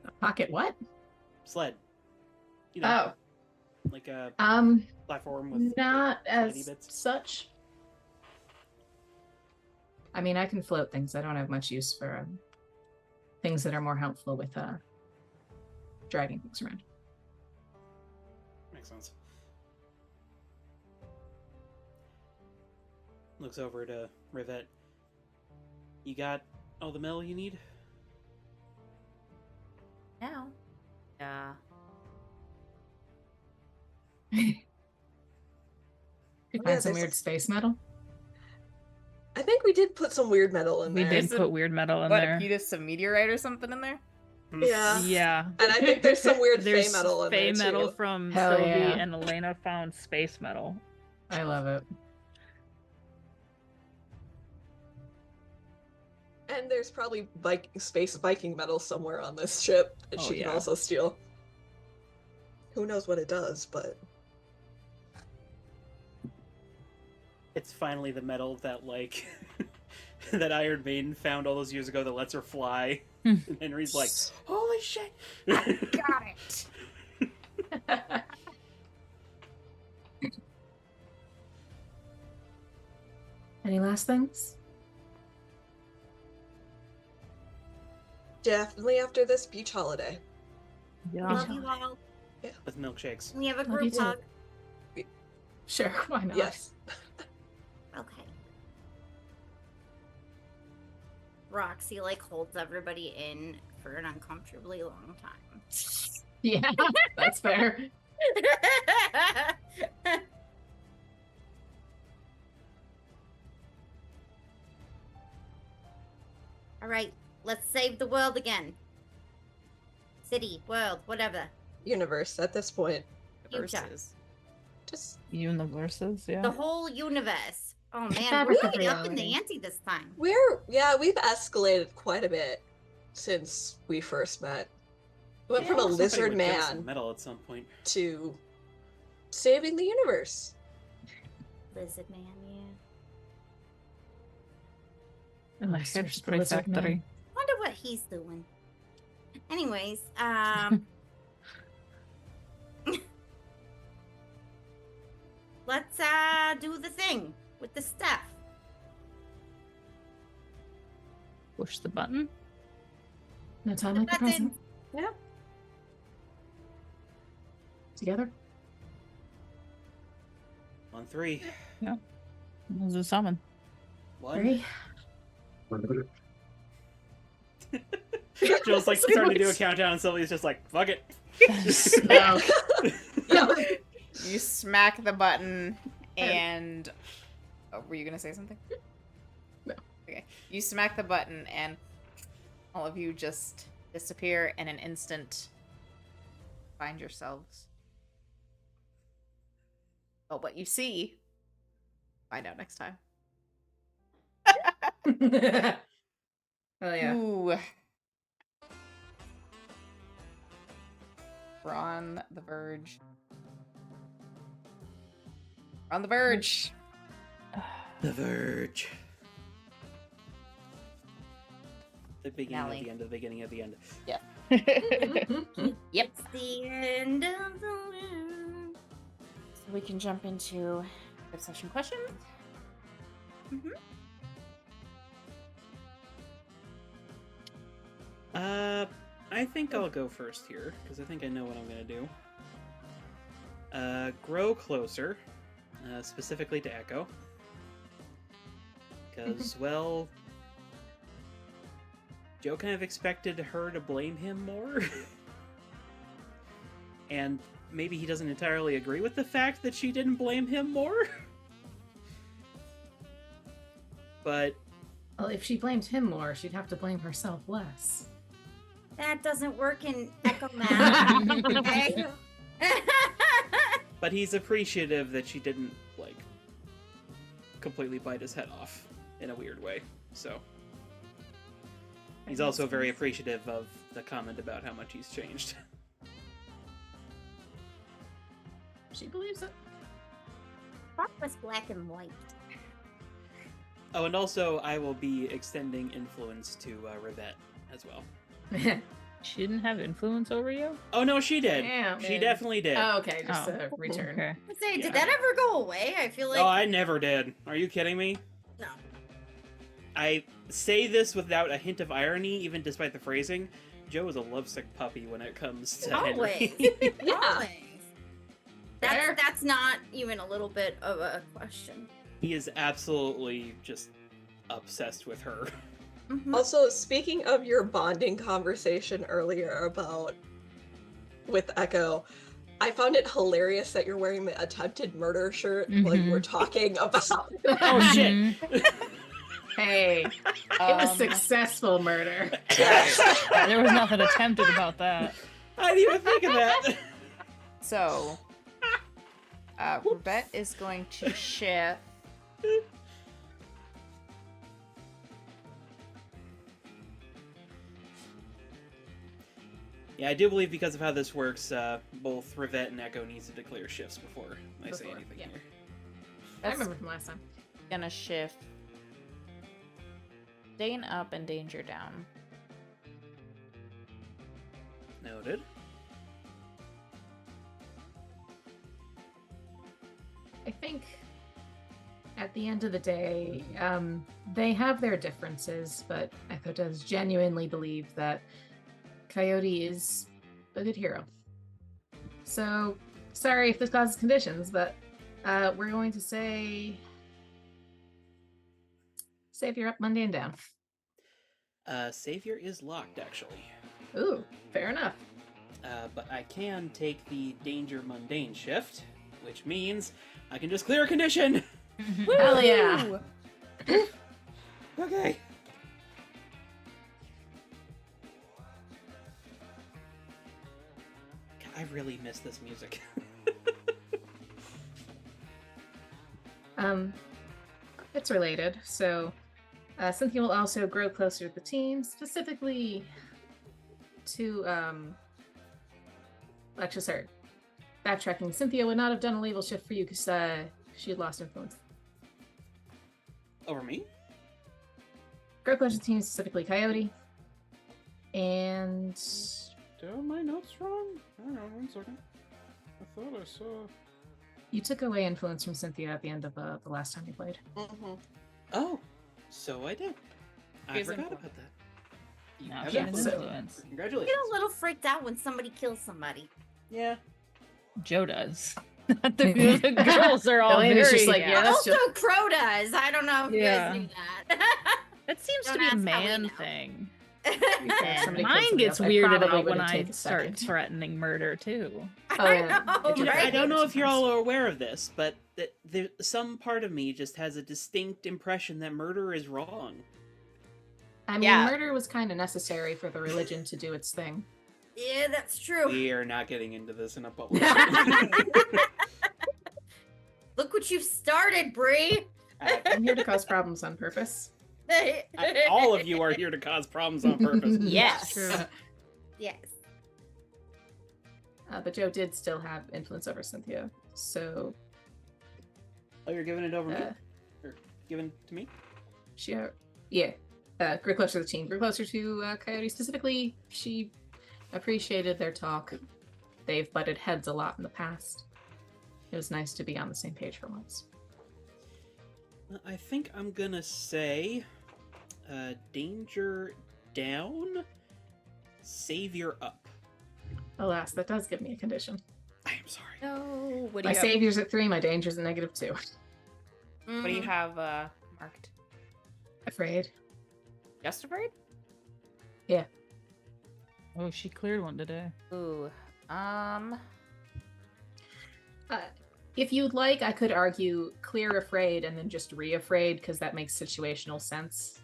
A pocket what? Sled. You know, Oh. like a Um, platform with not like, slidey as bits. such. I mean, I can float things. I don't have much use for things that are more helpful with dragging things around. Makes sense. Looks over to Rivette. You got all the metal you need? Now. Yeah. You Yeah, find some there's weird a- space metal? I think we did put some weird metal in We there. did There's a- put weird metal in What, there. a Pedus of meteorite or something in there? Yeah. Yeah. And I think there's some weird There's fey metal in fey there metal too. from Hell Sylvie, yeah. and Elena found space metal. I love it. And there's probably space Viking metal somewhere on this ship that Oh, she can yeah. also steal. Who knows what it does, but It's finally the metal that like that Iron Maiden found all those years ago that lets her fly. Hmm. And Henry's like, holy shit! Got it! Any last things? definitely after this beach holiday. Yeah. Love you all. With milkshakes. We have a Love you group too. hug. Sure, why not? Yes. Okay. Roxy like holds everybody in for an uncomfortably long time. Yeah, that's fair. All right, let's save the world again. City, world, whatever. Universe at this point. Future. Versus. Just Universes, yeah. The whole universe. Oh man, we're fabric of really up in the reality. ante this time. we've escalated quite a bit since we first met. We went from a Somebody lizard would give us some man metal at some point. to saving the universe. Lizard man, yeah. In the Search the hairspray lizard man. factory. Wonder what he's doing. Anyways, let's do the thing with the stuff. Push the button. No time The like the button. present. Yeah. Together. On 3. There's a summon. 1. 3. Joe's like starting to do a countdown, and Sylvia's just like, fuck it. No. No. You smack the button, and were you gonna say something? No. Okay. You smack the button, and all of you just disappear in an instant. Find yourselves. Oh, what you see. Find out next time. Oh yeah. Ooh. We're on the verge. We're on the verge. The Verge. The beginning Finale. of the end of the beginning of the end. Yep. It's the end of the world. So we can jump into obsession questions. I think I'll go first here, because I think I know what I'm gonna do. Grow closer, specifically to Echo. Because, well, Joe kind of expected her to blame him more. And maybe he doesn't entirely agree with the fact that she didn't blame him more. But Well, if she blamed him more, she'd have to blame herself less. That doesn't work in Echo Math. Okay? But he's appreciative that she didn't, like, completely bite his head off in a weird way. So he's also very appreciative of the comment about how much he's changed. She believes it. Fuck was black and white. Oh, and also I will be extending influence to Rivette as well. She didn't have influence over you? Oh no, she did. Damn, She man. definitely did. Oh, okay, just Oh, a return. Okay. I say, Yeah. did that ever go away? I feel like Oh, I never did. Are you kidding me? no. I say this without a hint of irony, even despite the phrasing. Joe is a lovesick puppy when it comes to Always. Henry. Yeah. Always. Fair. That's not even a little bit of a question. He is absolutely just obsessed with her. Mhm. Also, speaking of your bonding conversation earlier about with Echo, I found it hilarious that you're wearing the attempted murder shirt while you were talking about. Oh shit! Mhm. Hey, it was successful murder. Yeah, there was nothing attempted about that. I didn't even think of that. So, Rivette is going to shift. Yeah, I do believe because of how this works, both Rivette and Echo needs to declare shifts before I say Before, anything yeah. here. I remember from last time. Gonna shift Dane up and Danger down. Noted. I think at the end of the day, they have their differences, but Echo does genuinely believe that Coyote is a good hero. So, sorry if this causes conditions, but we're going to say Savior up, Monday and down. Savior is locked, actually. Ooh, fair enough. But I can take the Danger Mundane shift, which means I can just clear a condition! Hell yeah. Okay. God, I really miss this music. It's related. So, Cynthia will also grow closer to the team, specifically to, actually, sorry, backtracking. Cynthia would not have done a label shift for you because she had lost influence. Over me? Grow closer to the team, specifically Coyote. And Are my notes wrong? Hang on 1 second. I thought I saw... you took away influence from Cynthia at the end of the last time you played. Mm-hmm. Oh, so I did. I Here's forgot influence. about that. You No, have she has influence. influence. I Congratulations. get a little freaked out when somebody kills somebody. Yeah. Joe does. the girls are all Elena's very... just like, yeah, But that's also Crow does. I don't know if you Yeah. guys knew that. That seems Don't to be a ask how we man know. thing. If somebody killed Mine somebody gets else, I weirded probably out when wouldn't I take a start second. threatening murder too. Oh, yeah. I know, It right? I don't know if you're all aware of this, but some part of me just has a distinct impression that murder is wrong. I mean, Yeah. murder was kind of necessary for the religion to do its thing. Yeah, that's true. We are not getting into this in a public. Look what you've started, Bree. I'm here to cause problems on purpose. All of you are here to cause problems on purpose. Yes. True. Yes. But Joe did still have influence over Cynthia, so Oh, you're giving it over me? Uh, Or giving it to me? she, grew closer to the team, grew closer to Coyote specifically. She appreciated their talk. They've butted heads a lot in the past. It was nice to be on the same page for once. I think I'm gonna say danger down, savior up. Alas, that does give me a condition. I am sorry. No. What do My you have? savior's at 3, my danger's at -2. What do you have marked? Afraid. Just afraid? Oh, she cleared one today. Ooh. If you'd like, I could argue clear afraid and then just re-afraid, because that makes situational sense.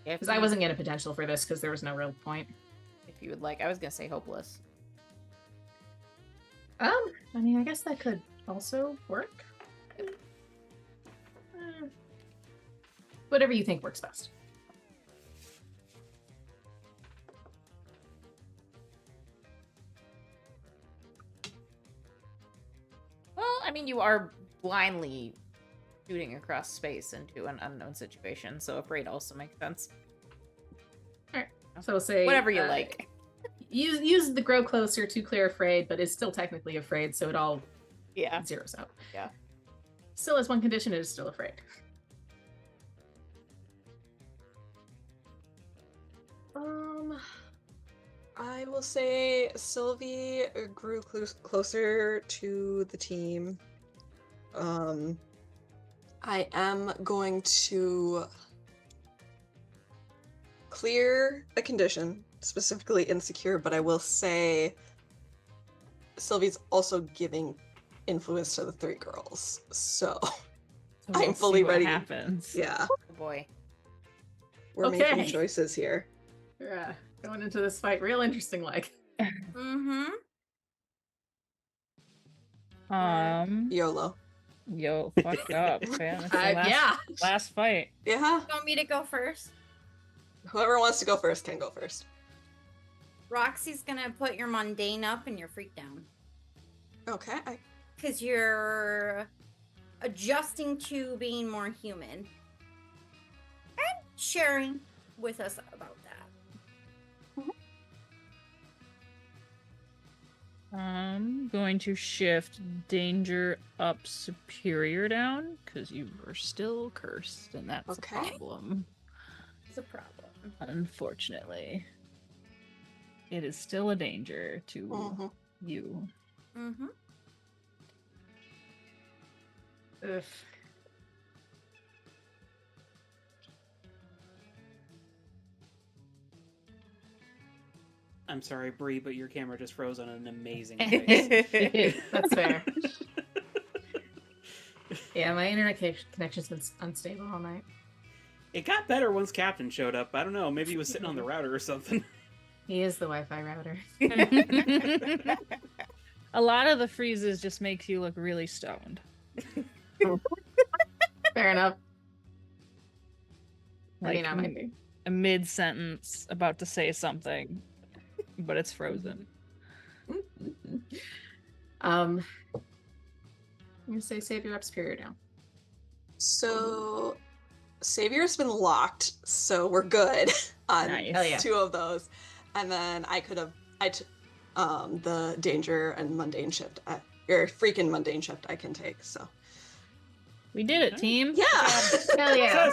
If Because I you- wasn't getting potential for this because there was no real point. If you would like, I was gonna say hopeless. I mean, I guess that could also work. Whatever you think works best. Well, I mean, you are blindly shooting across space into an unknown situation, so afraid also makes sense. So we'll say Whatever you like. Use the grow closer to clear afraid, but is still technically afraid, so it all Yeah. zeroes out. Yeah. Still has one condition, it is still afraid. I will say Sylvie grew closer to the team. I am going to clear a condition, specifically insecure, but I will say Sylvie's also giving influence to the 3 girls. So, So I'm we'll fully see what ready. happens. yeah, Oh boy. we're Okay. making choices here. Yeah, going into this fight real interesting like. Mm-hmm. YOLO. Yo, fucked up, man. It's the last, Yeah. last fight. Yeah, You want me to go first? whoever wants to go first can go first. Roxy's gonna put your mundane up and your freak down. Okay. Because you're adjusting to being more human. And sharing with us about that. I'm going to shift danger up, superior down, because you are still cursed, and that's Okay. a problem. It's a problem. Unfortunately, it is still a danger to Mhm. you. Mm-hmm. Ugh. I'm sorry, Bree, but your camera just froze on an amazing face. That's fair. Yeah, my internet connection's been unstable all night. It got better once Captain showed up. I don't know. Maybe he was sitting on the router or something. He is the Wi-Fi router. A lot of the freezes just makes you look really stoned. Fair enough. I Like mean, I might be. a mid-sentence about to say something, but it's frozen. I'm gonna say Savior up, Superior down. So Savior's been locked, so we're good on Nice. Hell yeah. 2 of those. And then the danger and mundane shift, or freaking mundane shift I can take, so. We did it, team. Yeah! Hell yeah.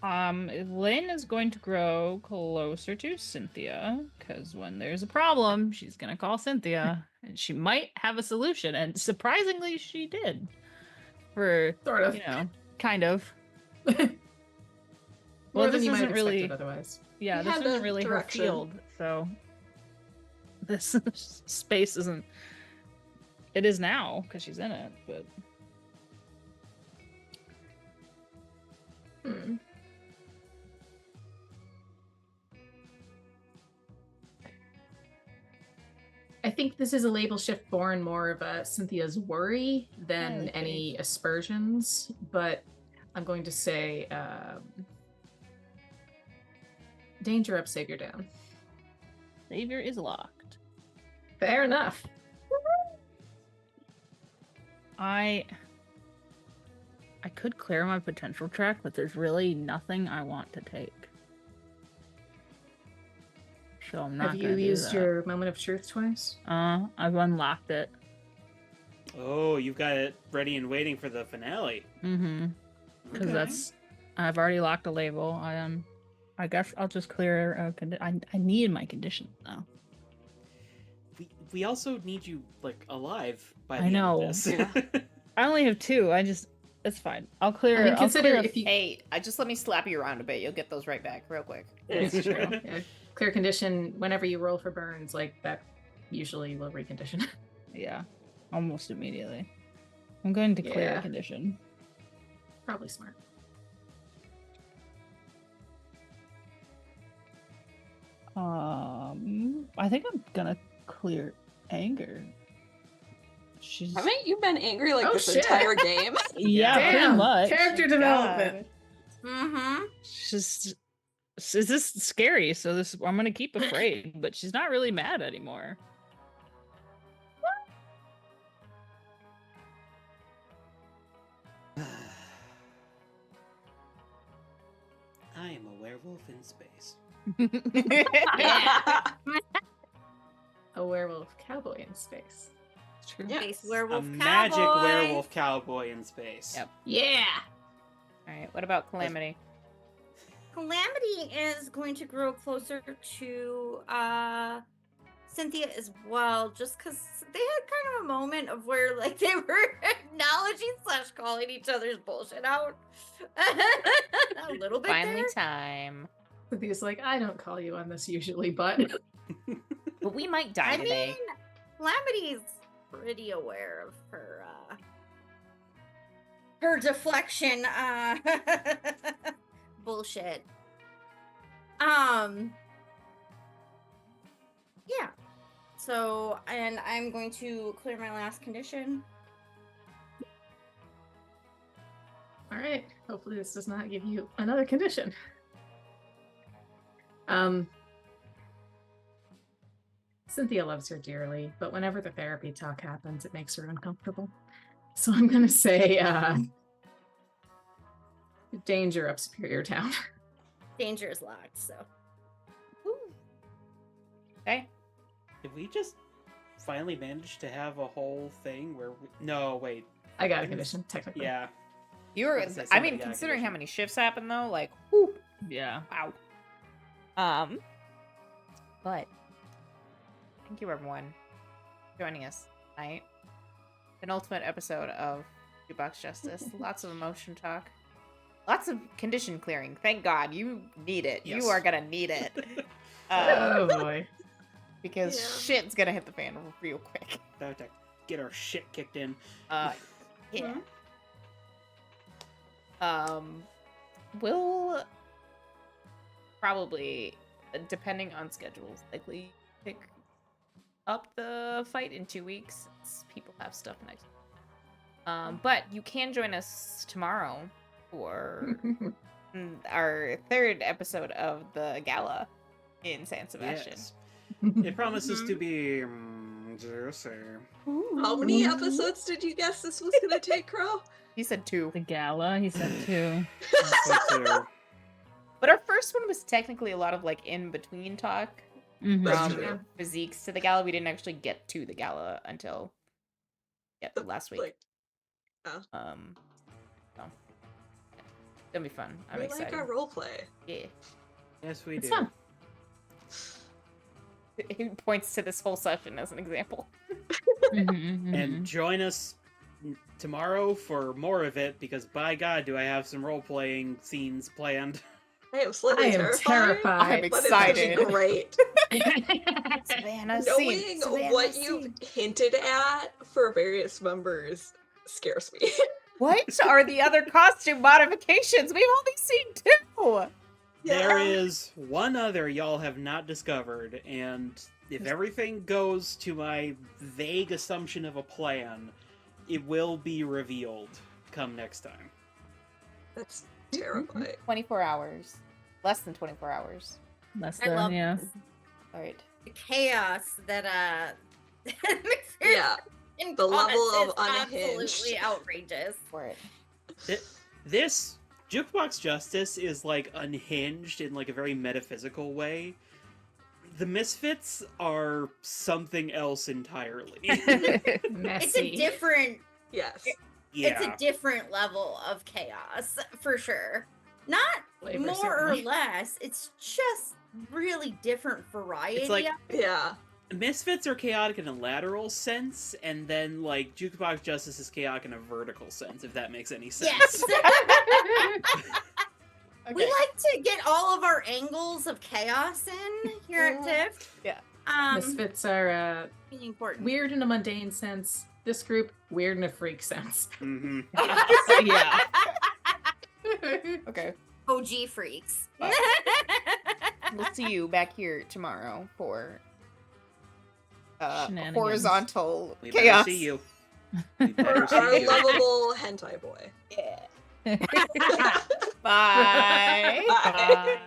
Lynn is going to grow closer to Cynthia, because when there's a problem, she's gonna call Cynthia, and she might have a solution. And surprisingly, she did. For Sort of. you know, kind of. More Well, than this you might isn't have really. expected otherwise. Yeah, We this had isn't a really direction. her field, so this space isn't. It is now because she's in it, but Hmm. I think this is a label shift born more of Cynthia's worry than Okay. any aspersions, but I'm going to say danger up, Savior down. Savior is locked. Fair enough. I could clear my potential track, but there's really nothing I want to take. So I'm not Have gonna you do used that. your moment of truth twice? I've unlocked it. Oh, you've got it ready and waiting for the finale. Mm-hmm. Because Okay. I've already locked a label. I guess I'll just clear a I need my condition though. We also need you, like, alive by the I end know. of this. Yeah. I only have 2. It's fine. I'll clear. I mean, I'll consider clear a- if you Hey, just let me slap you around a bit. You'll get those right back real quick. It's true. Yeah. Clear condition, whenever you roll for burns, like that usually will recondition. Yeah, almost immediately. I'm going to clear Yeah. a condition. Probably smart. I think I'm gonna clear anger. She's Haven't you been angry like Oh, this shit. entire game? yeah, pretty Damn, much. character development. Mm-hmm. She's is this scary? So this I'm gonna keep afraid, but she's not really mad anymore. I am a werewolf in space. A werewolf cowboy in space. True. Yeah. Space A werewolf magic cowboy. werewolf cowboy in space. Yep. Yeah. All right. What about Calamity? Calamity is going to grow closer to Cynthia as well, just because they had kind of a moment of where like they were acknowledging / calling each other's bullshit out a little bit. Finally there. time. Cynthia's like, I don't call you on this usually, but But we might die I today. mean, Calamity's pretty aware of her deflection bullshit. Yeah. So, and I'm going to clear my last condition. all right. Hopefully this does not give you another condition. Cynthia loves her dearly, but whenever the therapy talk happens, it makes her uncomfortable. So I'm gonna say danger up, Superior Town. Danger is locked, so. Okay. Did we just finally manage to have a whole thing where we... No, wait. I got a condition, technically. Yeah. You were. I was gonna say I somebody mean, got a considering how condition. many shifts happened though, like, whew, Yeah. wow. But thank you everyone for joining us tonight. Penultimate episode of Jukebox Justice. Lots of emotion talk. Lots of condition clearing. Thank God. You need it. Yes. You are gonna need it. Oh boy. Because Yeah. shit's gonna hit the fan real quick. About to get our shit kicked in. Yeah. We'll probably, depending on schedules, likely pick up the fight in 2 weeks since people have stuff next week. But you can join us tomorrow for our 3rd episode of the gala in San Sebastian. Yes. It promises to be juicy. How many episodes did you guess this was gonna take, Crow? He said 2. The gala, he said 2. But our first one was technically a lot of like in between talk Mhm. That's from true. physiques to the gala. We didn't actually get to the gala until last week. Like, So, it's gonna be fun. I'm we excited. like our roleplay. Yeah. Yes, we It's do. fun. He points to this whole session as an example. Mhm, mhm, And mhm. join us tomorrow for more of it, because by God, do I have some role-playing scenes planned. I am slightly I am terrified. terrified. I'm But it's gonna excited. be great. Savannah Knowing scene. Savannah what scene. you've hinted at for various members scares me. What are the other costume modifications? We've only seen 2. There is one other y'all have not discovered, and if everything goes to my vague assumption of a plan, it will be revealed come next time. That's terrifying. 24 hours. Less than 24 hours. Less I love than, yeah. All right. the chaos that Yeah. and The level cause of is unhinged. absolutely outrageous. For it. This Jukebox Justice is like unhinged in like a very metaphysical way. The Misfits are something else entirely. Messy. It's a different Yes. Yeah. it's a different level of chaos for sure. Not Flavor, more certainly. or less. It's just really different variety. It's like Yeah. Misfits are chaotic in a lateral sense, and then like Jukebox Justice is chaotic in a vertical sense, if that makes any sense. yes. Okay. We like to get all of our angles of chaos in here at TIFF. Yeah. Misfits are Really important. weird in a mundane sense. This group, weird in a freak sense. hmm Yeah. Okay. OG freaks. We'll see you back here tomorrow for Shenanigans. horizontal We chaos. better see you. We better Our see you. lovable hentai boy. Yeah. Bye. Bye. Bye.